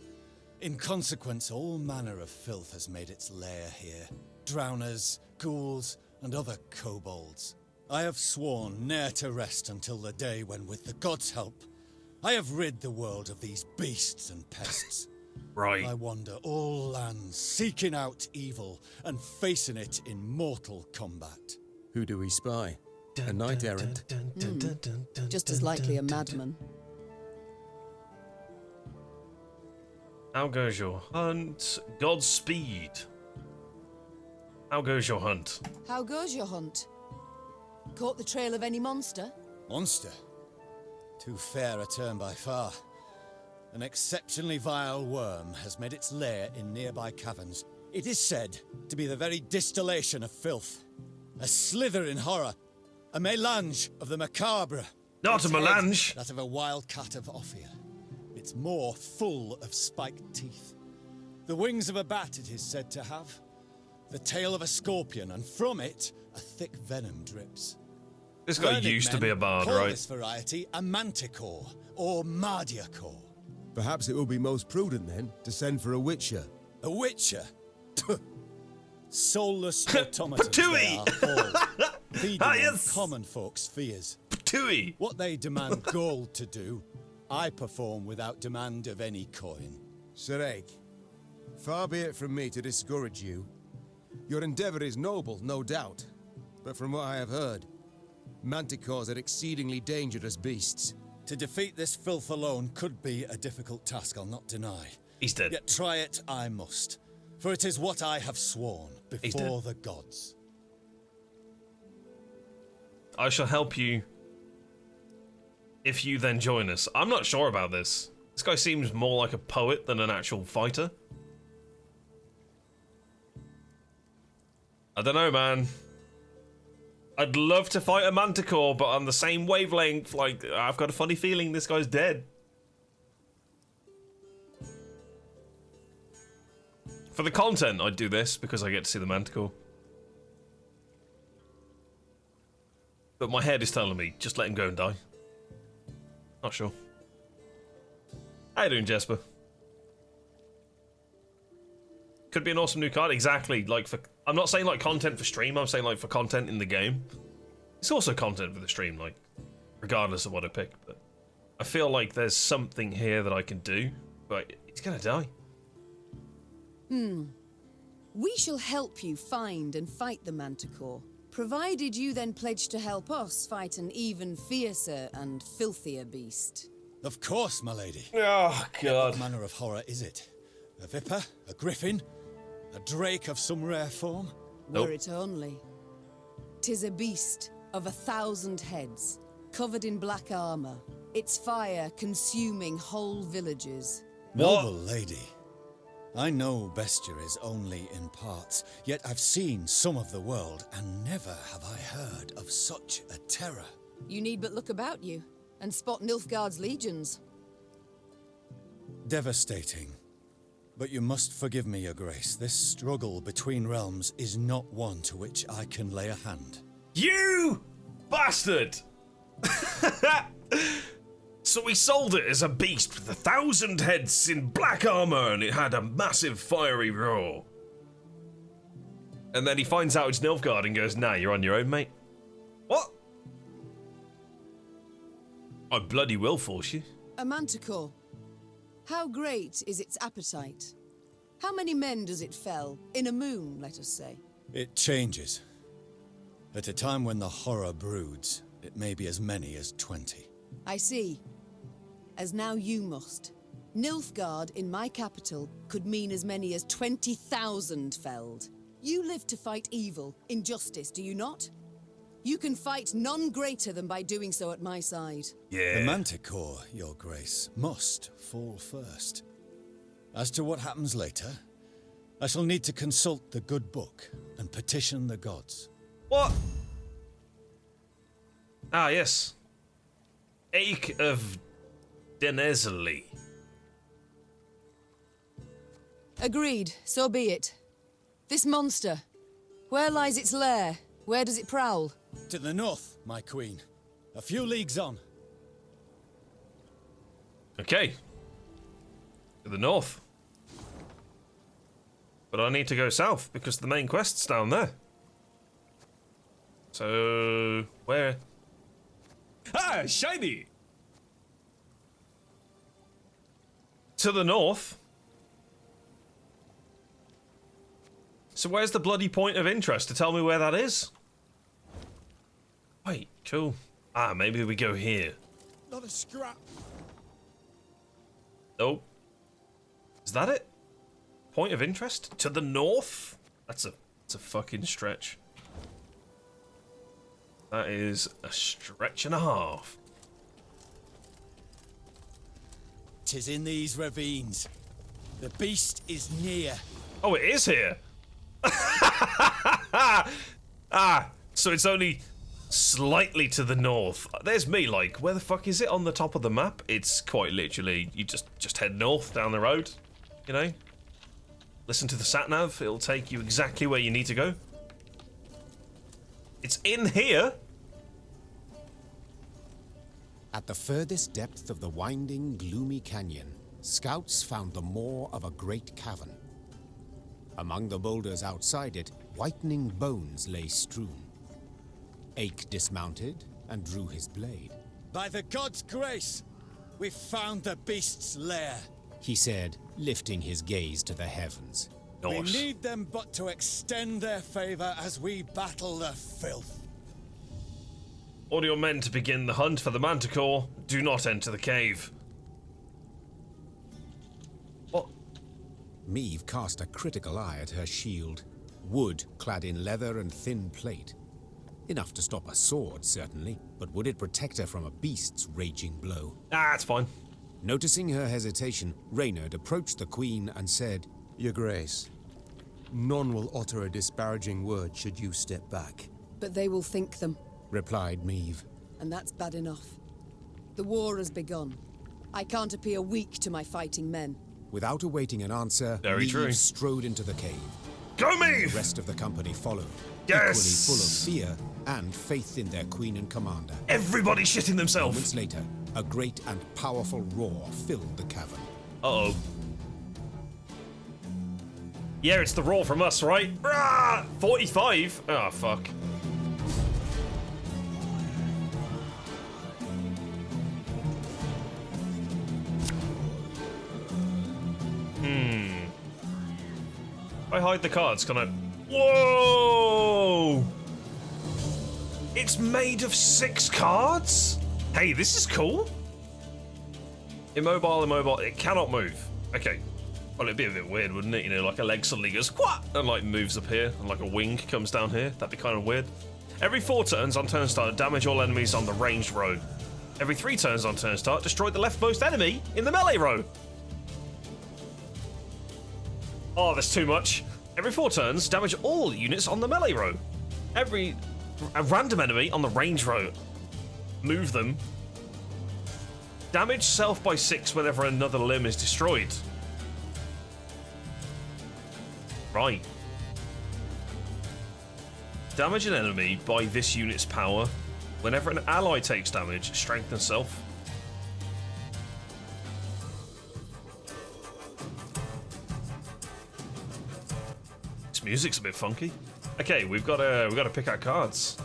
In consequence, all manner of filth has made its lair here. Drowners, ghouls, and other kobolds. I have sworn ne'er to rest until the day when, with the gods' help, I have rid the world of these beasts and pests. Right. I wander all lands, seeking out evil and facing it in mortal combat. Who do we spy? A knight errant? Just as likely a madman. How goes your hunt? Godspeed. How goes your hunt? How goes your hunt? Caught the trail of any monster? Monster? Too fair a term by far. An exceptionally vile worm has made its lair in nearby caverns. It is said to be the very distillation of filth. A slithering horror. A melange of the macabre. Not a melange! That of a wild cat of Ophir. Its maw full of spiked teeth. The wings of a bat it is said to have. The tail of a scorpion, and from it, a thick venom drips. This guy used to be a bard, call right? This variety a manticore, or mardiacore. Perhaps it will be most prudent, then, to send for a witcher. A witcher? Soulless automatons they are all, feeding on common folks' fears. Patooey! What they demand gold to do, I perform without demand of any coin. Sir Ake, far be it from me to discourage you. Your endeavour is noble, no doubt. but from what I have heard, manticores are exceedingly dangerous beasts. To defeat this filth alone could be a difficult task, I'll not deny. He's dead. Yet try it I must, for it is what I have sworn before the gods. I shall help you if you then join us. I'm not sure about this. This guy seems more like a poet than an actual fighter. I don't know, man. I'd love to fight a manticore, but on the same wavelength, like, I've got a funny feeling this guy's dead. For the content, I'd do this, because I get to see the manticore. But my head is telling me, just let him go and die. Not sure. How you doing, Jesper? Could be an awesome new card, exactly. Like, for I'm not saying like content for stream, I'm saying like for content in the game. It's also content for the stream, like, regardless of what I pick, but I feel like there's something here that I can do, but he's gonna die. We shall help you find and fight the manticore, provided you then pledge to help us fight an even fiercer and filthier beast. Of course, my lady. Oh, God. What manner of horror is it? A viper? A griffin? A drake of some rare form? Were it only. 'Tis a beast of 1,000 heads, covered in black armor, its fire consuming whole villages. Noble lady, I know bestiary is only in parts, yet I've seen some of the world, and never have I heard of such a terror. You need but look about you, and spot Nilfgaard's legions. Devastating. But you must forgive me, your grace. This struggle between realms is not one to which I can lay a hand. You bastard! So we sold it as a beast with 1,000 heads in black armor, and it had a massive fiery roar. And then he finds out it's Nilfgaard and goes, nah, you're on your own, mate. What? I bloody will force you. A manticore. How great is its appetite? How many men does it fell? In a moon, let us say. It changes. At a time when the horror broods, it may be as many as 20. I see. As now you must. Nilfgaard in my capital could mean as many as 20,000 felled. You live to fight evil, injustice, do you not? You can fight none greater than by doing so at my side. Yeah. The manticore, your grace, must fall first. As to what happens later, I shall need to consult the good book and petition the gods. What? Ah, yes. Ache of Denezli. Agreed, so be it. This monster, where lies its lair? Where does it prowl? To the north, my queen. A few leagues on. Okay. To the north. But I need to go south because the main quest's down there. So, where? Ah, shiny! To the north. So where's the bloody point of interest to tell me where that is? Wait, cool. Ah, maybe we go here. Not a scrap. Nope. Is that it? Point of interest? To the north? That's a fucking stretch. That is a stretch and a half. 'Tis in these ravines. The beast is near. Oh, it is here. So it's only slightly to the north. There's me, like, where the fuck is it on the top of the map? It's quite literally, you just head north down the road, you know? Listen to the sat-nav, it'll take you exactly where you need to go. It's in here. At the furthest depth of the winding, gloomy canyon, scouts found the maw of a great cavern. Among the boulders outside it, whitening bones lay strewn. Ache dismounted and drew his blade. By the god's grace, we've found the beast's lair. He said, lifting his gaze to the heavens. We need them but to extend their favor as we battle the filth. Order your men to begin the hunt for the Manticore. Do not enter the cave. What? Meve cast a critical eye at her shield. Wood clad in leather and thin plate. Enough to stop a sword, certainly, but would it protect her from a beast's raging blow? Ah, it's fine. Noticing her hesitation, Reynard approached the Queen and said, Your Grace, none will utter a disparaging word should you step back. But they will think them, replied Meve. and that's bad enough. The war has begun. I can't appear weak to my fighting men. Without awaiting an answer, Very Meve true. strode into the cave. Go, Meve! The rest of the company followed, Yes! equally full of fear and faith in their queen and commander. Everybody shitting themselves. Moments later, a great and powerful roar filled the cavern. Uh-oh. Yeah, it's the roar from us, right? Rah! 45? Oh, fuck. I hide the cards, can I? Whoa! It's made of 6 cards? Hey, this is cool. Immobile, immobile. It cannot move. Okay. Well, it'd be a bit weird, wouldn't it? You know, like a leg suddenly goes, what? And like moves up here, and like a wing comes down here. That'd be kind of weird. Every 4 turns on turn start, damage all enemies on the ranged row. Every 3 turns on turn start, destroy the leftmost enemy in the melee row. Oh, that's too much. Every 4 turns, damage all units on the melee row. A random enemy on the range row. Move them. Damage self by 6 whenever another limb is destroyed. Right. Damage an enemy by this unit's power. Whenever an ally takes damage, strengthen self. This music's a bit funky. Okay, we've got to pick our cards.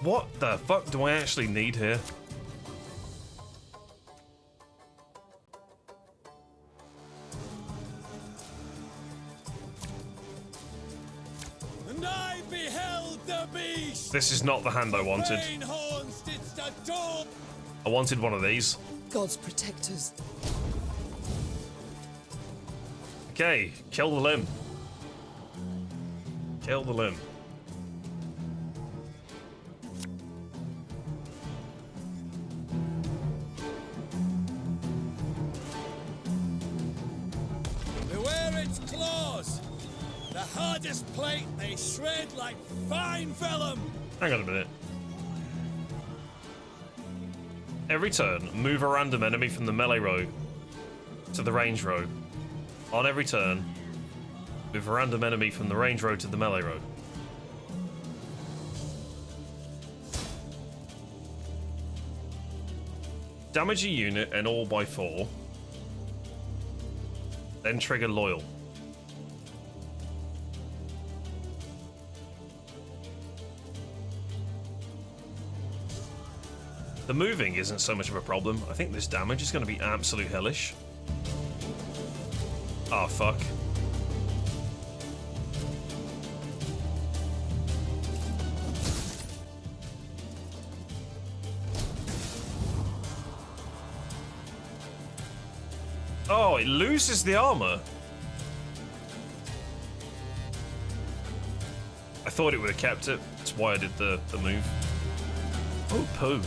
What the fuck do I actually need here? And I beheld the beast. This is not the hand I wanted. Rain horns didst adore. I wanted one of these. God's protectors. Okay, kill the limb. Kill the limb. Beware its claws. The hardest plate they shred like fine vellum. Hang on a minute. Every turn, move a random enemy from the melee row to the range row. On every turn, move a random enemy from the range row to the melee row. Damage a unit and all by 4. Then trigger loyal. The moving isn't so much of a problem. I think this damage is going to be absolute hellish. Oh, fuck. Oh, it loses the armor. I thought it would have kept it. That's why I did the move. Oh, poo.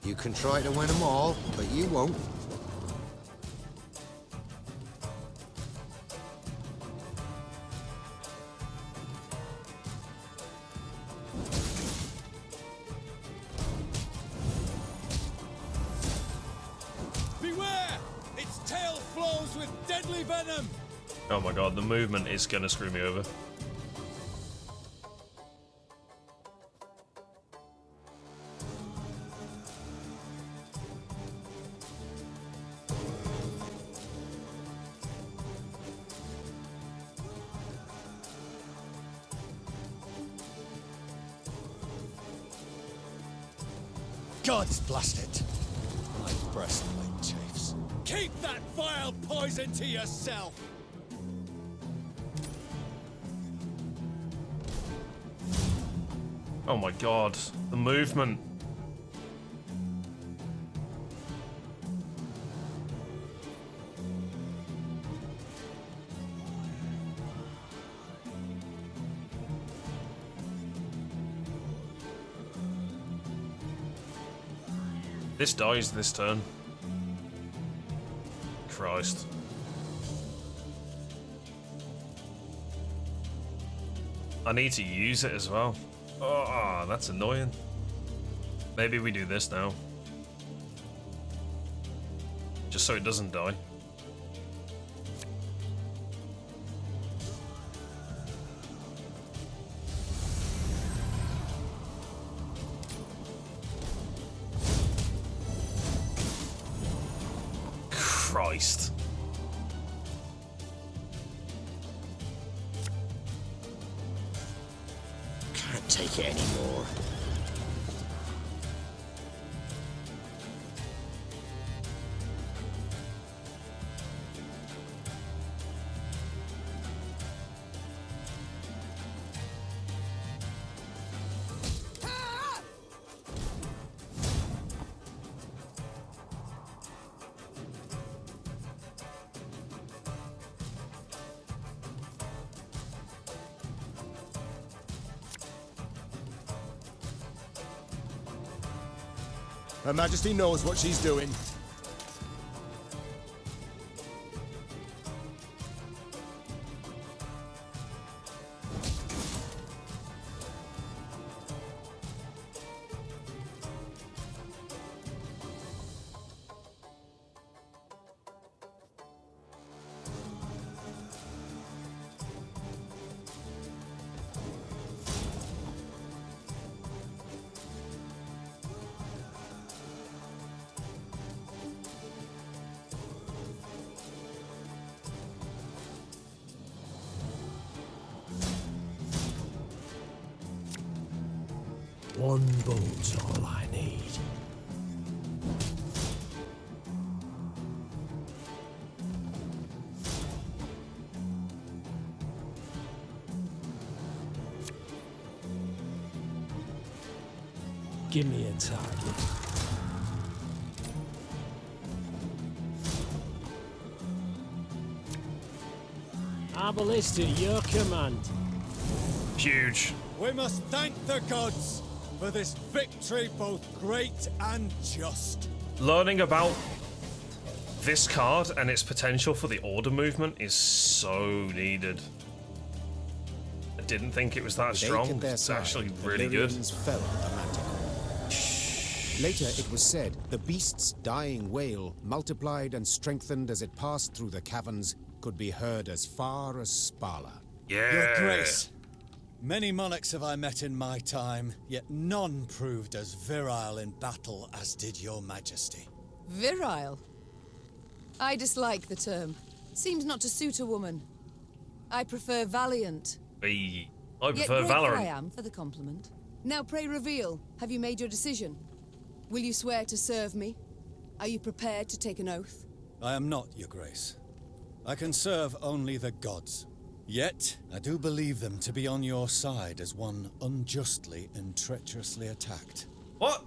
You can try to win them all, but you won't. Beware! Its tail flows with deadly venom. Oh my god, the movement is gonna screw me over. gods blast it! My breastplate chafes. Keep that vile poison to yourself! Oh my god, the movement. This dies this turn. Christ. I need to use it as well. Oh, that's annoying. Maybe we do this now. Just so it doesn't die. Christ. Can't take it anymore. Her Majesty knows what she's doing. One bolt's all I need. Give me a target. Arbalist at your command. Huge. We must thank the gods for this victory, both great and just. Learning about this card and its potential for the order movement is so needed. I didn't think it was that strong. It's actually really good. Fell on the Manticore. Later, it was said the beast's dying wail, multiplied and strengthened as it passed through the caverns, could be heard as far as Spala. Yeah. Your Grace. Many monarchs have I met in my time, yet none proved as virile in battle as did your Majesty. Virile? I dislike the term. Seems not to suit a woman. I prefer valiant. I Yet prefer grateful I Valorant. am for the compliment. Now pray reveal, have you made your decision? Will you swear to serve me? Are you prepared to take an oath? I am not, your Grace. I can serve only the gods. Yet, I do believe them to be on your side as one unjustly and treacherously attacked. What?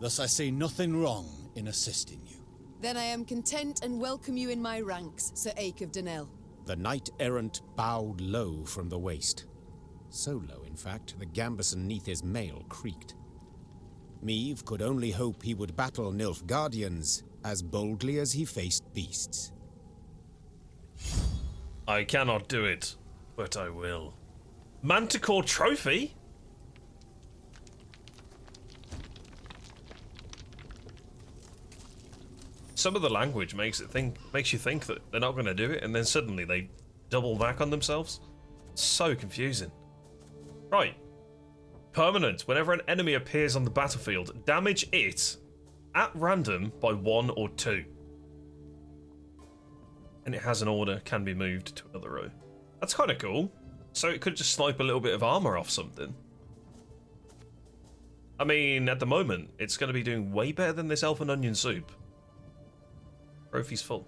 Thus I see nothing wrong in assisting you. Then I am content and welcome you in my ranks, Sir Ake of Denel. The knight-errant bowed low from the waist. So low, in fact, the gambeson neath his mail creaked. Meave could only hope he would battle Nilfgaardians as boldly as he faced beasts. I cannot do it, but I will. Manticore trophy? Some of the language makes you think that they're not going to do it, and then suddenly they double back on themselves. It's so confusing. Right. Permanent. Whenever an enemy appears on the battlefield, damage it at random by 1 or 2. And it has an order, can be moved to another row. That's kind of cool. So it could just snipe a little bit of armor off something. I mean, at the moment, it's going to be doing way better than this elf and onion soup. Trophy's full.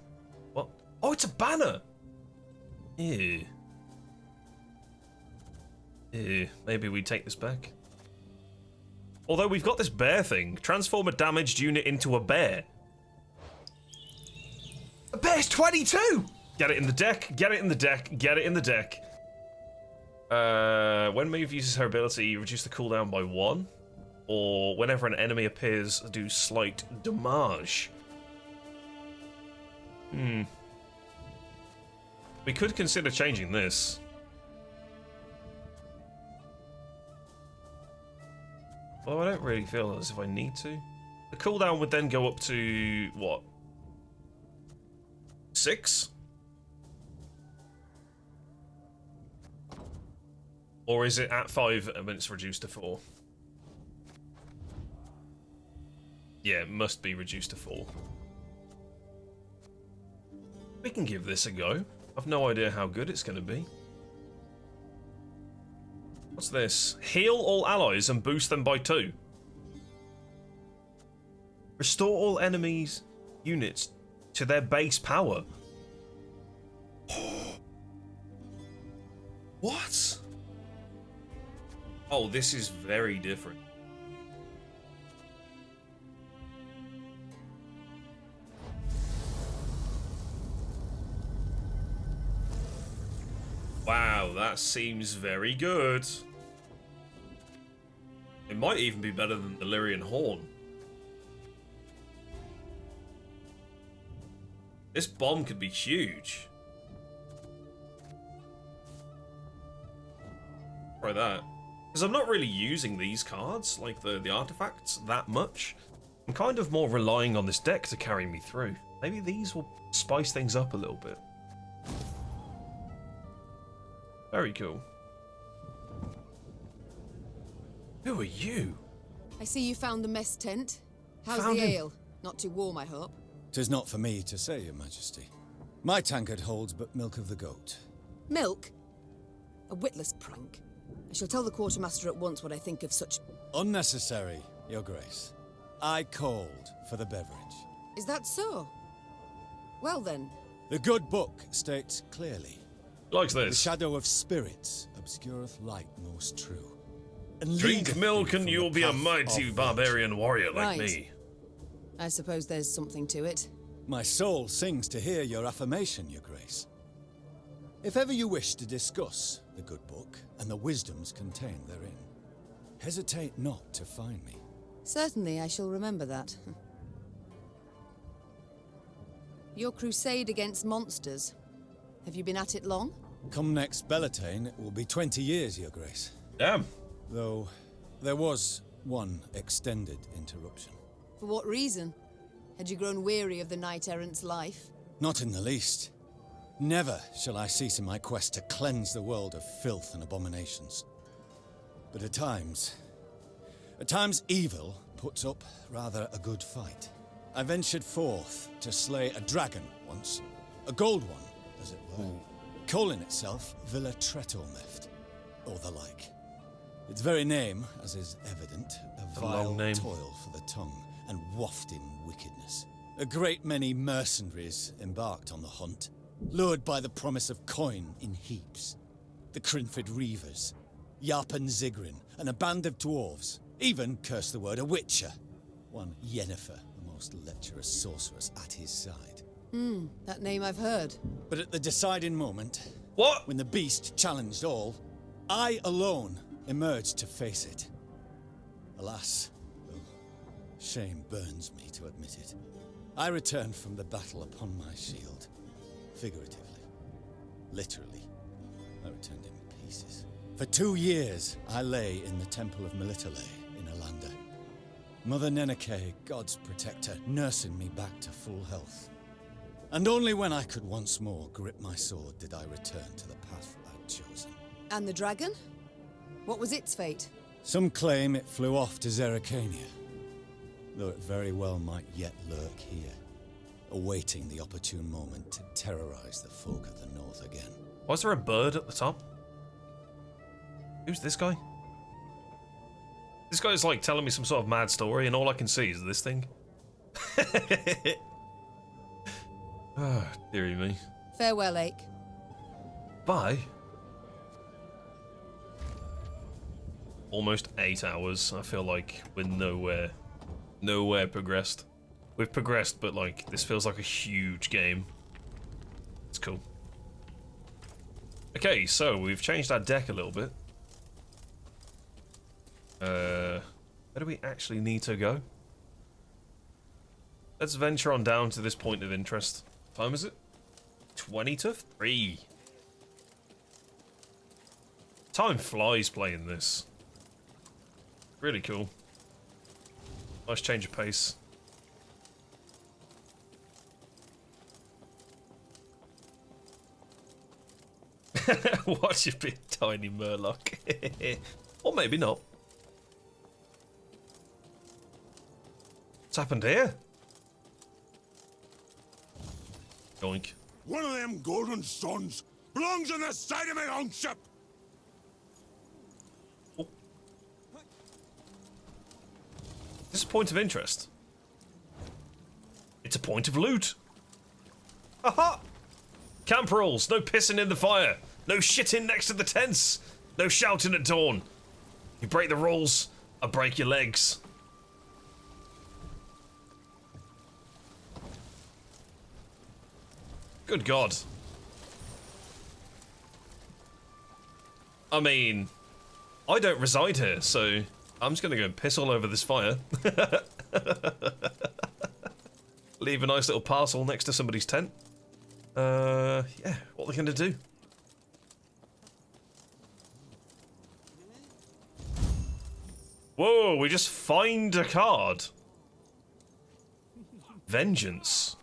What? Oh, it's a banner! Ew. Ew. Maybe we take this back. Although we've got this bear thing. Transform a damaged unit into a bear. A bear's 22! Get it in the deck, get it in the deck, get it in the deck. When Maeve uses her ability, reduce the cooldown by 1. Or whenever an enemy appears, do slight damage. We could consider changing this. Well, I don't really feel as if I need to. The cooldown would then go up to, what? 6? Or is it at 5 and it's reduced to 4? Yeah, it must be reduced to 4. We can give this a go. I've no idea how good it's going to be. What's this? Heal all allies and boost them by 2. Restore all enemies' units to their base power. What? Oh, this is very different. Wow, that seems very good. It might even be better than the Lyrian Horn. This bomb could be huge. Try that. Because I'm not really using these cards, like the artifacts, that much. I'm kind of more relying on this deck to carry me through. Maybe these will spice things up a little bit. Very cool. Who are you? I see you found the mess tent. How's the ale? Not too warm, I hope. 'Tis not for me to say, Your Majesty. My tankard holds but milk of the goat. Milk? A witless prank. I shall tell the quartermaster at once what I think of such... Unnecessary, Your Grace. I called for the beverage. Is that so? Well then. The good book states clearly. Likes this. The shadow of spirits obscureth light most true. And Drink milk and you'll be a mighty barbarian warrior like Right. me. I suppose there's something to it. My soul sings to hear your affirmation, Your Grace. If ever you wish to discuss the good book and the wisdoms contained therein, hesitate not to find me. Certainly, I shall remember that. Your crusade against monsters. Have you been at it long? Come next Bellatane, it will be 20 years, Your Grace. Damn. Though, there was one extended interruption. For what reason? Had you grown weary of the knight-errant's life? Not in the least. Never shall I cease in my quest to cleanse the world of filth and abominations. But at times evil puts up rather a good fight. I ventured forth to slay a dragon once, a gold one, as it were, calling itself Villa Tretormeft, or the like. Its very name, as is evident, a vile toil for the tongue and wafting wickedness. A great many mercenaries embarked on the hunt, lured by the promise of coin in heaps. The Crinford Reavers, Yarpen Zigrin, and a band of dwarves, even, curse the word, a witcher. One Yennefer, the most lecherous sorceress at his side. That name I've heard. But at the deciding moment, what? When the beast challenged all, I alone emerged to face it. Alas, though shame burns me to admit it, I returned from the battle upon my shield. Figuratively. Literally. I returned in pieces. For 2 years, I lay in the Temple of Melitele in Alanda. Mother Neneke, God's protector, nursing me back to full health. And only when I could once more grip my sword did I return to the path I'd chosen. And the dragon? What was its fate? Some claim it flew off to Zerrikania, though it very well might yet lurk here, awaiting the opportune moment to terrorize the folk of the north again. Why is there a bird at the top? Who's this guy? This guy's like telling me some sort of mad story, and all I can see is this thing. Ah, dearie me. Farewell, Ake. Bye. Almost 8 hours. I feel like we're nowhere progressed. We've progressed, but like this feels like a huge game. It's cool. Okay, so we've changed our deck a little bit. Where do we actually need to go? Let's venture on down to this point of interest. What time is it? 20 to 3. Time flies playing this. Really cool. Nice change of pace. Watch your big tiny Murloc. Or maybe not. What's happened here? Yoink. One of them golden stones belongs on the side of my longship. Oh. Is this a point of interest? It's a point of loot. Aha! Camp rules. No pissing in the fire. No shitting next to the tents. No shouting at dawn. You break the rules, I break your legs. Good God. I mean, I don't reside here, so I'm just gonna go and piss all over this fire. Leave a nice little parcel next to somebody's tent. Yeah, what are they gonna do? Whoa, we just find a card. Vengeance.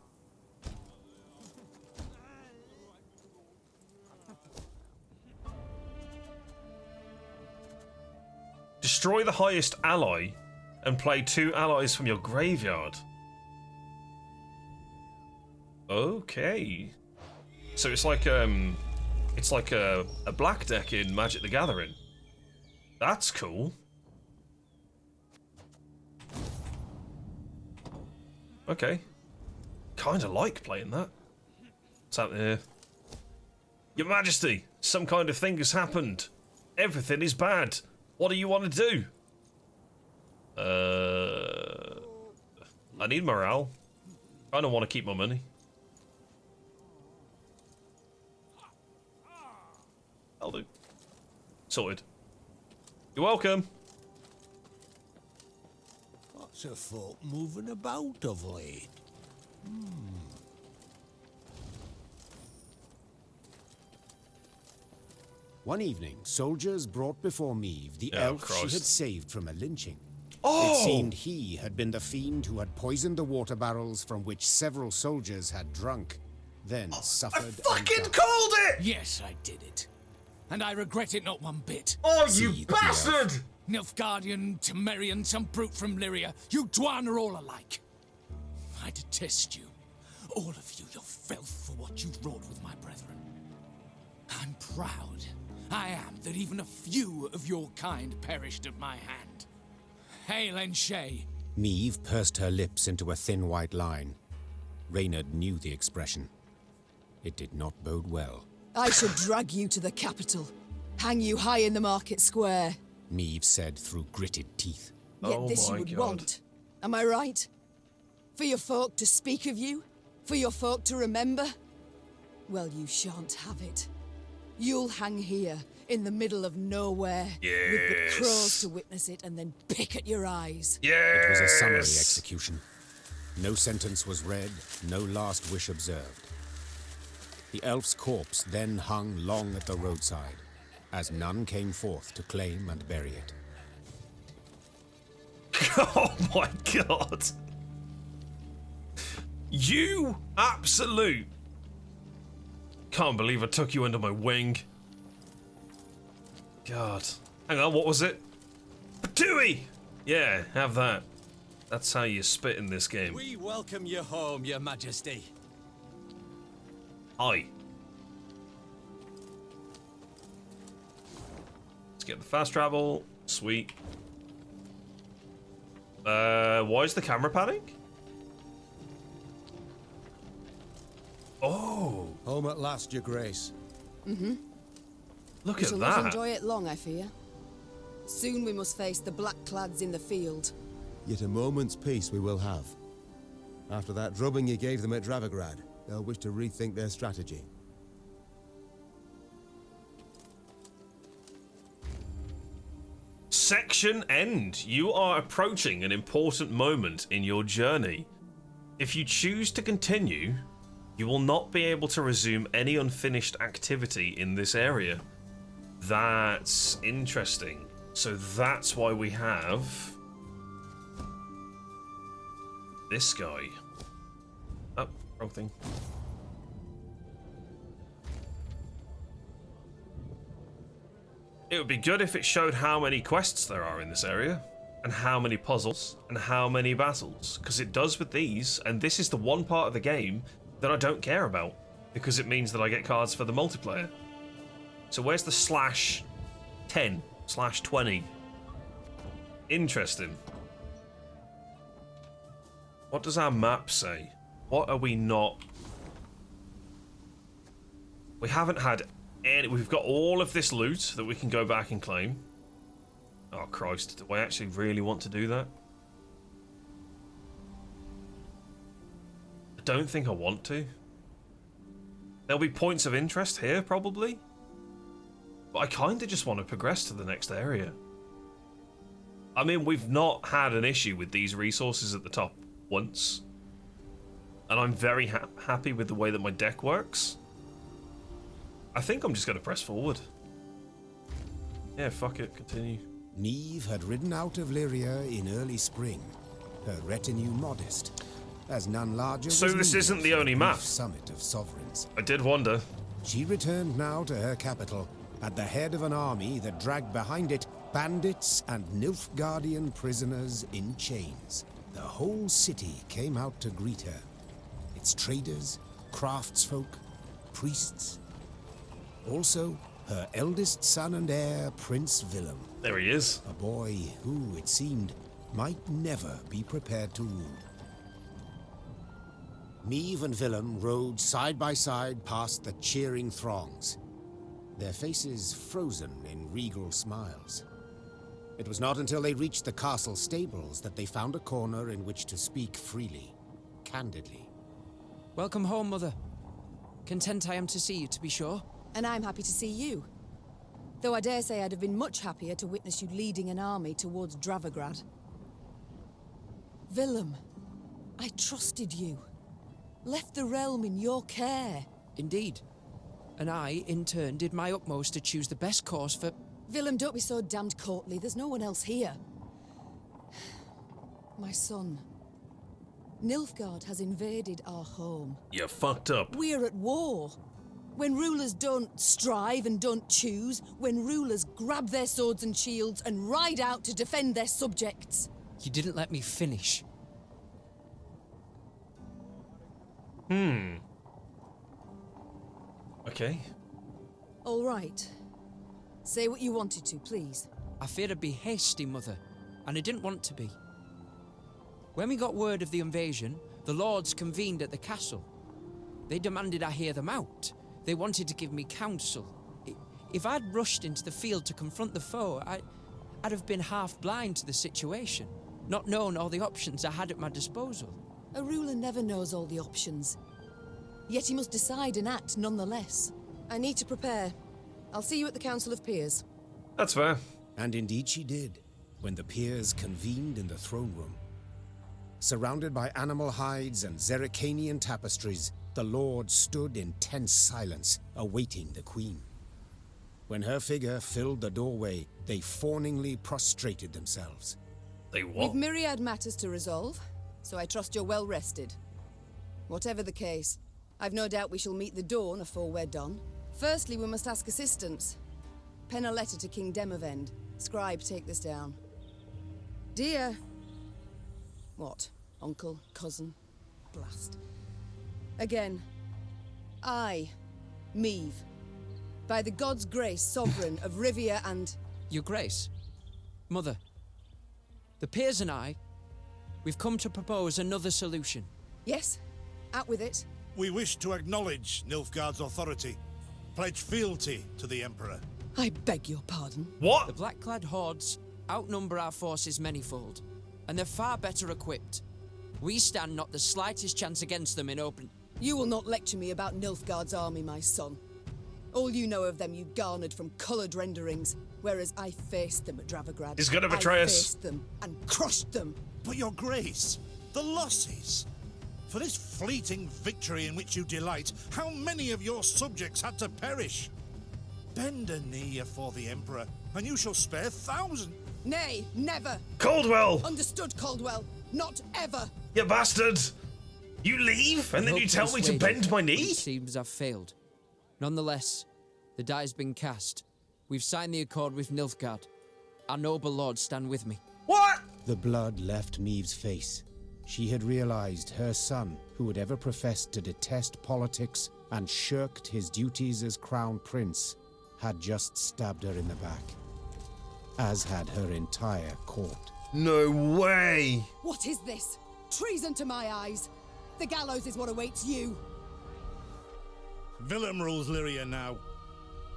Destroy the highest ally and play 2 allies from your graveyard. Okay. So it's like a black deck in Magic the Gathering. That's cool. Okay. Kinda like playing that. What's happening here? Your Majesty, some kind of thing has happened. Everything is bad. What do you want to do? I need morale. I don't want to keep my money. I'll do. Sorted. You're welcome. Lots of folk moving about of late. One evening, soldiers brought before Meve the elf she had saved from a lynching. Oh! It seemed he had been the fiend who had poisoned the water barrels from which several soldiers had drunk, then suffered and Fucking died. called it! Yes, I did it. And I regret it not one bit. Oh, you bastard! Nilfgaardian, Temerian, some brute from Lyria, you Dwan are all alike. I detest you. All of you, your filth for what you wrought with my brethren. I'm proud. I am that even a few of your kind perished at my hand. Hail and Shay. Meve pursed her lips into a thin white line. Reynard knew the expression. It did not bode well. I should drag you to the capital. Hang you high in the market square. Meve said through gritted teeth. Yet this you would want. Am I right? For your folk to speak of you? For your folk to remember? Well, you shan't have it. You'll hang here, in the middle of nowhere, with the crows to witness it and then pick at your eyes. It was a summary execution. No sentence was read, no last wish observed. The elf's corpse then hung long at the roadside, as none came forth to claim and bury it. Oh my God. You absolute... Can't believe I took you under my wing. God. Hang on, what was it? Patooey! Yeah, have that. That's how you spit in this game. We welcome you home, Your Majesty. Aye. Let's get the fast travel. Sweet. Why is the camera panning? Oh. Home at last, Your Grace. Mm-hmm. Look We at shall that. not enjoy it long, I fear. Soon we must face the black-clads in the field. Yet a moment's peace we will have. After that drubbing you gave them at Dravigrad, they'll wish to rethink their strategy. Section end. You are approaching an important moment in your journey. If you choose to continue, you will not be able to resume any unfinished activity in this area. That's interesting. So that's why we have this guy. Oh, wrong thing. It would be good if it showed how many quests there are in this area, and how many puzzles, and how many battles, because it does with these, and this is the one part of the game that I don't care about, because it means that I get cards for the multiplayer. So where's the /10, /20? Interesting. What does our map say? What are we not? We haven't had any. We've got all of this loot that we can go back and claim. Oh Christ, do I actually really want to do that? I don't think I want to. There'll be points of interest here, probably. But I kind of just want to progress to the next area. I mean, we've not had an issue with these resources at the top once. And I'm very happy with the way that my deck works. I think I'm just going to press forward. Yeah, fuck it, continue. Neve had ridden out of Lyria in early spring, her retinue modest, as none larger. So this isn't the only map. Summit of sovereigns. I did wonder. She returned now to her capital, at the head of an army that dragged behind it bandits and Nilfgaardian prisoners in chains. The whole city came out to greet her. Its traders, craftsfolk, priests. Also, her eldest son and heir, Prince Willem. There he is. A boy who, it seemed, might never be prepared to rule. Neve and Willem rode side by side past the cheering throngs, their faces frozen in regal smiles. It was not until they reached the castle stables that they found a corner in which to speak freely, candidly. Welcome home, Mother. Content I am to see you, to be sure. And I'm happy to see you. Though I dare say I'd have been much happier to witness you leading an army towards Dravigrad. Willem, I trusted you. Left the realm in your care. Indeed. And I, in turn, did my utmost to choose the best course for... Willem, don't be so damned courtly. There's no one else here. My son. Nilfgaard has invaded our home. You fucked up. We're at war. When rulers don't strive and don't choose, when rulers grab their swords and shields and ride out to defend their subjects. You didn't let me finish. Okay. All right. Say what you wanted to, please. I feared I'd be hasty, Mother, and I didn't want to be. When we got word of the invasion, the lords convened at the castle. They demanded I hear them out. They wanted to give me counsel. If I'd rushed into the field to confront the foe, I'd have been half blind to the situation, not known all the options I had at my disposal. A ruler never knows all the options. Yet he must decide and act nonetheless. I need to prepare. I'll see you at the Council of Peers. That's fair. And indeed she did, when the peers convened in the throne room. Surrounded by animal hides and Zerrikanian tapestries, the lords stood in tense silence, awaiting the queen. When her figure filled the doorway, they fawningly prostrated themselves. They what? We've myriad matters to resolve, so I trust you're well rested. Whatever the case, I've no doubt we shall meet the dawn afore we're done. Firstly, we must ask assistance. Pen a letter to King Demavend. Scribe, take this down. Dear... What? Uncle? Cousin? Blast. Again. I, Meve, by the god's grace, sovereign of Rivia and... Your Grace, Mother, the peers and I, We've come to propose another solution. Yes, out with it. We wish to acknowledge Nilfgaard's authority, pledge fealty to the Emperor. I beg your pardon. What? The black-clad hordes outnumber our forces manyfold, and they're far better equipped. We stand not the slightest chance against them in open... You will not lecture me about Nilfgaard's army, my son. All you know of them you garnered from coloured renderings, whereas I faced them at Dravigrad. He's gonna betray us. I faced them and crushed them. But your grace, the losses. For this fleeting victory in which you delight, how many of your subjects had to perish? Bend a knee afore the Emperor, and you shall spare thousands. Nay, never. Caldwell! Understood, Caldwell. Not ever. You bastard! You leave, and then you tell me to bend my knee? It seems I've failed. Nonetheless, the die's been cast. We've signed the accord with Nilfgaard. Our noble lords stand with me. What? The blood left Maeve's face. She had realized her son, who had ever professed to detest politics and shirked his duties as crown prince, had just stabbed her in the back, as had her entire court. No way! What is this? Treason to my eyes. The gallows is what awaits you. Willem rules Lyria now.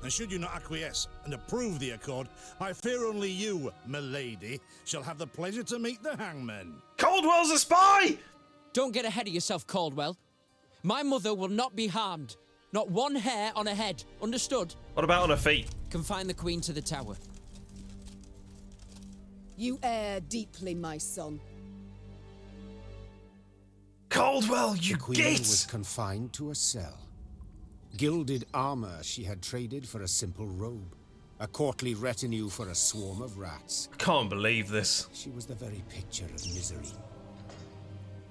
And should you not acquiesce and approve the accord, I fear only you, milady, shall have the pleasure to meet the hangman. Caldwell's a spy! Don't get ahead of yourself, Caldwell. My mother will not be harmed. Not one hair on her head. Understood? What about on her feet? Confine the Queen to the tower. You err deeply, my son. Caldwell, you The Queen was confined to a cell. Gilded armor she had traded for a simple robe. A courtly retinue for a swarm of rats. I can't believe this. She was the very picture of misery.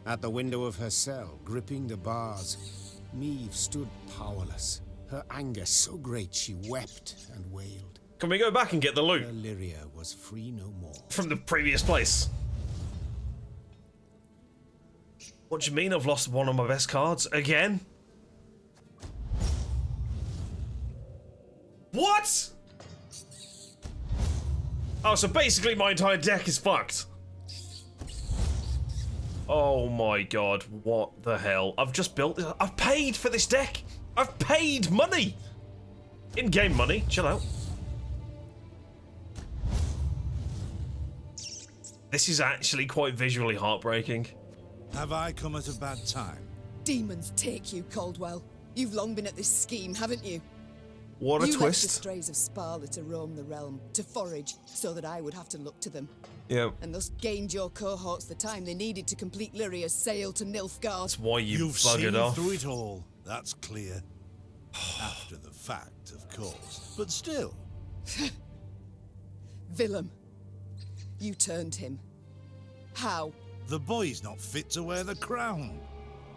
At the window of her cell, gripping the bars, Maeve stood powerless. Her anger so great she wept and wailed. Can we go back and get the loot? Her Lyria was free no more. From the previous place. What do you mean I've lost one of my best cards? Again? What? Oh, so basically my entire deck is fucked. Oh my god, what the hell? I've just built this. I've paid for this deck. I've paid money. In-game money. Chill out. This is actually quite visually heartbreaking. Have I come at a bad time? Demons take you, Caldwell. You've long been at this scheme, haven't you? What a you twist. left the strays of Sparla to roam the realm, to forage, so that I would have to look to them. Yeah. And thus gained your cohorts the time they needed to complete Lyria's sail to Nilfgaard. That's why You've buggered seen off. through it all, that's clear. After the fact, of course. But still. Willem, you turned him. How? The boy's not fit to wear the crown.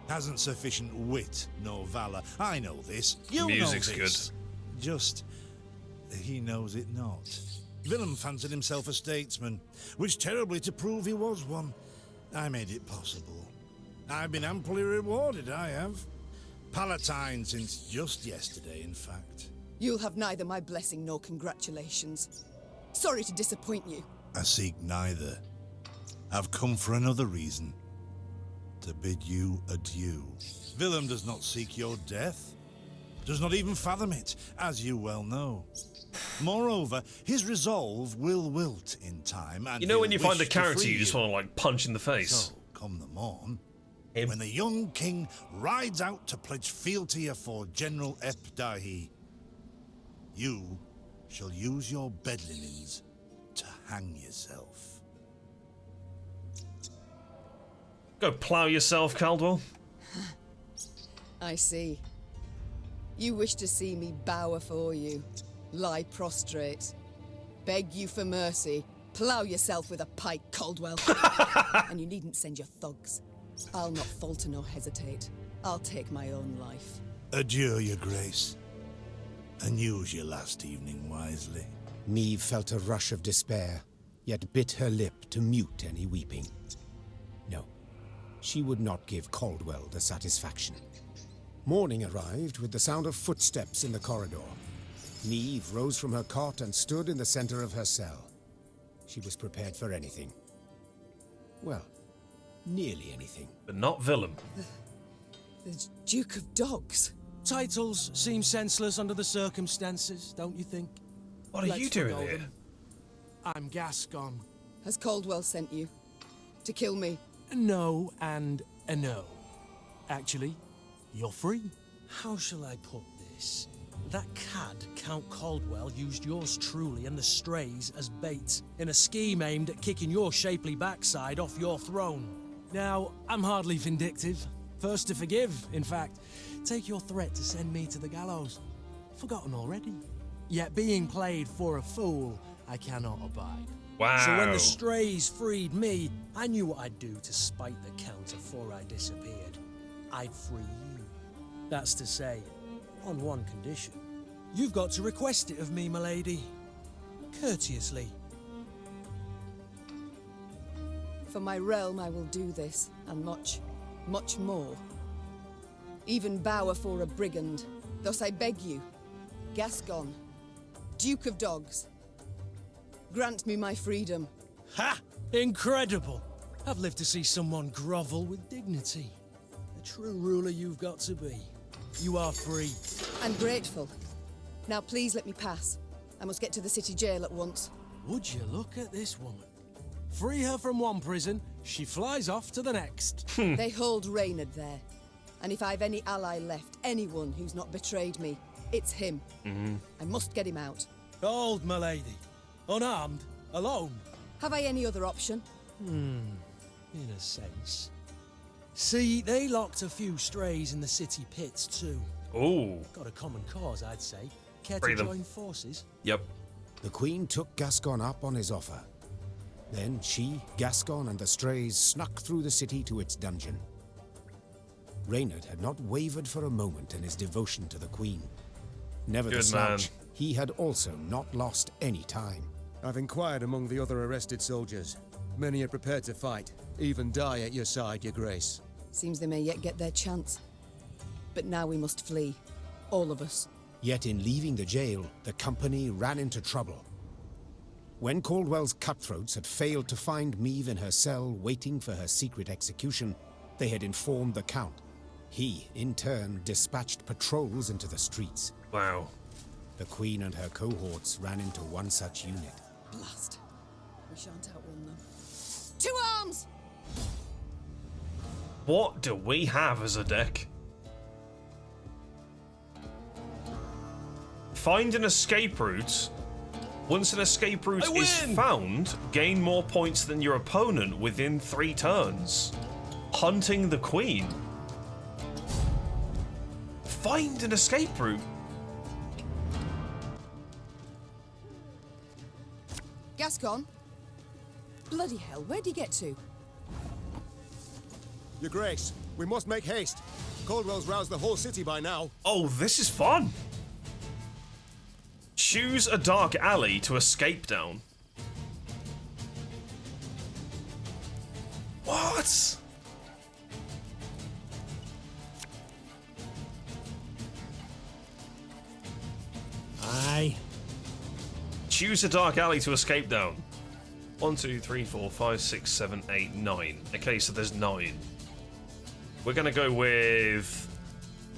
Hasn't sufficient wit nor valor. I know this. You Music's know this. Good. Just, he knows it not. Willem fancied himself a statesman, which terribly to prove he was one. I made it possible. I've been amply rewarded, I have. Palatine since just yesterday, in fact. You'll have neither my blessing nor congratulations. Sorry to disappoint you. I seek neither. I've come for another reason. To bid you adieu. Willem does not seek your death. Does not even fathom it, as you well know. Moreover, his resolve will wilt in time, and you know when you find a wish to character free you just want to like punch in the face. So, come the morn, when the young king rides out to pledge fealty afore General Epdahi, you shall use your bed linens to hang yourself. Go plough yourself, Caldwell. I see. You wish to see me bow afore you, lie prostrate, beg you for mercy, plough yourself with a pike, Caldwell. And you needn't send your thugs. I'll not falter nor hesitate. I'll take my own life. Adieu, your grace, and use your last evening wisely. Maeve felt a rush of despair, yet bit her lip to mute any weeping. No, she would not give Caldwell the satisfaction. Morning arrived with the sound of footsteps in the corridor. Maeve rose from her cot and stood in the center of her cell. She was prepared for anything. Well, Nearly anything. But not Willem. The Duke of Dogs. Titles seem senseless under the circumstances, don't you think? What are you doing here? I'm Gascon. Has Caldwell sent you? To kill me? No and a no. Actually, you're free. How shall I put this? That cad, Count Caldwell, used yours truly and the strays as bait in a scheme aimed at kicking your shapely backside off your throne. Now, I'm hardly vindictive. First to forgive, in fact. Take your threat to send me to the gallows. Forgotten already. Yet being played for a fool, I cannot abide. Wow. So when the strays freed me, I knew what I'd do to spite the Count afore I disappeared. I'd free you. That's to say, on one condition. You've got to request it of me, milady. Courteously. For my realm I will do this, and much, much more. Even bow afore a brigand. Thus I beg you, Gascon, Duke of Dogs, grant me my freedom. Ha! Incredible! I've lived to see someone grovel with dignity. The true ruler you've got to be. You are free. I'm grateful. Now please let me pass. I must get to the city jail at once. Would you look at this woman? Free her from one prison, she flies off to the next. They hold Reynard there. And if I've any ally left, anyone who's not betrayed me, it's him. I must get him out. Hold, milady. Unarmed? Alone? Have I any other option? In a sense. See, they locked a few strays in the city pits too. Ooh. Got a common cause, I'd say. Care Free to them. join forces? Yep. The Queen took Gascon up on his offer. Then she, Gascon, and the strays snuck through the city to its dungeon. Reynard had not wavered for a moment in his devotion to the Queen. Never the Good man. slouch, he had also not lost any time. I've inquired among the other arrested soldiers. Many are prepared to fight, even die at your side, your grace. Seems they may yet get their chance. But now we must flee. All of us. Yet in leaving the jail, the company ran into trouble. When Caldwell's cutthroats had failed to find Meve in her cell waiting for her secret execution, they had informed the Count. He, in turn, dispatched patrols into the streets. Wow. The Queen and her cohorts ran into one such unit. Blast. We shan't outrun them. To arms! What do we have as a deck? Find an escape route. Once an escape route is found, gain more points than your opponent within 3 turns. Hunting the Queen. Find an escape route. Gascon? Bloody hell, where'd he get to? Your grace, we must make haste. Caldwell's roused the whole city by now. Oh, this is fun. Choose a dark alley to escape down. What? Aye. Choose a dark alley to escape down. 1, 2, 3, 4, 5, 6, 7, 8, 9. Okay, so there's 9. We're gonna go with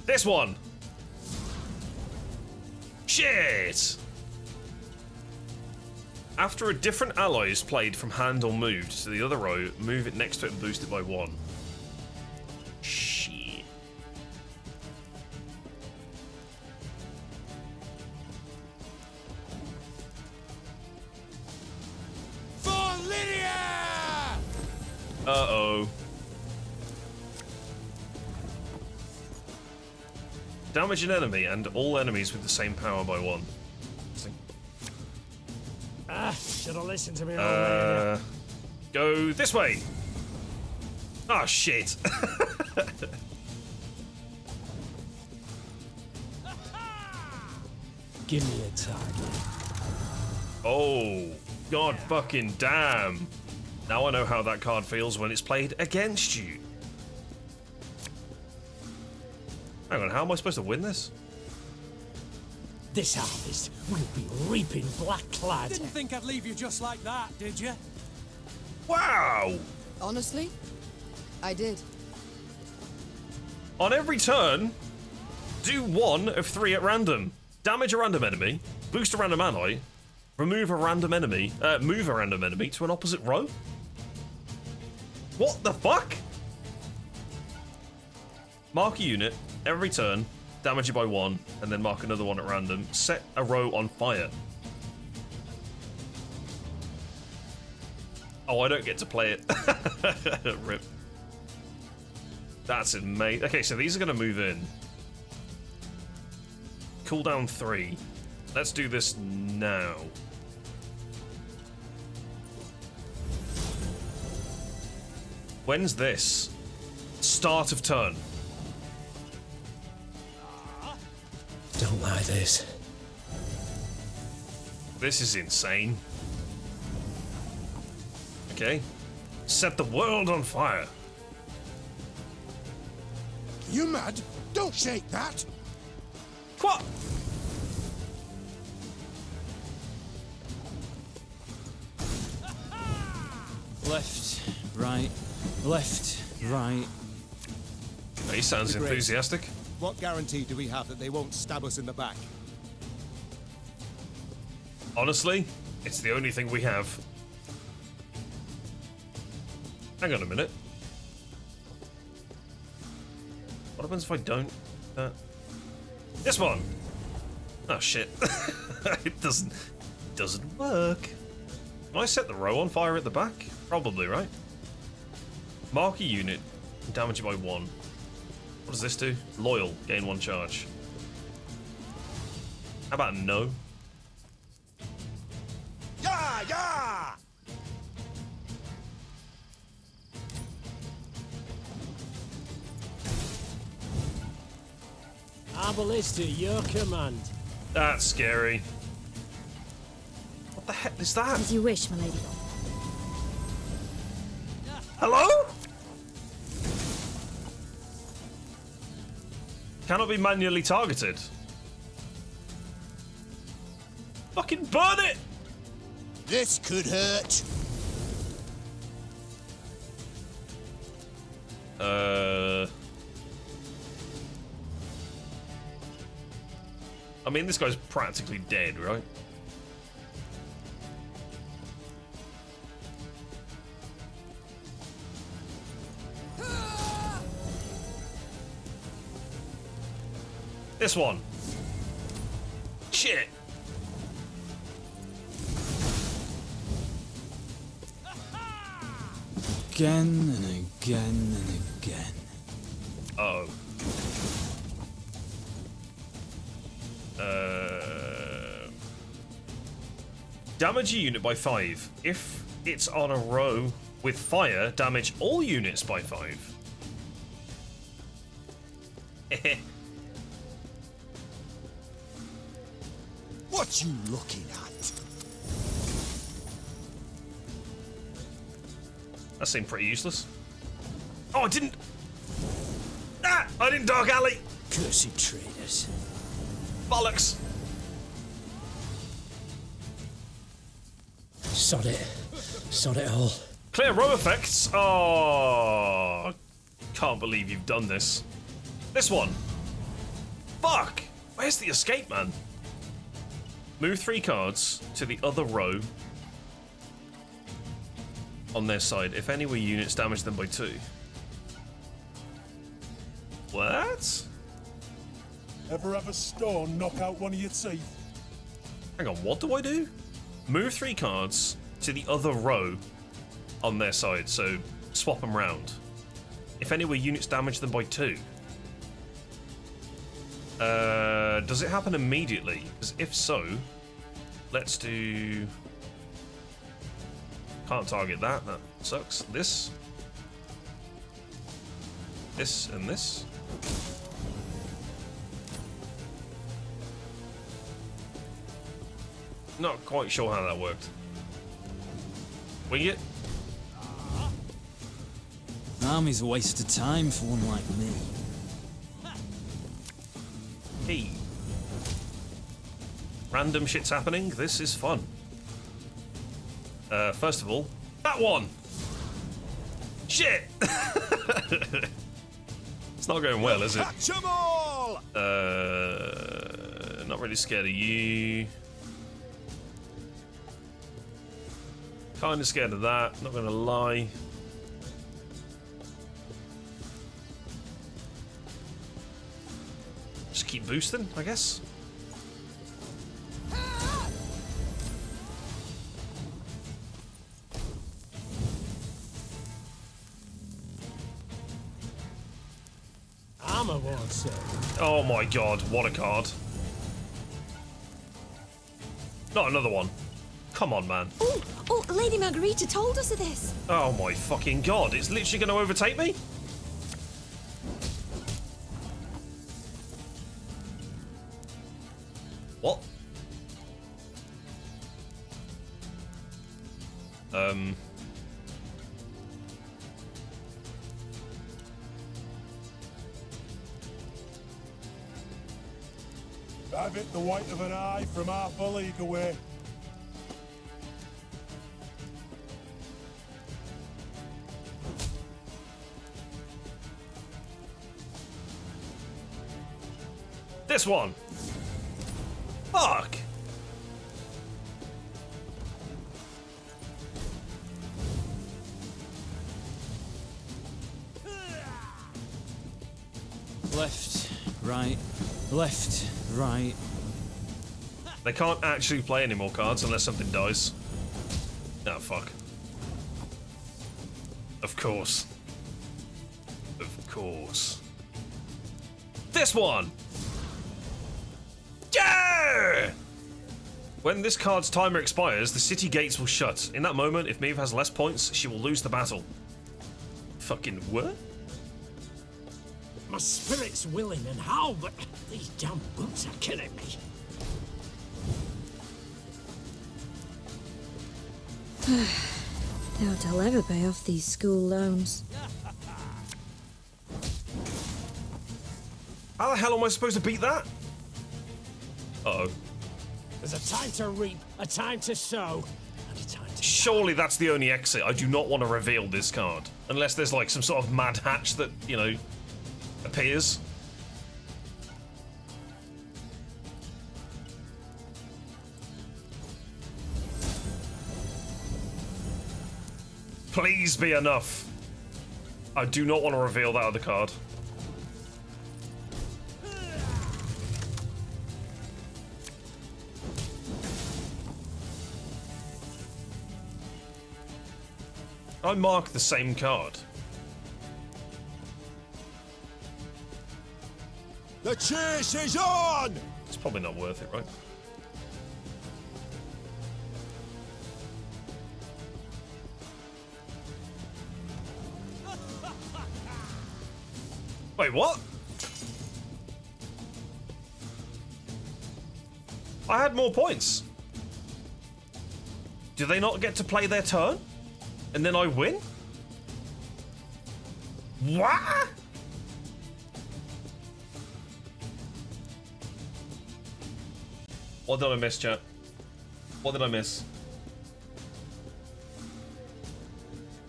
this one. Shit! After a different ally is played from hand or moved to the other row, move it next to it and boost it by 1. Shit. For Lydia! Uh-oh. Damage an enemy and all enemies with the same power by 1. Should have listened to me earlier. Go this way. Ah, shit. Give me a target. Oh, god fucking damn. Now I know how that card feels when it's played against you. Hang on, how am I supposed to win this? This harvest will be reaping black cloud. Didn't think I'd leave you just like that, did you? Wow! Honestly? I did. On every turn, do 1 of 3 at random. Damage a random enemy, boost a random ally, remove a random enemy, move a random enemy to an opposite row? What the fuck? Mark a unit every turn, damage it by 1, and then mark another one at random. Set a row on fire. Oh, I don't get to play it. Rip. That's amazing. Okay, so these are going to move in. Cooldown 3. Let's do this now. When's this? Start of turn. Don't like this. This is insane. Okay. Set the world on fire. You mad? Don't shake that! What? Left, right, left, right. He sounds Great. enthusiastic. What guarantee do we have that they won't stab us in the back? Honestly, it's the only thing we have. Hang on a minute. What happens if I don't? This one. Oh shit! It doesn't work. Can I set the row on fire at the back? Probably, right? Mark a unit, damage it by 1. What does this do? Loyal, gain 1 charge. How about no? Yeah, yeah! Our ballista, your command. That's scary. What the heck is that? As you wish, my lady. Hello? Cannot be manually targeted. Fucking burn it! This could hurt. I mean, this guy's practically dead, right? This one. Shit. Again and again and again. Uh-oh. Damage a unit by 5. If it's on a row with fire, damage all units by 5. What you looking at? That seemed pretty useless. Oh, I didn't... Ah! I didn't Dark Alley! Cursed traitors. Bollocks! Sod it. Sod it all. Clear row effects. Oh, can't believe you've done this. This one. Fuck! Where's the escape, man? Move 3 cards to the other row on their side. If any were units, damage them by 2. What? Ever have a stone knock out one of your teeth? Hang on, what do I do? Move 3 cards to the other row on their side, so swap them round. If any were units, damage them by 2. Does it happen immediately? Because if so, let's do... Can't target that, that sucks. This. This and this. Not quite sure how that worked. Wing it? Army's a waste of time for one like me. Hey. Random shit's happening. This is fun. First of all, that one! Shit! It's not going well, is it? Catch 'em all! Not really scared of you. Kind of scared of that, not gonna lie. Just keep boosting, I guess. Armor won't say. Oh my god, what a card. Not another one. Come on, man. Oh, Lady Margarita told us of this. Oh my fucking god, it's literally going to overtake me? What? Have it the white of an eye from half a league away. This one. Fuck. Left, right, left, right. They can't actually play any more cards unless something dies. Oh, fuck. Of course. Of course. This one! Yeah! When this card's timer expires, the city gates will shut. In that moment, if Maeve has less points, she will lose the battle. Fucking what? My spirit's willing and how, but these damn boots are killing me. Doubt I'll ever pay off these school loans. How the hell am I supposed to beat that? Uh-oh. There's a time to reap, a time to sow, and a time to... Surely that's the only exit. I do not want to reveal this card. Unless there's like some sort of mad hatch that, you know, appears. Please be enough. I do not want to reveal that other card. I mark the same card. The chase is on! It's probably not worth it, right? Wait, what? I had more points. Do they not get to play their turn? And then I win? What? What did I miss, chat? What did I miss?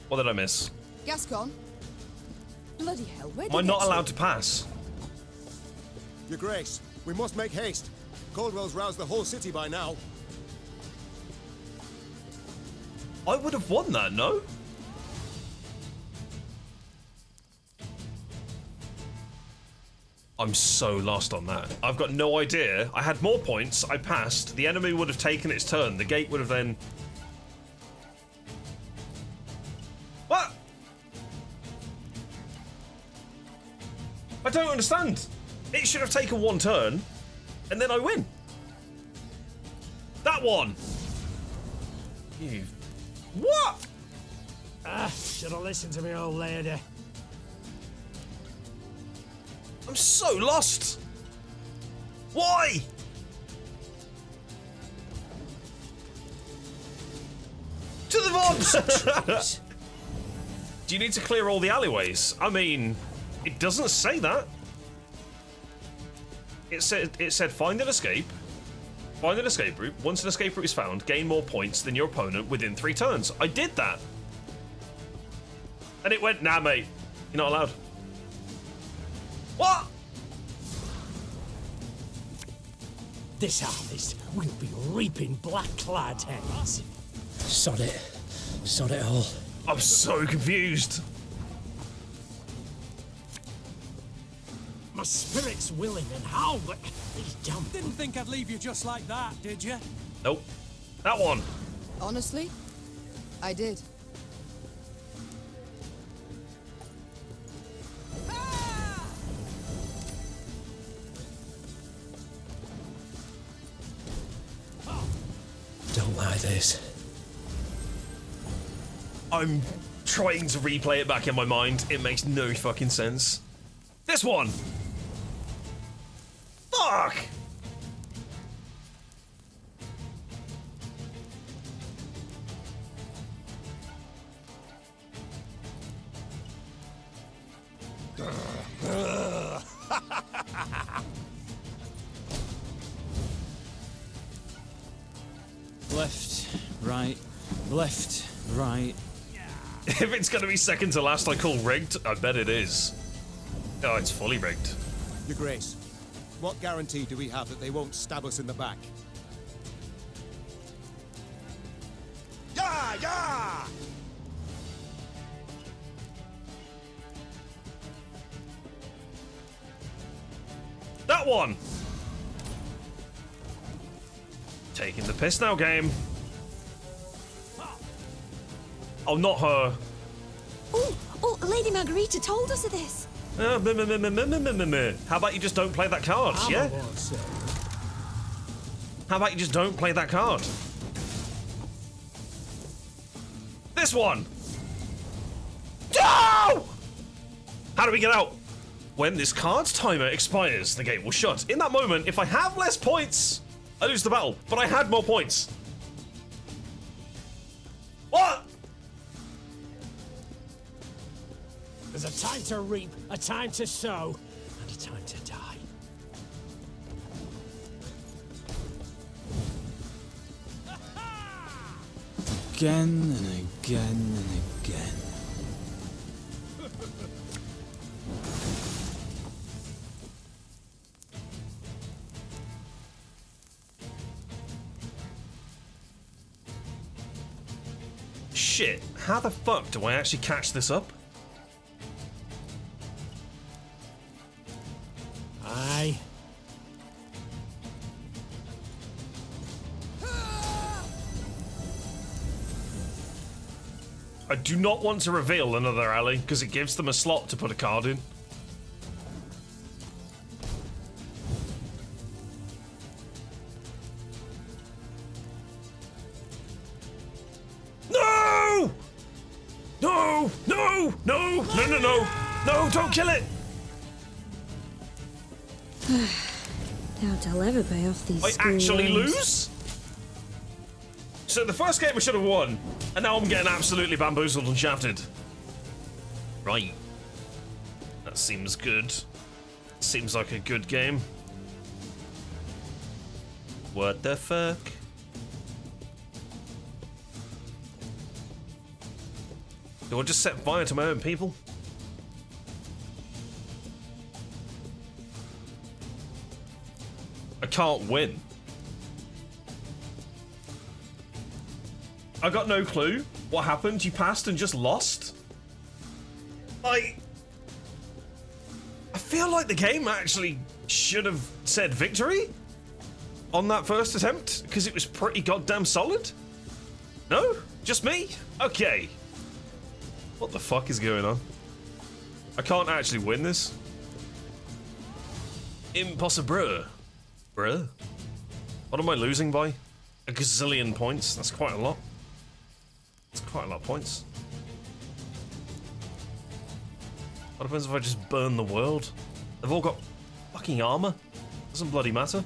What did I miss? Gascon? Bloody hell, where did Am I not allowed to pass? Your Grace, we must make haste. Caldwell's roused the whole city by now. I would have won that, no? I'm so lost on that. I've got no idea. I had more points, I passed, the enemy would have taken its turn, the gate would have then... What? I don't understand. It should have taken one turn, and then I win. That one. You... What? Should have listened to me, old lady. I'm so lost. Why? To the VOD! Do you need to clear all the alleyways? I mean, it doesn't say that. It said find an escape. Find an escape route. Once an escape route is found, gain more points than your opponent within 3 turns. I did that. And it went, nah, mate. You're not allowed. What? This harvest, we'll be reaping black-clad heads. Sod it. Sod it all. I'm so confused. My spirit's willing and how, but these damn... Didn't think I'd leave you just like that, did you? Nope. That one. Honestly, I did. Don't like this. I'm trying to replay it back in my mind. It makes no fucking sense. This one! Fuck! Left, right, left, right. If it's gonna be second to last I call rigged, I bet it is. Oh, it's fully rigged. Your Grace, what guarantee do we have that they won't stab us in the back? Yeah, yeah! That one! Taking the piss now, game. Oh, not her. Oh, Lady Margarita told us of this. How about you just don't play that card, yeah? How about you just don't play that card? This one! No! How do we get out? When this card's timer expires, the gate will shut. In that moment, if I have less points, I lose the battle, but I had more points. What? There's a time to reap, a time to sow, and a time to die. Again and again and again. Shit, how the fuck do I actually catch this up? Aye. I do not want to reveal another alley, because it gives them a slot to put a card in. No! No! No! No! No, no, no! No, don't kill it! Doubt I'll ever pay off these I school actually loans. lose? So the first game I should have won, and now I'm getting absolutely bamboozled and shafted. Right. That seems good. Seems like a good game. What the fuck? Do I just set fire to my own people? I can't win. I got no clue what happened. You passed and just lost? I feel like the game actually should have said victory on that first attempt because it was pretty goddamn solid. No? Just me? Okay. What the fuck is going on? I can't actually win this. Impossible. Bruh. What am I losing by? A gazillion points? That's quite a lot. That's quite a lot of points. What happens if I just burn the world? They've all got fucking armor. Doesn't bloody matter.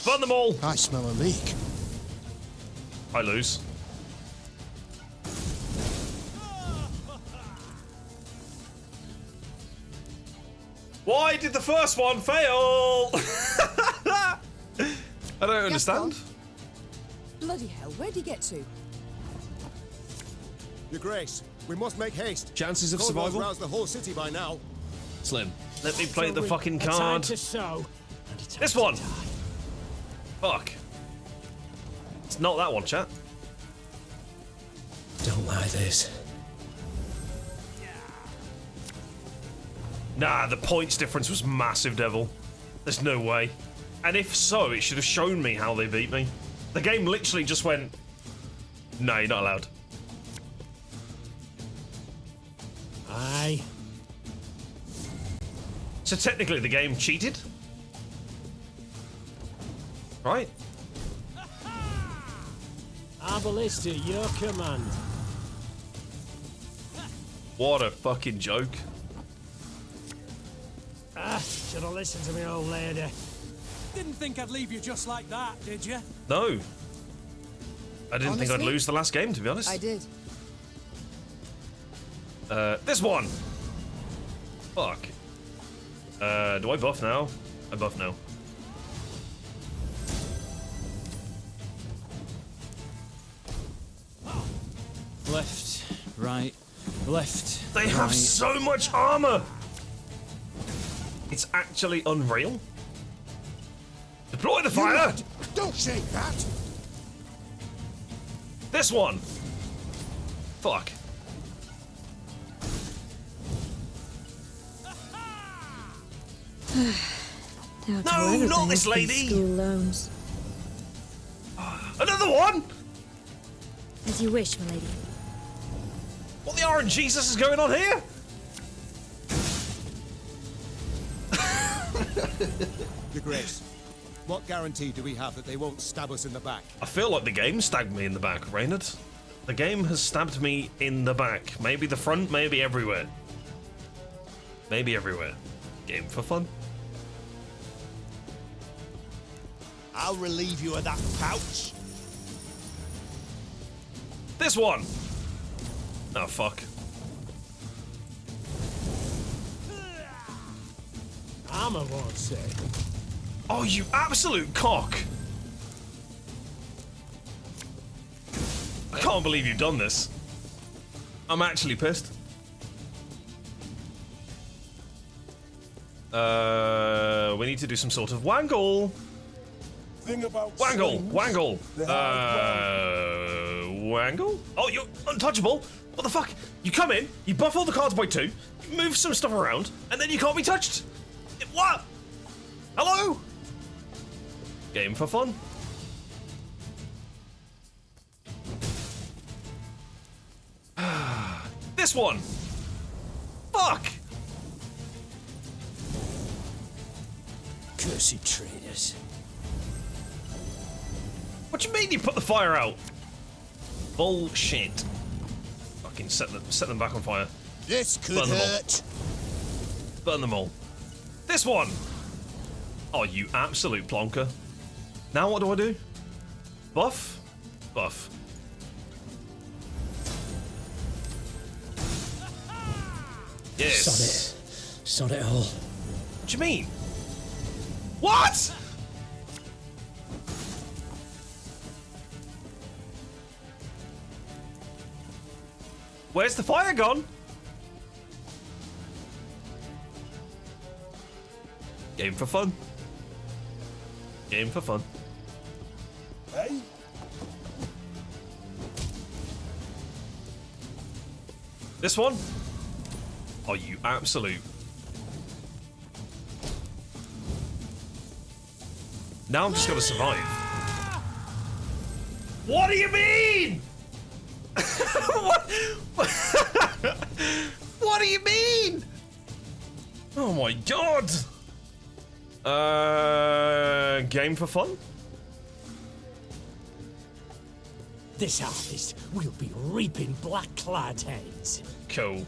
Burn them all! I smell a leak. I lose. Why did the first one fail? I don't understand. Bloody hell, where'd he get to? Your Grace, we must make haste. Chances of Caldwell's survival? roused the whole city by now. Slim. Let me play the So fucking a time card. to sow, and a time This to one. die. Fuck. It's not that one, chat. Don't like this. Nah, the points difference was massive, Devil. There's no way. And if so, it should have shown me how they beat me. The game literally just went, no, you're not allowed. Aye. So technically the game cheated? Right? Arbalist at your command. What a fucking joke. Should have listened to me old lady. Didn't think I'd leave you just like that, did you? No. I didn't think I'd Honestly? lose the last game, to be honest. I did. This one! Fuck. Do I buff now? I buff now. Left, right, left. They have right. so much armor! It's actually unreal. Deploy the fire! lad, don't shake that! This one! Fuck. No, not this lady! School loans. Another one! As you wish, my lady. What the RNGesus is going on here? Your Grace, what guarantee do we have that they won't stab us in the back? I feel like the game stabbed me in the back, Reynard. The game has stabbed me in the back. Maybe the front, maybe everywhere. Maybe everywhere. Game for fun. I'll relieve you of that pouch. This one! Oh, fuck. Armor won't say. Oh, you absolute cock! I can't believe you've done this. I'm actually pissed. We need to do some sort of wangle. Thing about Wangle! swings, Wangle! they have, Wangle? Oh, you're untouchable! What the fuck? You come in, you buff all the cards by 2, move some stuff around, and then you can't be touched! What? Hello? Game for fun. This one! Fuck! Cursed traitors. What do you mean you put the fire out? Bullshit. Fucking set them back on fire. This could Burn them all. hurt. Burn them all. This one! Oh, you absolute plonker. Now what do I do? Buff? Buff. Yes. Sod it. Sod it all. What do you mean? What? Where's the fire gone? Game for fun. Game for fun. Hey? This one? Oh, you absolute. Now I'm just gonna survive. What do you mean? What do you mean? Oh my god. Game for fun? This harvest, we'll be reaping black-clad heads. Cool.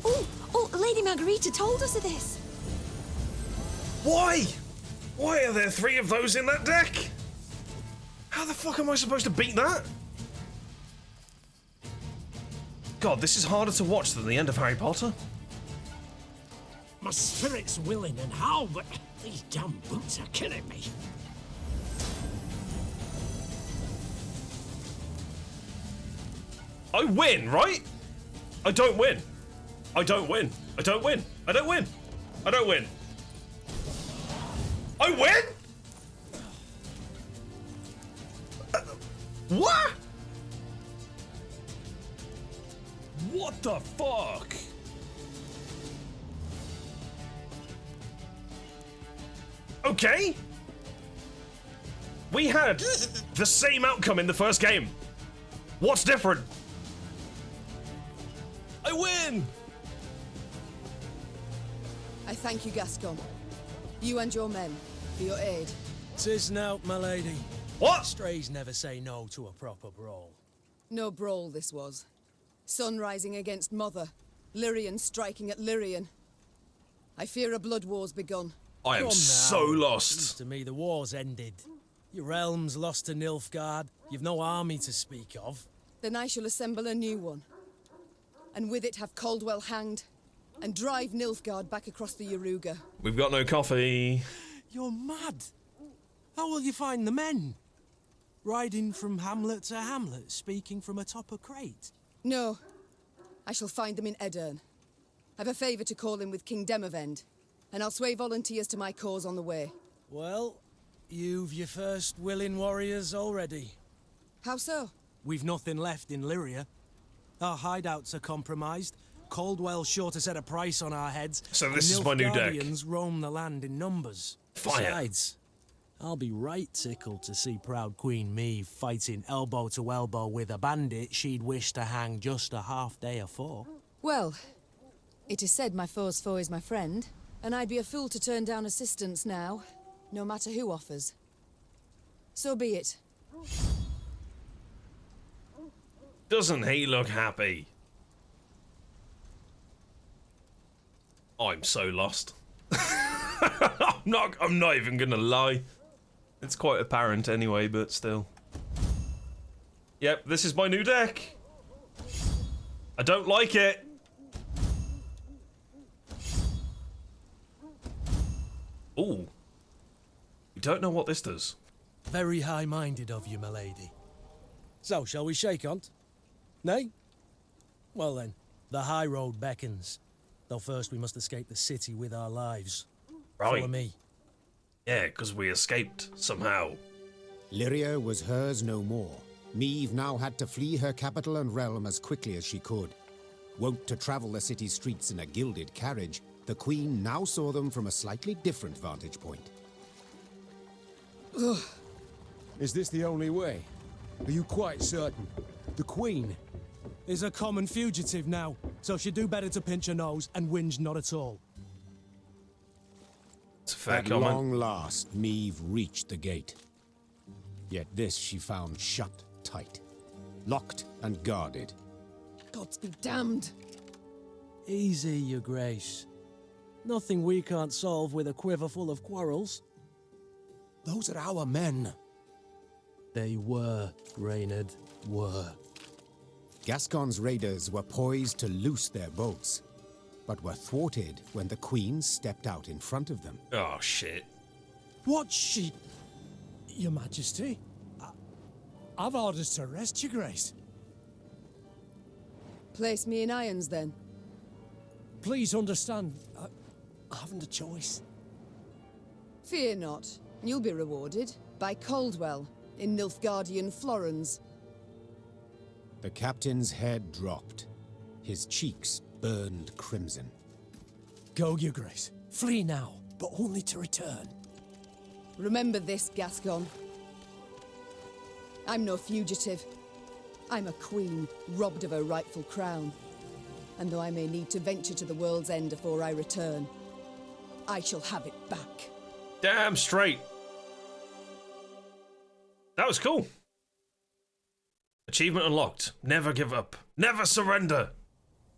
Oh, Lady Margarita told us of this. Why? Why are there 3 of those in that deck? How the fuck am I supposed to beat that? God, this is harder to watch than the end of Harry Potter. My spirit's willing and how, but these damn boots are killing me. I win, right? I don't win. I don't win. I don't win. I don't win. I don't win. I win? What? What the fuck? Okay. We had the same outcome in the first game. What's different? I win! I thank you, Gascon. You and your men, for your aid. 'Tis now, my lady. What? Strays never say no to a proper brawl. No brawl this was. Sun rising against Mother. Lyrian striking at Lyrian. I fear a blood war's begun. I am Come so now. lost. Seems to me the war's ended. Your realm's lost to Nilfgaard. You've no army to speak of. Then I shall assemble a new one. And with it have Caldwell hanged. And drive Nilfgaard back across the Yaruga. We've got no coffee. You're mad. How will you find the men? Riding from hamlet to hamlet, speaking from atop a crate? No. I shall find them in Edirn. I've a favour to call in with King Demavend. And I'll sway volunteers to my cause on the way. Well, you've your first willing warriors already. How so? We've nothing left in Lyria. Our hideouts are compromised. Caldwell's sure to set a price on our heads. So this is my new deck. Nilfgaardians roam the land in numbers. Fire. Besides, I'll be right tickled to see proud Queen Meve fighting elbow to elbow with a bandit she'd wish to hang just a half day afore. Well, it is said my foe's foe is my friend. And I'd be a fool to turn down assistance now, no matter who offers. So be it. Doesn't he look happy? I'm so lost. I'm not even gonna lie. It's quite apparent anyway, but still. Yep, this is my new deck. I don't like it. Ooh. We don't know what this does. Very high-minded of you, my lady. So, shall we shake on't? Nay? Well then, the high road beckons. Though first we must escape the city with our lives. Right. Follow me. Yeah, because we escaped somehow. Lyria was hers no more. Meve now had to flee her capital and realm as quickly as she could. Wont to travel the city streets in a gilded carriage, the Queen now saw them from a slightly different vantage point. Ugh. Is this the only way? Are you quite certain? The Queen is a common fugitive now, so she'd do better to pinch her nose and whinge not at all. It's a fair At comment. long last, Meve reached the gate. Yet this she found shut tight, locked and guarded. Gods be damned. Easy, your grace. Nothing we can't solve with a quiver full of quarrels. Those are our men. They were, Reynard, were. Gascon's raiders were poised to loose their boats, but were thwarted when the Queen stepped out in front of them. Oh, shit. What she... Your Majesty? I've orders to arrest your grace. Place me in irons, then. Please understand, I haven't a choice. Fear not. You'll be rewarded by Caldwell in Nilfgaardian Florens. The captain's head dropped. His cheeks burned crimson. Go, your grace. Flee now, but only to return. Remember this, Gascon. I'm no fugitive. I'm a queen, robbed of her rightful crown. And though I may need to venture to the world's end before I return, I shall have it back. Damn straight. That was cool. Achievement unlocked. Never give up. Never surrender.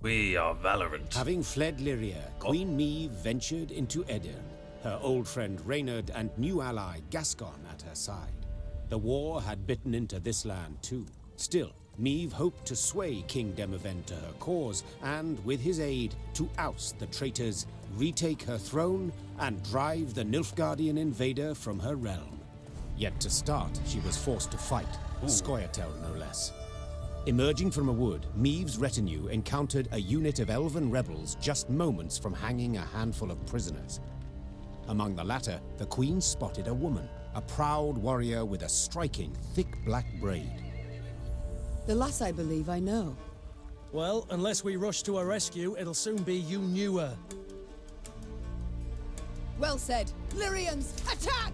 We are Valorant. Having fled Lyria, Queen Meve ventured into Edirn, her old friend Reynard and new ally Gascon at her side. The war had bitten into this land too. Still, Meve hoped to sway King Demavend to her cause, and with his aid, to oust the traitors, retake her throne, and drive the Nilfgaardian invader from her realm. Yet to start, she was forced to fight, Scoia'tael no less. Emerging from a wood, Meave's retinue encountered a unit of elven rebels just moments from hanging a handful of prisoners. Among the latter, the Queen spotted a woman, a proud warrior with a striking, thick black braid. The lass I believe I know. Well, unless we rush to her rescue, it'll soon be you knew her. Well said. Lyrians, attack!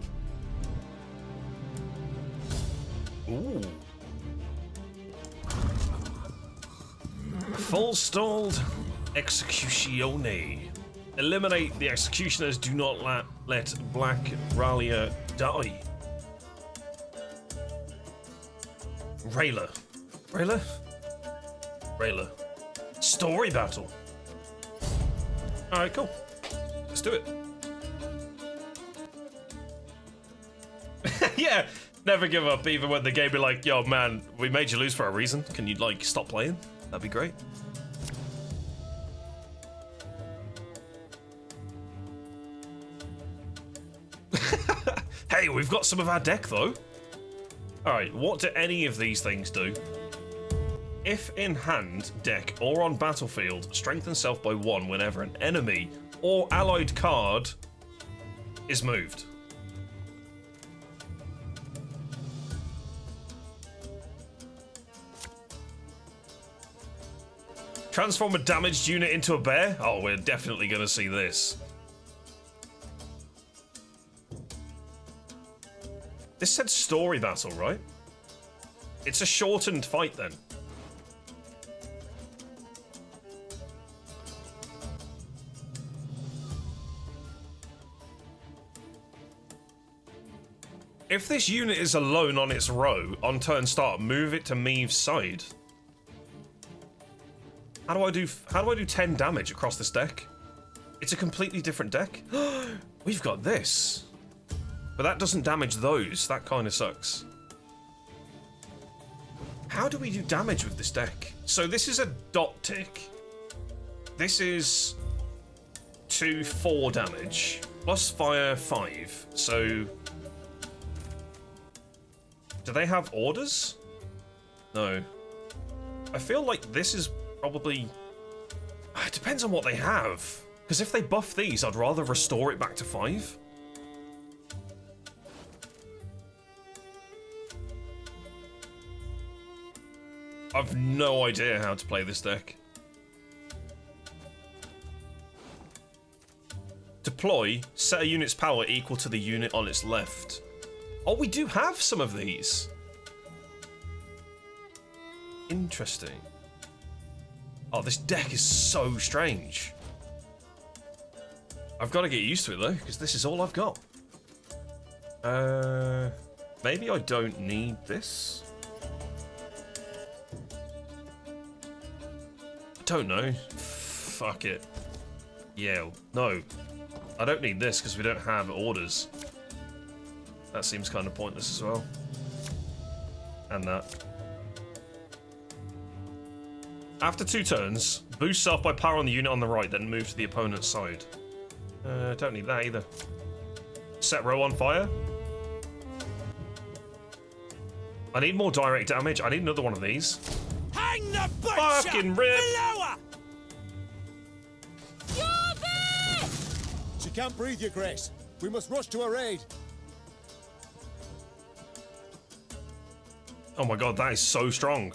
Ooh. Full stalled executione. Eliminate the executioners. Do not let Black Ralia die. Rayla. Story battle. Alright, cool. Let's do it. Yeah, never give up, even when the game be like, yo man, we made you lose for a reason. Can you like stop playing? That'd be great. Hey, we've got some of our deck though. Alright, what do any of these things do? If in hand, deck, or on battlefield, strengthen self by 1 whenever an enemy or allied card is moved. Transform a damaged unit into a bear? Oh, we're definitely gonna see this. This said story battle, right? It's a shortened fight then. If this unit is alone on its row, on turn start, move it to Meave's side. How do I do 10 damage across this deck? It's a completely different deck. We've got this. But that doesn't damage those. That kind of sucks. How do we do damage with this deck? So this is a dot tick. This is 2/4 damage. Plus fire 5. So do they have orders? No. I feel like this is probably... It depends on what they have. Because if they buff these, I'd rather restore it back to 5. I've no idea how to play this deck. Deploy, set a unit's power equal to the unit on its left. Oh, we do have some of these. Interesting. Oh, this deck is so strange. I've got to get used to it though, because this is all I've got. Maybe I don't need this. I don't know. Fuck it. Yeah, no. I don't need this because we don't have orders. That seems kind of pointless as well. And that. After 2 turns, boost self by power on the unit on the right, then move to the opponent's side. Don't need that either. Set row on fire. I need more direct damage. I need another one of these. Hang the butcher! Fucking rip! Below her! She can't breathe, Your Grace. We must rush to her aid. Oh my god, that is so strong.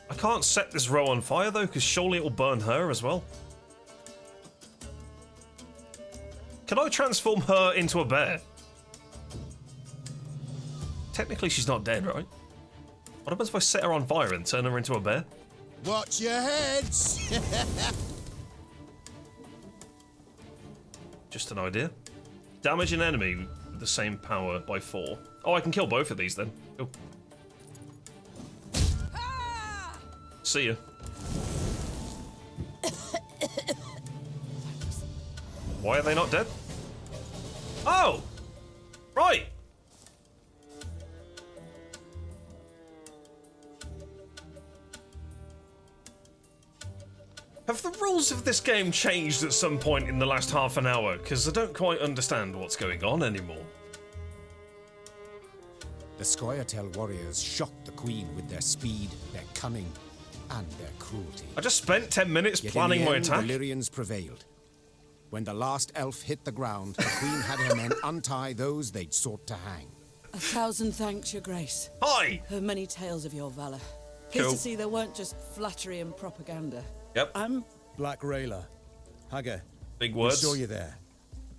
I can't set this row on fire though, because surely it will burn her as well. Can I transform her into a bear? Technically she's not dead, right? What happens if I set her on fire and turn her into a bear? Watch your heads! Just an idea. Damage an enemy with the same power by 4. Oh, I can kill both of these then. Cool. See ya. Why are they not dead? Oh! Right! Have the rules of this game changed at some point in the last half an hour? Because I don't quite understand what's going on anymore. The Scoia'tael warriors shocked the Queen with their speed, their cunning, and their cruelty. I just spent 10 minutes Yet planning in the my end, attack. The Lyrians prevailed. When the last elf hit the ground, the Queen had her men untie those they'd sought to hang. 1,000 thanks, Your Grace. Hi! Heard many tales of your valor. Pleased Cool. to see they weren't just flattery and propaganda. Yep. I'm Black Rayla. Hagar. Big words. We saw you there.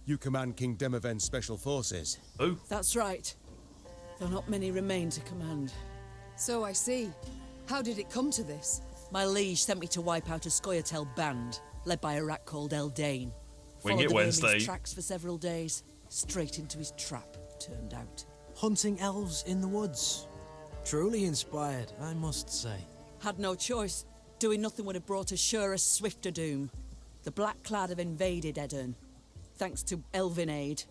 You command King Demoven's special forces. Oh. That's right. Though not many remain to command. So I see. How did it come to this? My liege sent me to wipe out a Scoia'tael band, led by a rat called Eldane. Wing Followed it the Wednesday. vermin's tracks for several days, straight into his trap, turned out. Hunting elves in the woods. Truly inspired, I must say. Had no choice. Doing nothing would have brought us surer, swifter doom. The Black Clad have invaded Edirn, thanks to Elven aid.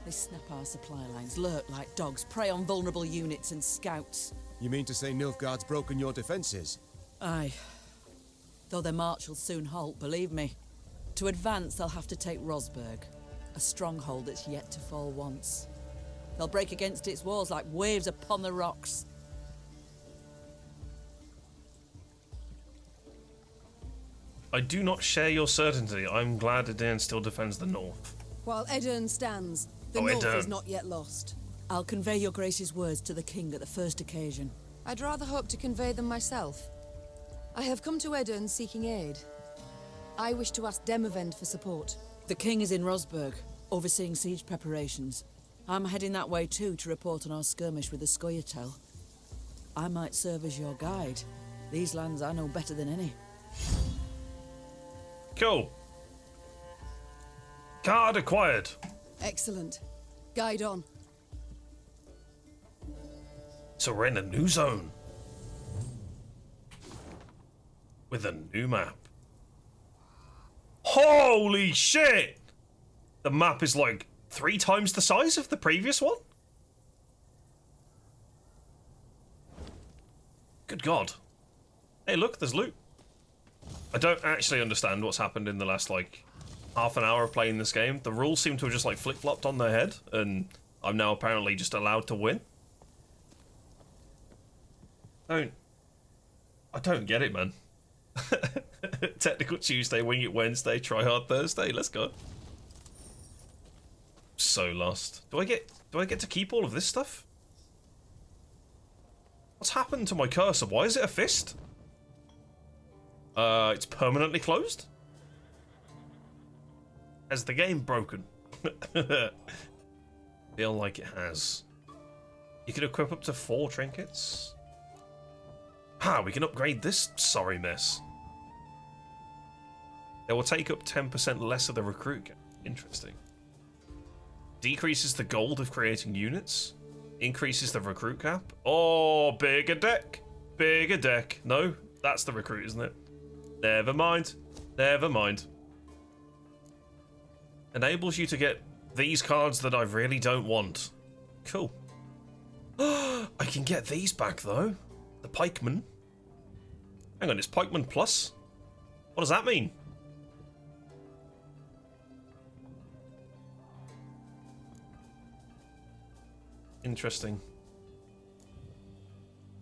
They snap our supply lines, lurk like dogs, prey on vulnerable units and scouts. You mean to say Nilfgaard's broken your defences? Aye. Though their march will soon halt, believe me. To advance, they'll have to take Rosberg, a stronghold that's yet to fall once. They'll break against its walls like waves upon the rocks. I do not share your certainty. I'm glad Edirn still defends the north. While Edirn stands, the Oh, north Edirn. is not yet lost. I'll convey your grace's words to the king at the first occasion. I'd rather hope to convey them myself. I have come to Edirn seeking aid. I wish to ask Demavend for support. The king is in Rosberg, overseeing siege preparations. I'm heading that way too to report on our skirmish with the Scoia'tael. I might serve as your guide. These lands I know better than any. Cool. Card acquired. Excellent. Guide on. So we're in a new zone. With a new map. Holy shit! The map is like 3 times the size of the previous one? Good God. Hey, look, there's loot. I don't actually understand what's happened in the last, like, half an hour of playing this game. The rules seem to have just, like, flip-flopped on their head, and I'm now apparently just allowed to win. I don't get it, man. Technical Tuesday, Wing It Wednesday, Try Hard Thursday. Let's go. So lost. Do I get to keep all of this stuff? What's happened to my cursor? Why is it a fist? It's permanently closed? Has the game broken? Feel like it has. You can equip up to 4 trinkets. Ah, we can upgrade this sorry mess. It will take up 10% less of the recruit gap. Interesting. Decreases the gold of creating units. Increases the recruit cap. Oh, bigger deck. Bigger deck. No, that's the recruit, isn't it? Never mind. Never mind. Enables you to get these cards that I really don't want. Cool. I can get these back, though. The Pikeman. Hang on, it's Pikeman Plus? What does that mean? Interesting.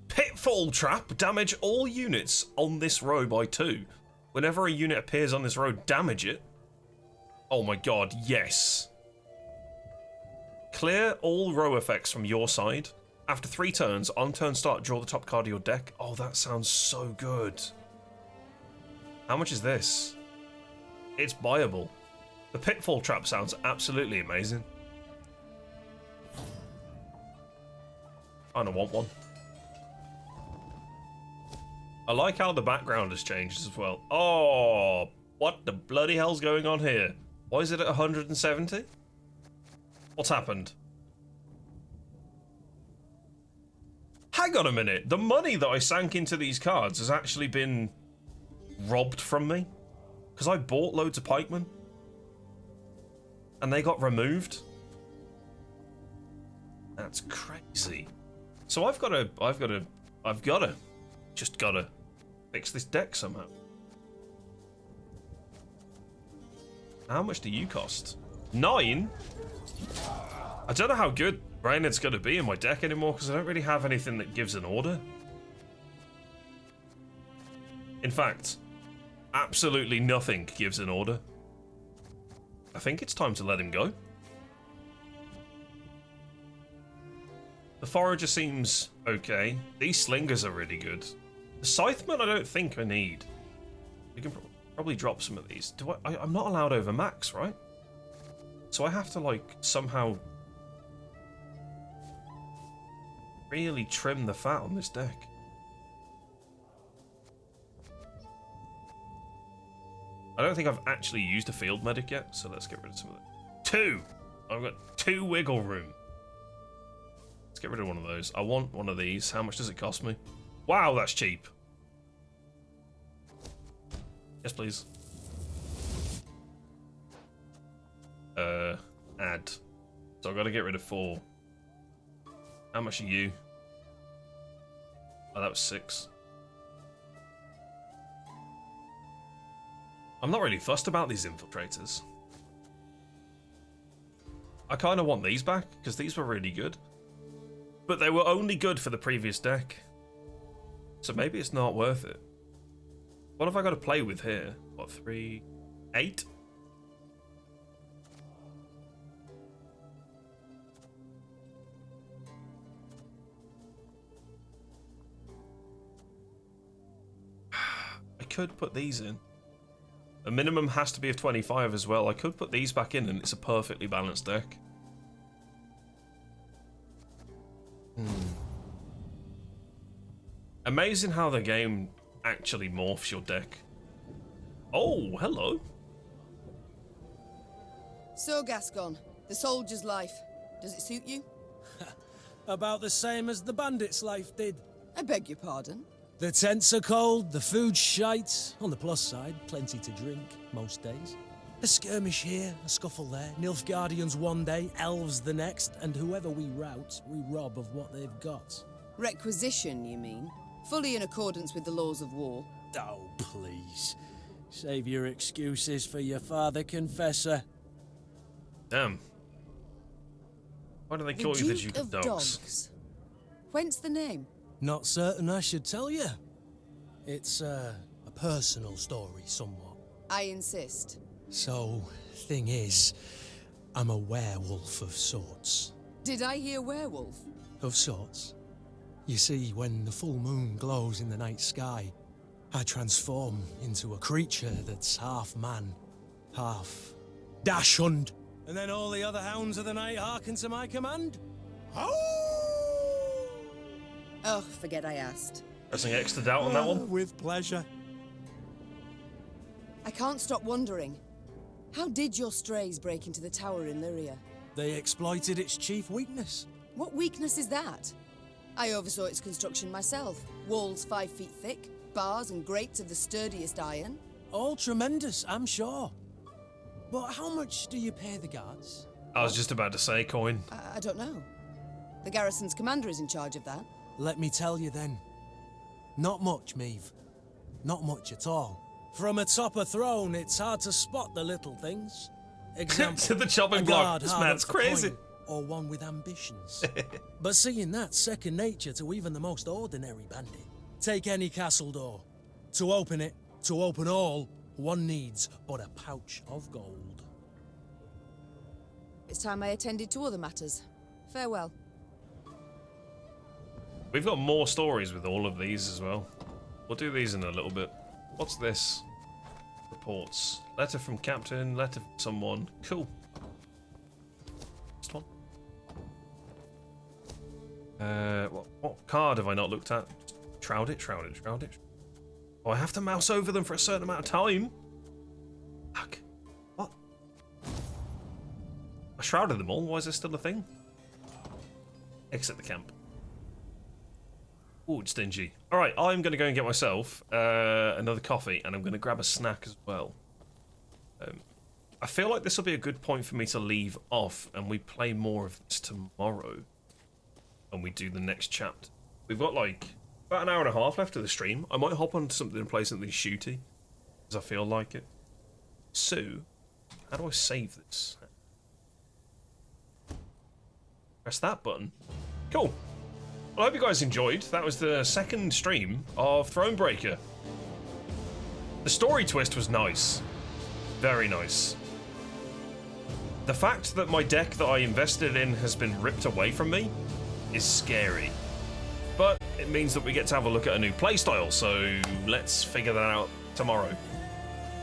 Pitfall Trap. Damage all units on this row by 2. Whenever a unit appears on this row, damage it. Oh my god, yes. Clear all row effects from your side. After 3 turns, on turn start, draw the top card of your deck. Oh, that sounds so good. How much is this? It's buyable. The Pitfall Trap sounds absolutely amazing. I don't want one. I like how the background has changed as well. Oh, what the bloody hell's going on here? Why is it at 170? What's happened? Hang on a minute. The money that I sank into these cards has actually been robbed from me. Because I bought loads of pikemen. And they got removed. That's crazy. So I've gotta fix this deck somehow. How much do you cost? 9? I don't know how good Brainerd's going to be in my deck anymore because I don't really have anything that gives an order. In fact, absolutely nothing gives an order. I think it's time to let him go. The Forager seems okay. These Slingers are really good. The Scytheman I don't think I need. We can probably drop some of these. I'm not allowed over max, right? So I have to, like, somehow really trim the fat on this deck. I don't think I've actually used a field medic yet, so let's get rid of some of it. 2! I've got 2 wiggle room. Let's get rid of one of those. I want one of these. How much does it cost me? Wow, that's cheap. Yes, please. Add. So I've got to get rid of 4. How much are you? Oh, that was 6. I'm not really fussed about these infiltrators. I kind of want these back, because these were really good. But they were only good for the previous deck. So maybe it's not worth it. What have I got to play with here? What, 3? 8? I could put these in. A minimum has to be of 25 as well. I could put these back in and it's a perfectly balanced deck. Amazing how the game actually morphs your deck. Oh, hello. So, Gascon, the soldier's life, does it suit you? About the same as the bandit's life did. I beg your pardon? The tents are cold, the food's shite. On the plus side, plenty to drink, most days. A skirmish here, a scuffle there, Nilfgaardians one day, elves the next, and whoever we rout, we rob of what they've got. Requisition, you mean? Fully in accordance with the laws of war. Oh, please. Save your excuses for your father confessor. Damn. Why do they call you the Duke of Dogs? Whence the name? Not certain I should tell you. It's a personal story, somewhat. I insist. So, thing is, I'm a werewolf of sorts. Did I hear werewolf? Of sorts. You see, when the full moon glows in the night sky, I transform into a creature that's half man, half dachshund. And then all the other hounds of the night hearken to my command. Oh, forget I asked. Pressing X to doubt on that one? With pleasure. I can't stop wondering. How did your strays break into the tower in Lyria? They exploited its chief weakness. What weakness is that? I oversaw its construction myself. Walls 5 feet thick, bars and grates of the sturdiest iron. All tremendous, I'm sure. But how much do you pay the guards? I was just about to say coin. I don't know. The garrison's commander is in charge of that. Let me tell you then. Not much, Meave. Not much at all. From atop a throne, it's hard to spot the little things. Example, to the chopping block. This man's crazy. Point, or one with ambitions. But seeing that's second nature to even the most ordinary bandit. Take any castle door. To open it, to open all, one needs but a pouch of gold. It's time I attended to other matters. Farewell. We've got more stories with all of these as well. We'll do these in a little bit. What's this? Reports. Letter from Captain, letter from someone. Cool. Next one. What card have I not looked at? Shroud it. Oh, I have to mouse over them for a certain amount of time. Fuck. What? I shrouded them all. Why is there still a thing? Exit the camp. Ooh, it's stingy. Alright, I'm going to go and get myself another coffee, and I'm going to grab a snack as well. I feel like this will be a good point for me to leave off, and we play more of this tomorrow. And we do the next chapter. We've got, like, about an hour and a half left of the stream. I might hop onto something and play something shooty, because I feel like it. So, how do I save this? Press that button. Cool. Well, I hope you guys enjoyed. That was the second stream of Thronebreaker. The story twist was nice. Very nice. The fact that my deck that I invested in has been ripped away from me is scary. But it means that we get to have a look at a new playstyle, so let's figure that out tomorrow.